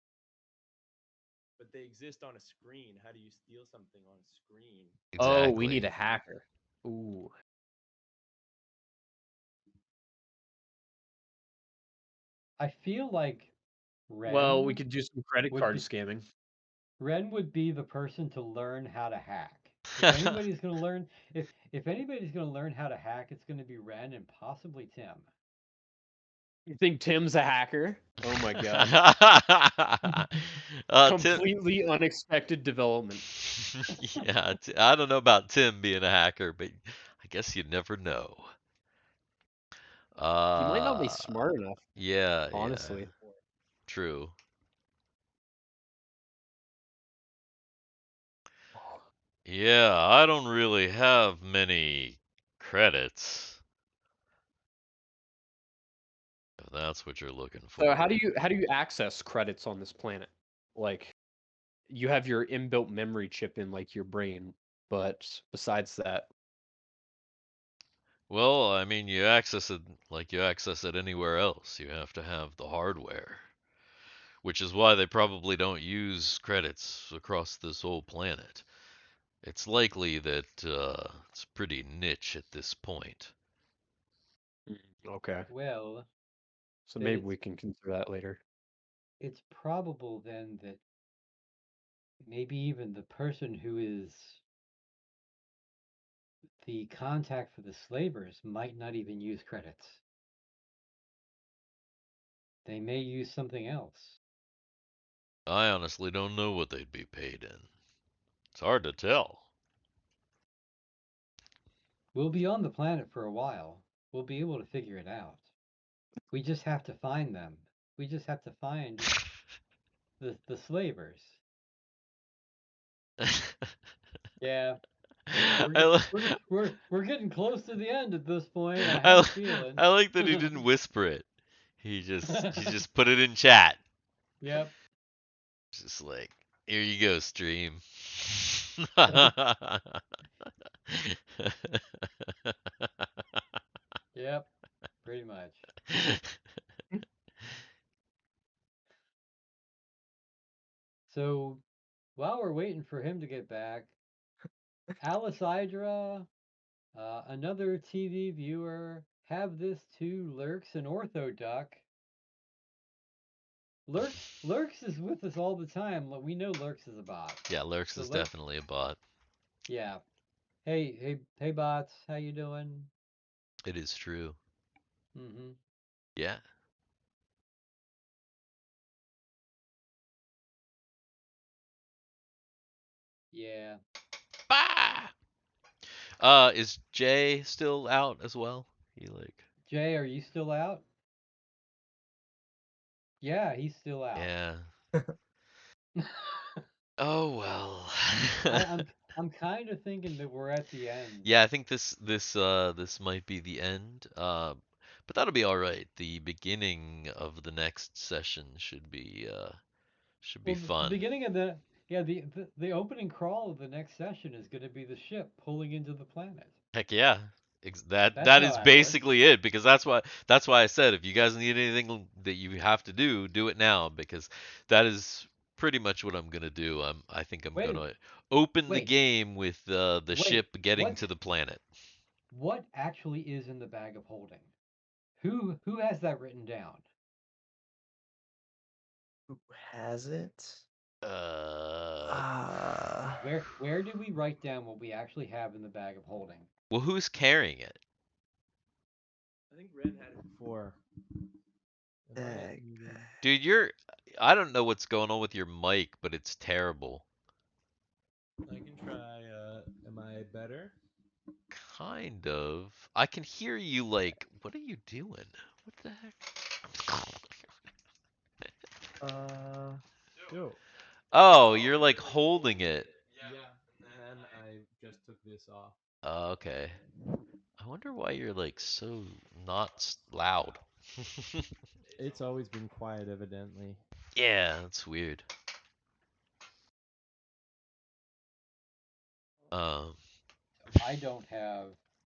but they exist on a screen. How do you steal something on a screen? Oh, we Exactly. need a hacker. Ooh. I feel like Well, we Ren could do some credit would card be scamming. Ren would be the person to learn how to hack. If anybody's going to learn if anybody's going to learn how to hack, it's going to be Ren and possibly Tim. You think Tim's a hacker? Oh my god. Tim. Completely unexpected development. Yeah, I don't know about Tim being a hacker, but I guess you never know. He might not be Uh, smart enough, yeah, honestly. true. Yeah, I don't really have many credits, if that's what you're looking So for. how do you access credits on this planet? Like you have your inbuilt memory chip in like your brain, but besides that, Well, I mean, you access it like you access it anywhere else. You have to have the hardware, which is why they probably don't use credits across this whole planet. It's likely that it's pretty niche at this point. okay. Well, So then maybe we can consider that later. it's probable then that maybe even the person who is the contact for the slavers might not even use credits. They may use something else. I honestly don't know what they'd be paid in. It's hard to tell. We'll be on the planet for a while. We'll be able to figure it out. We just have to find them. We just have to find the slavers. Yeah, I, li- we're getting close to the end at this point. I I, have a li- feeling. I like that he didn't whisper it. He just put it in chat. Yep. Just like, here you go, stream. Yep. Pretty much. So while we're waiting for him to get back, Alice Hydra, another TV viewer, have this too, Lurks and Orthoduck. Lurks is with us all the time. We know Lurks is a bot. Yeah, Lurks So is let's definitely a bot. yeah. Hey bots, how you doing? It is true. Mm-hmm. Yeah. Yeah. Bah! Is Jay still out as well? He like, Jay, are you still out? Yeah, he's still out. yeah. Oh well. I'm kind of thinking that we're at the end. Yeah, I think this might be the end. But that'll be all right. The beginning of the next session should be Well, the fun. beginning of the yeah the opening crawl of the next session is going to be the ship pulling into the planet. Heck yeah. That That's that how is that works. basically it, because that's why I said if you guys need anything that you have to do it now, because that is pretty much what I'm gonna do. I think I'm Wait, gonna open the wait, game with the wait. ship getting What to the planet. what actually is in the bag of holding? Who has that written down? Who has it? Uh, Ah, Where did we write down what we actually have in the bag of holding? well, who's carrying it? I think Red had it before. Am I bag. muted? Dude, I don't know what's going on with your mic, but it's terrible. I can try. Am I better? Kind of. I can hear you like, what are you doing? What the heck? Yo. Oh, you're like holding it. Yeah. And then I just took this off. Okay. I wonder why you're like so not loud. It's always been quiet, evidently. Yeah, that's weird. Um, I don't have.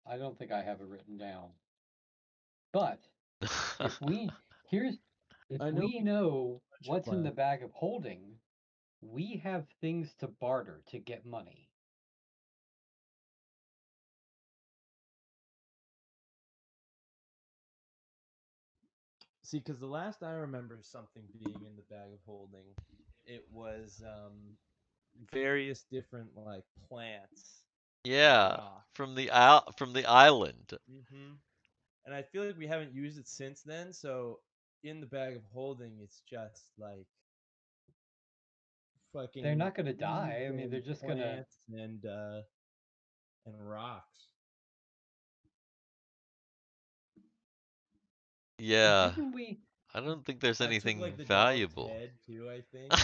I don't think I have it written down. But if we here's if I know we know much what's in the class. bag of holding, we have things to barter to get money. See, because the last I remember something being in the bag of holding, it was various different like plants and yeah, rocks. from the island. Mm-hmm. And I feel like we haven't used it since then. So in the bag of holding, it's just like They're fucking not going to trees die. I mean, they're and just going to. plants and rocks. But Yeah, didn't we? I don't think there's I took like anything the dog's valuable. head too, I think.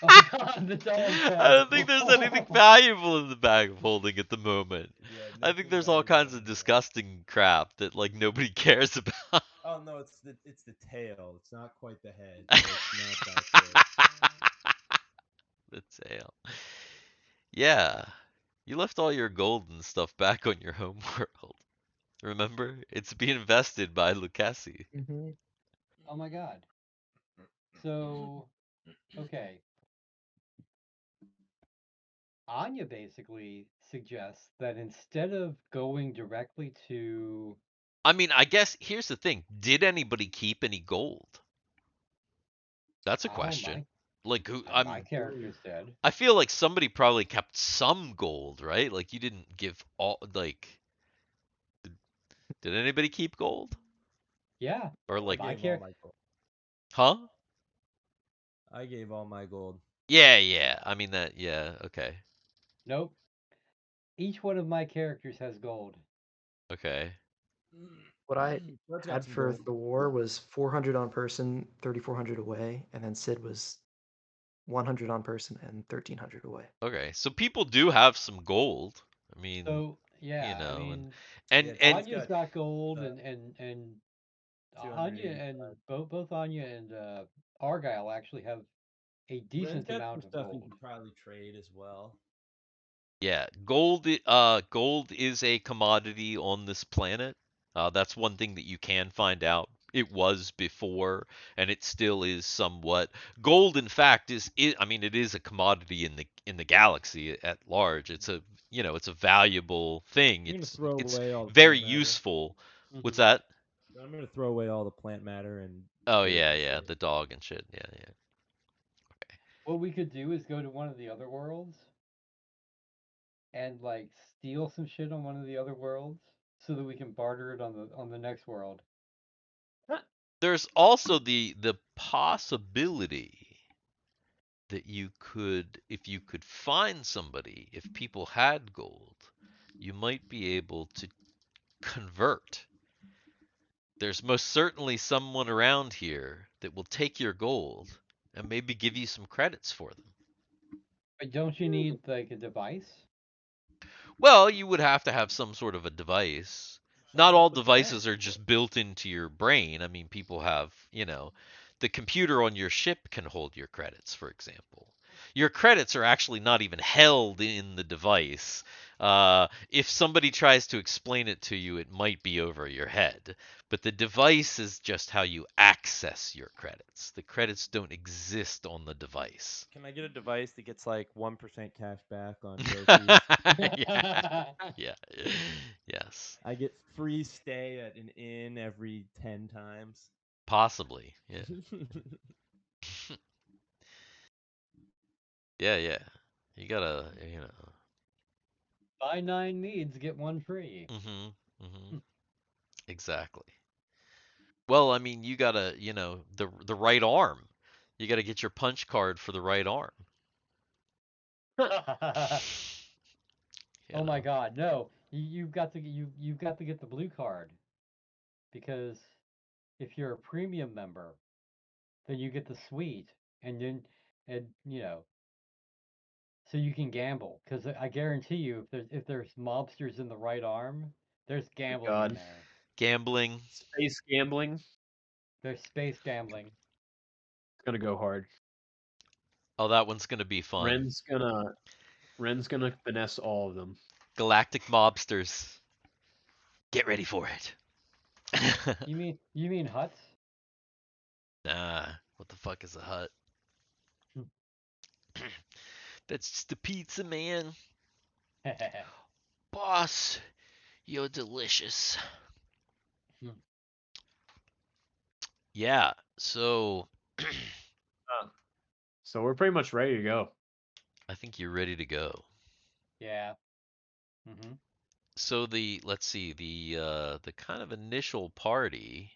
Oh God, the dog's I head. don't think there's anything valuable in the bag of holding at the moment. Yeah, I think nothing there's all valuable kinds in of here. disgusting crap that like nobody cares about. Oh no, it's the tail. It's not quite the head, so it's not that good. The tail. Yeah. You left all your gold and stuff back on your home world. Remember? It's being invested by Lucchesi. Mm-hmm. Oh my God. So okay, Anya basically suggests that instead of going directly to, I mean, I guess here's the thing. Did anybody keep any gold? That's a oh question. my, Like who my character's dead. I feel like somebody probably kept some gold, right? Like you didn't give all like did anybody keep gold? Yeah, Or I like my gave all care. my gold. huh? I gave all my gold. Yeah, yeah. I mean that yeah, okay. Nope. Each one of my characters has gold. Okay. What I Fred's got had some for gold. the war was 400 on person, 3,400 away, and then Sid was 100 on person and 1,300 away. Okay. So people do have some gold. I mean, So you yeah, I know, mean, Yeah, and Ted's Anya's got got gold, uh, and Anya 280. and both Anya and Argyle actually have a Ren's decent got some amount of stuff he gold. could probably trade as well. yeah, gold is a commodity on this planet. That's one thing that you can find out. It was before, and it still is somewhat. Gold, in fact, I mean, it is a commodity in the galaxy at large. It's a, it's a valuable thing. I'm gonna It's throw it's away all the very plant matter. useful. What's Hmm. that? I'm gonna throw away all the plant matter and Oh dirt yeah, and yeah, shit. the dog and shit. Yeah, yeah. What we could do is go to one of the other worlds and like steal some shit on one of the other worlds so that we can barter it on the next world. There's also the possibility that you could, if you could find somebody, if people had gold, you might be able to convert. There's most certainly someone around here that will take your gold and maybe give you some credits for them. But don't you need like a device? Well, you would have to have some sort of a device. Not Something to all put the plant devices are just built into your brain. I mean, people have, the computer on your ship can hold your credits, for example. your credits are actually not even held in the device. If somebody tries to explain it to you, it might be over your head. But the device is just how you access your credits. The credits don't exist on the device. Can I get a device that gets like 1% cash back on groceries? Yeah. Yeah. Yes. I get free stay at an inn every 10 times. Possibly. Yeah. Yeah, yeah. You gotta, Buy 9 meads, get 1 free. Mhm. Mhm. Exactly. Well, I mean, you gotta, the right arm. You gotta get your punch card for the right arm. You Oh my know. God, no! You've got to get the blue card because if you're a premium member, then you get the suite, and then and so you can gamble. Because I guarantee you, if there's mobsters in the right arm, there's My gambling in God. there. Gambling. Space gambling. There's space gambling. It's gonna go hard. Oh, that one's gonna be fun. Ren's gonna finesse all of them. Galactic mobsters. Get ready for it. You mean huts? Nah. What the fuck is a hut? That's just a pizza, man. Boss, you're delicious. Yeah. So So we're pretty much ready to go. I think you're ready to go. Yeah. Hmm. So let's see, the kind of initial party.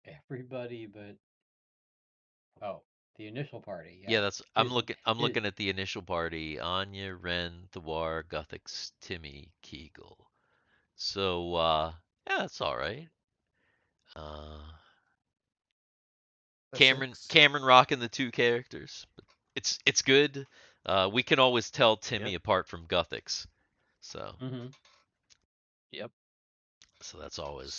Everybody but the initial party. Yeah, Yeah. that's I'm Is looking I'm it? looking at the initial party. Anya, Ren, Thawar, Guthix, Timmy, Kegel. So yeah, that's all right. Uh That's Cameron six. Cameron rocking the two characters. It's good. We can always tell Timmy Yep. apart from Guthix. So Hmm. Yep. so that's always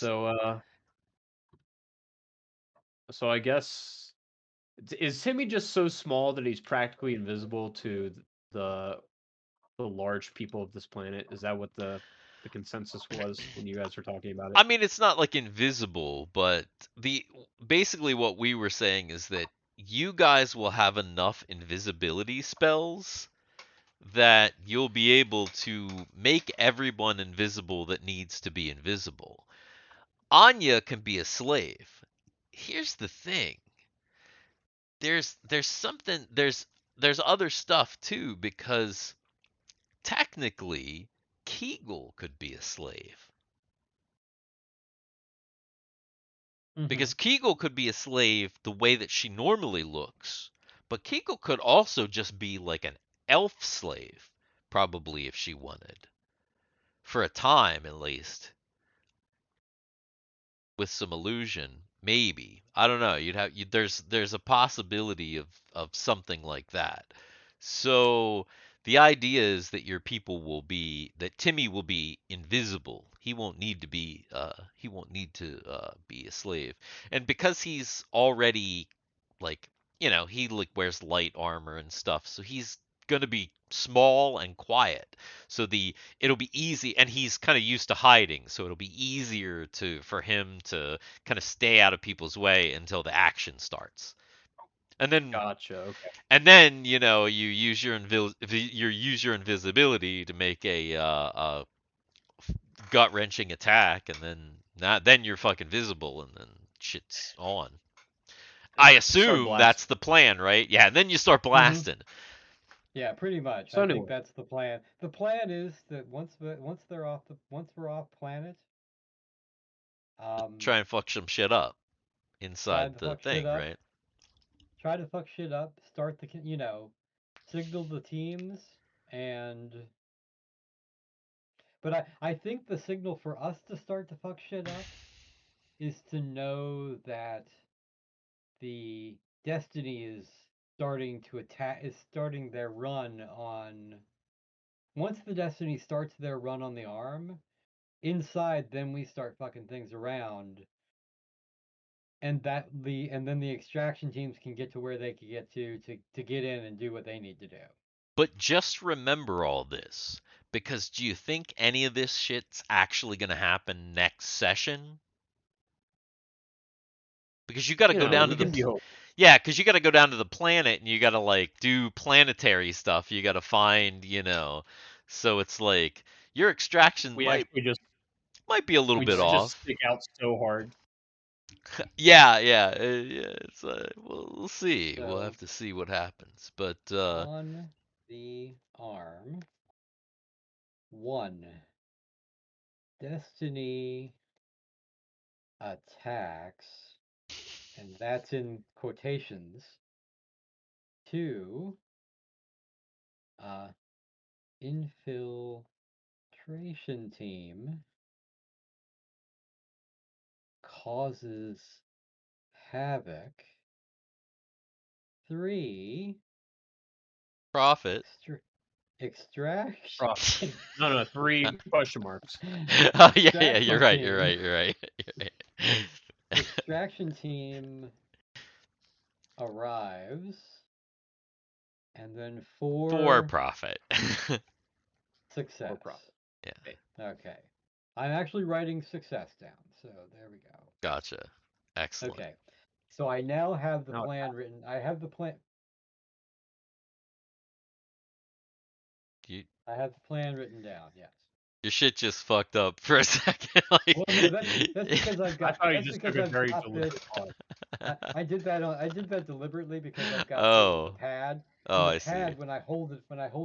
So I guess is Timmy just so small that he's practically invisible to the the large people of this planet? Is that what the consensus was when you guys were talking about it? I mean, it's not like invisible, but the basically what we were saying is that you guys will have enough invisibility spells that you'll be able to make everyone invisible that needs to be invisible. Anya can be a slave. Here's the thing. There's something there's other stuff too because technically Kegel could be a slave. Hmm. Because Kegel could be a slave the way that she normally looks, but Kegel could also just be like an elf slave, probably if she wanted, for a time at least, with some illusion. Maybe I don't know. There's a possibility of something like that. So the idea is that your people will be that Timmy will be invisible. He won't need to be a slave. And because he's already like he like wears light armor and stuff, so he's gonna be small and quiet. So it'll be easy, and he's kind of used to hiding, so it'll be easier for him to kind of stay out of people's way until the action starts. And then Gotcha. Okay. you use your invisibility to make a gut wrenching attack, and then you're fucking visible, and then shit's on. I Start assume blasting. that's the plan, right? Yeah, and then you start Hmm. blasting, Yeah, pretty much. So I think anyway, that's the plan. The plan is that once we're off planet, um, try and fuck some shit up try inside to the fuck shit thing, up. right? Try to fuck shit up. Start the signal the teams, and but I think the signal for us to start to fuck shit up is to know that the Destiny is starting their run on. Once the Destiny starts their run on the arm, inside then we start fucking things around and then the extraction teams can get to where they can get to get in and do what they need to do. But just remember all this, because do you think any of this shit's actually going to happen next session? Because you got to You go know, down we to the can be hopeful. yeah, because you got to go down to the planet and you got to like do planetary stuff. You got to find, so it's like your extraction We might actually just be a little we bit just off. stick out so hard. Yeah, yeah, yeah. It's we'll see. We'll So have to see what happens. But on the arm, 1 Destiny attacks, and that's in quotations. 2 infiltration team causes havoc. 3 profit. extraction. No, 3 question marks. Oh yeah, yeah. You're Extraction right. You're team. right. You're right. You're right. Extraction team arrives, and then For 4 profit. success. For profit. Yeah, Okay. I'm actually writing success down, so there we go. gotcha. Excellent. Okay. So I now have the Now it's plan written. I have the plan. You, I have the plan written down. Yes. your shit just fucked up for a second. Like, Well, no, that's because I've I got. thought you That's just took because a I've very got this. deliberate pause. I did that. I did that deliberately because I've got the oh, pad, oh, and the I see. pad when I hold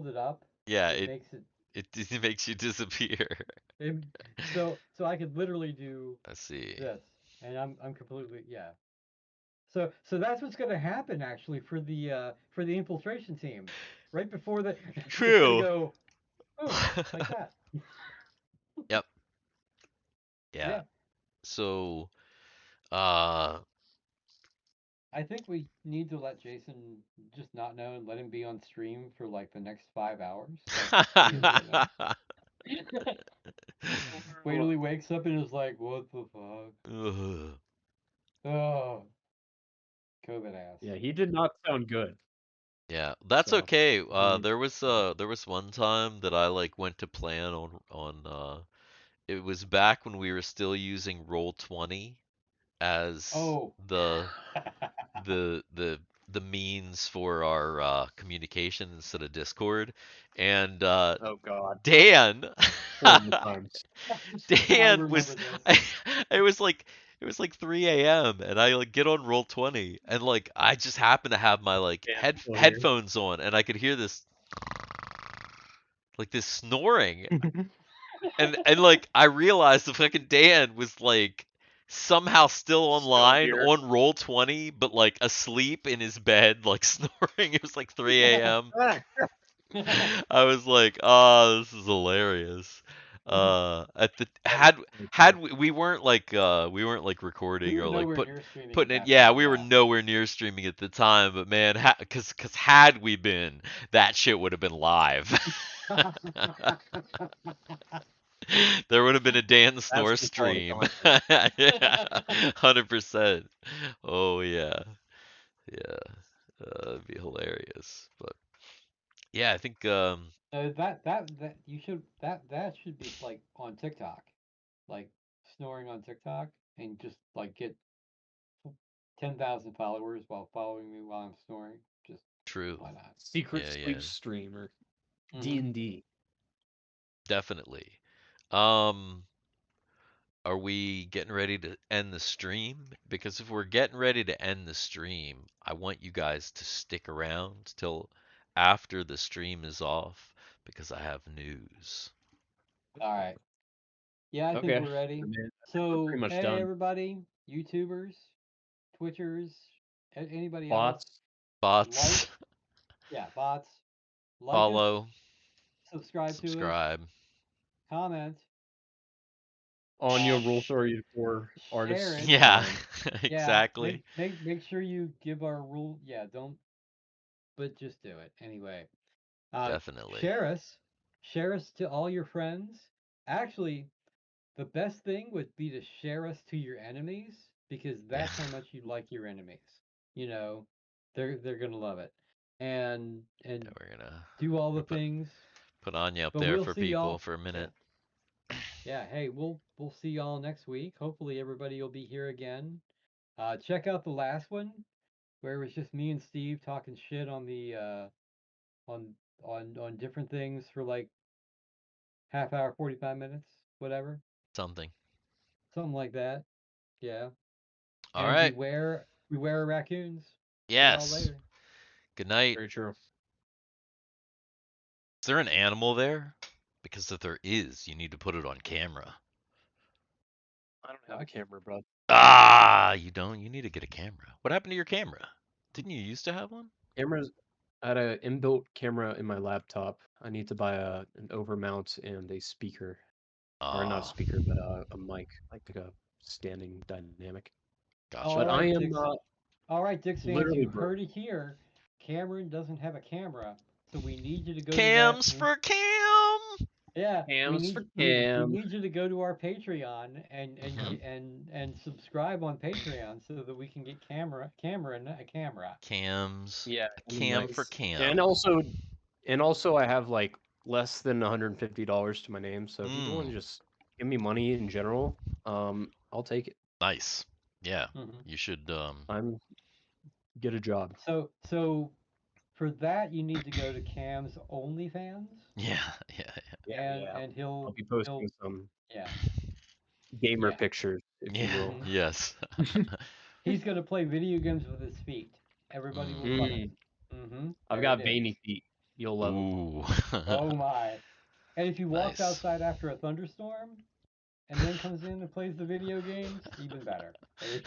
it up, Yeah, it makes it. it makes you disappear. it so I could literally do I see. this, and I'm completely yeah. So that's what's going to happen actually for the infiltration team. Right before it's going to True. go boom like that. Yep. Yeah. Yeah. So, uh, I think we need to let Jason just not know and let him be on stream for like the next 5 hours. Like he is right now. Wait till he wakes up and is like, what the fuck? ugh. Oh, COVID ass. Yeah, he did not sound good. Yeah, that's So okay. he There was one time that I like went to plan it was back when we were still using Roll20 as Oh. the the the means for our communication instead of Discord. And oh god, Dan horrible times. I Dan remember was this. it was like 3 a.m. and I like get on Roll20 and like I just happen to have my like Dan's still here. headphones on and I could hear this like this snoring and like I realized the fucking Dan was like somehow still Still online here. on Roll20 but like asleep in his bed like snoring. It was like 3 a.m. I was like, "Oh, this is hilarious." At the had we weren't like We recording were or like nowhere near streaming at putting it. that Yeah, point, we were yeah. nowhere near streaming at the time, but man, cuz had we been, that shit would have been live. There would have been a Dan That's Snore some quality stream. content. Yeah, 100%. Oh yeah. Yeah. It'd be hilarious. But yeah, I think That you should that should be like on TikTok, like snoring on TikTok, and just like get 10,000 followers while following me while I'm snoring. Just true. why not? Secret Yeah, yeah. sleep streamer. Hmm. D&D. Definitely. Um, are we getting ready to end the stream? Because if we're getting ready to end the stream, I want you guys to stick around till after the stream is off because I have news. All right. Yeah, I think Okay. we're ready. I think we're pretty So, much hey done. everybody, YouTubers, Twitchers, anybody else, Bots. like, Bots, yeah, bots, like us, follow, subscribe to us, subscribe. comment, On your Rule 34 share artists. it. Yeah, Yeah, exactly. make sure you give our rule. Yeah, don't, but just do it anyway. Uh, Definitely. share us, share us to all your friends. Actually, the best thing would be to share us to your enemies because that's how much you like your enemies. You know, they're gonna love it, and Yeah, we're gonna do all the put things. Anya up But there we'll for see people y'all. for a minute. Yeah. Hey, we'll see y'all next week. Hopefully everybody will be here again. Check out the last one where it was just me and Steve talking shit on the on on different things for like half hour, 45 minutes, whatever, Something. something like that. Yeah. All And right. beware raccoons. See y'all Yes. later. Good night. Very true. Is there an animal there? Because if there is, you need to put it on camera. I don't have a camera, bro. Ah, you don't? You need to get a camera. What happened to your camera? Didn't you used to have one? Cameras. I had an inbuilt camera in my laptop. I need to buy an overmount and a speaker, or not a Ah, speaker, but a mic, like a standing dynamic. gotcha. All But I right, am Dix. All right, Dix fans, literally you broke. heard it here. Cameron doesn't have a camera, so we need you to go to that. Cams for Cam. Yeah, Cams for we Cam. need you to go to our Patreon and Mhm. subscribe on Patreon so that we can get Cameron a camera. Cams. Yeah, A and cam for Nice. Cam. and also I have like less than $150 to my name. So if you want to Mm, just give me money in general, I'll take it. nice. Yeah. Hmm You should. I'm get a job. So for that you need to go to Cam's OnlyFans Yeah. Yeah. Yeah, yeah. and I'll be he'll posting some yeah gamer yeah pictures, if you Yeah. will. hmm Yes. he's gonna play video games with his feet. Everybody will love it. Mm, I've There it got is. veiny feet. You'll love them. Ooh. Oh my! And if he walks Nice. outside after a thunderstorm and then comes in and plays the video games, even better. There you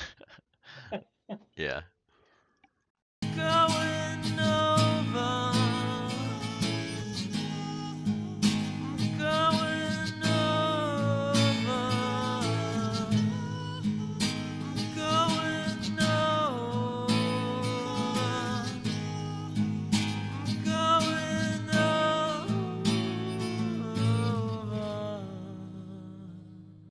Yeah. Go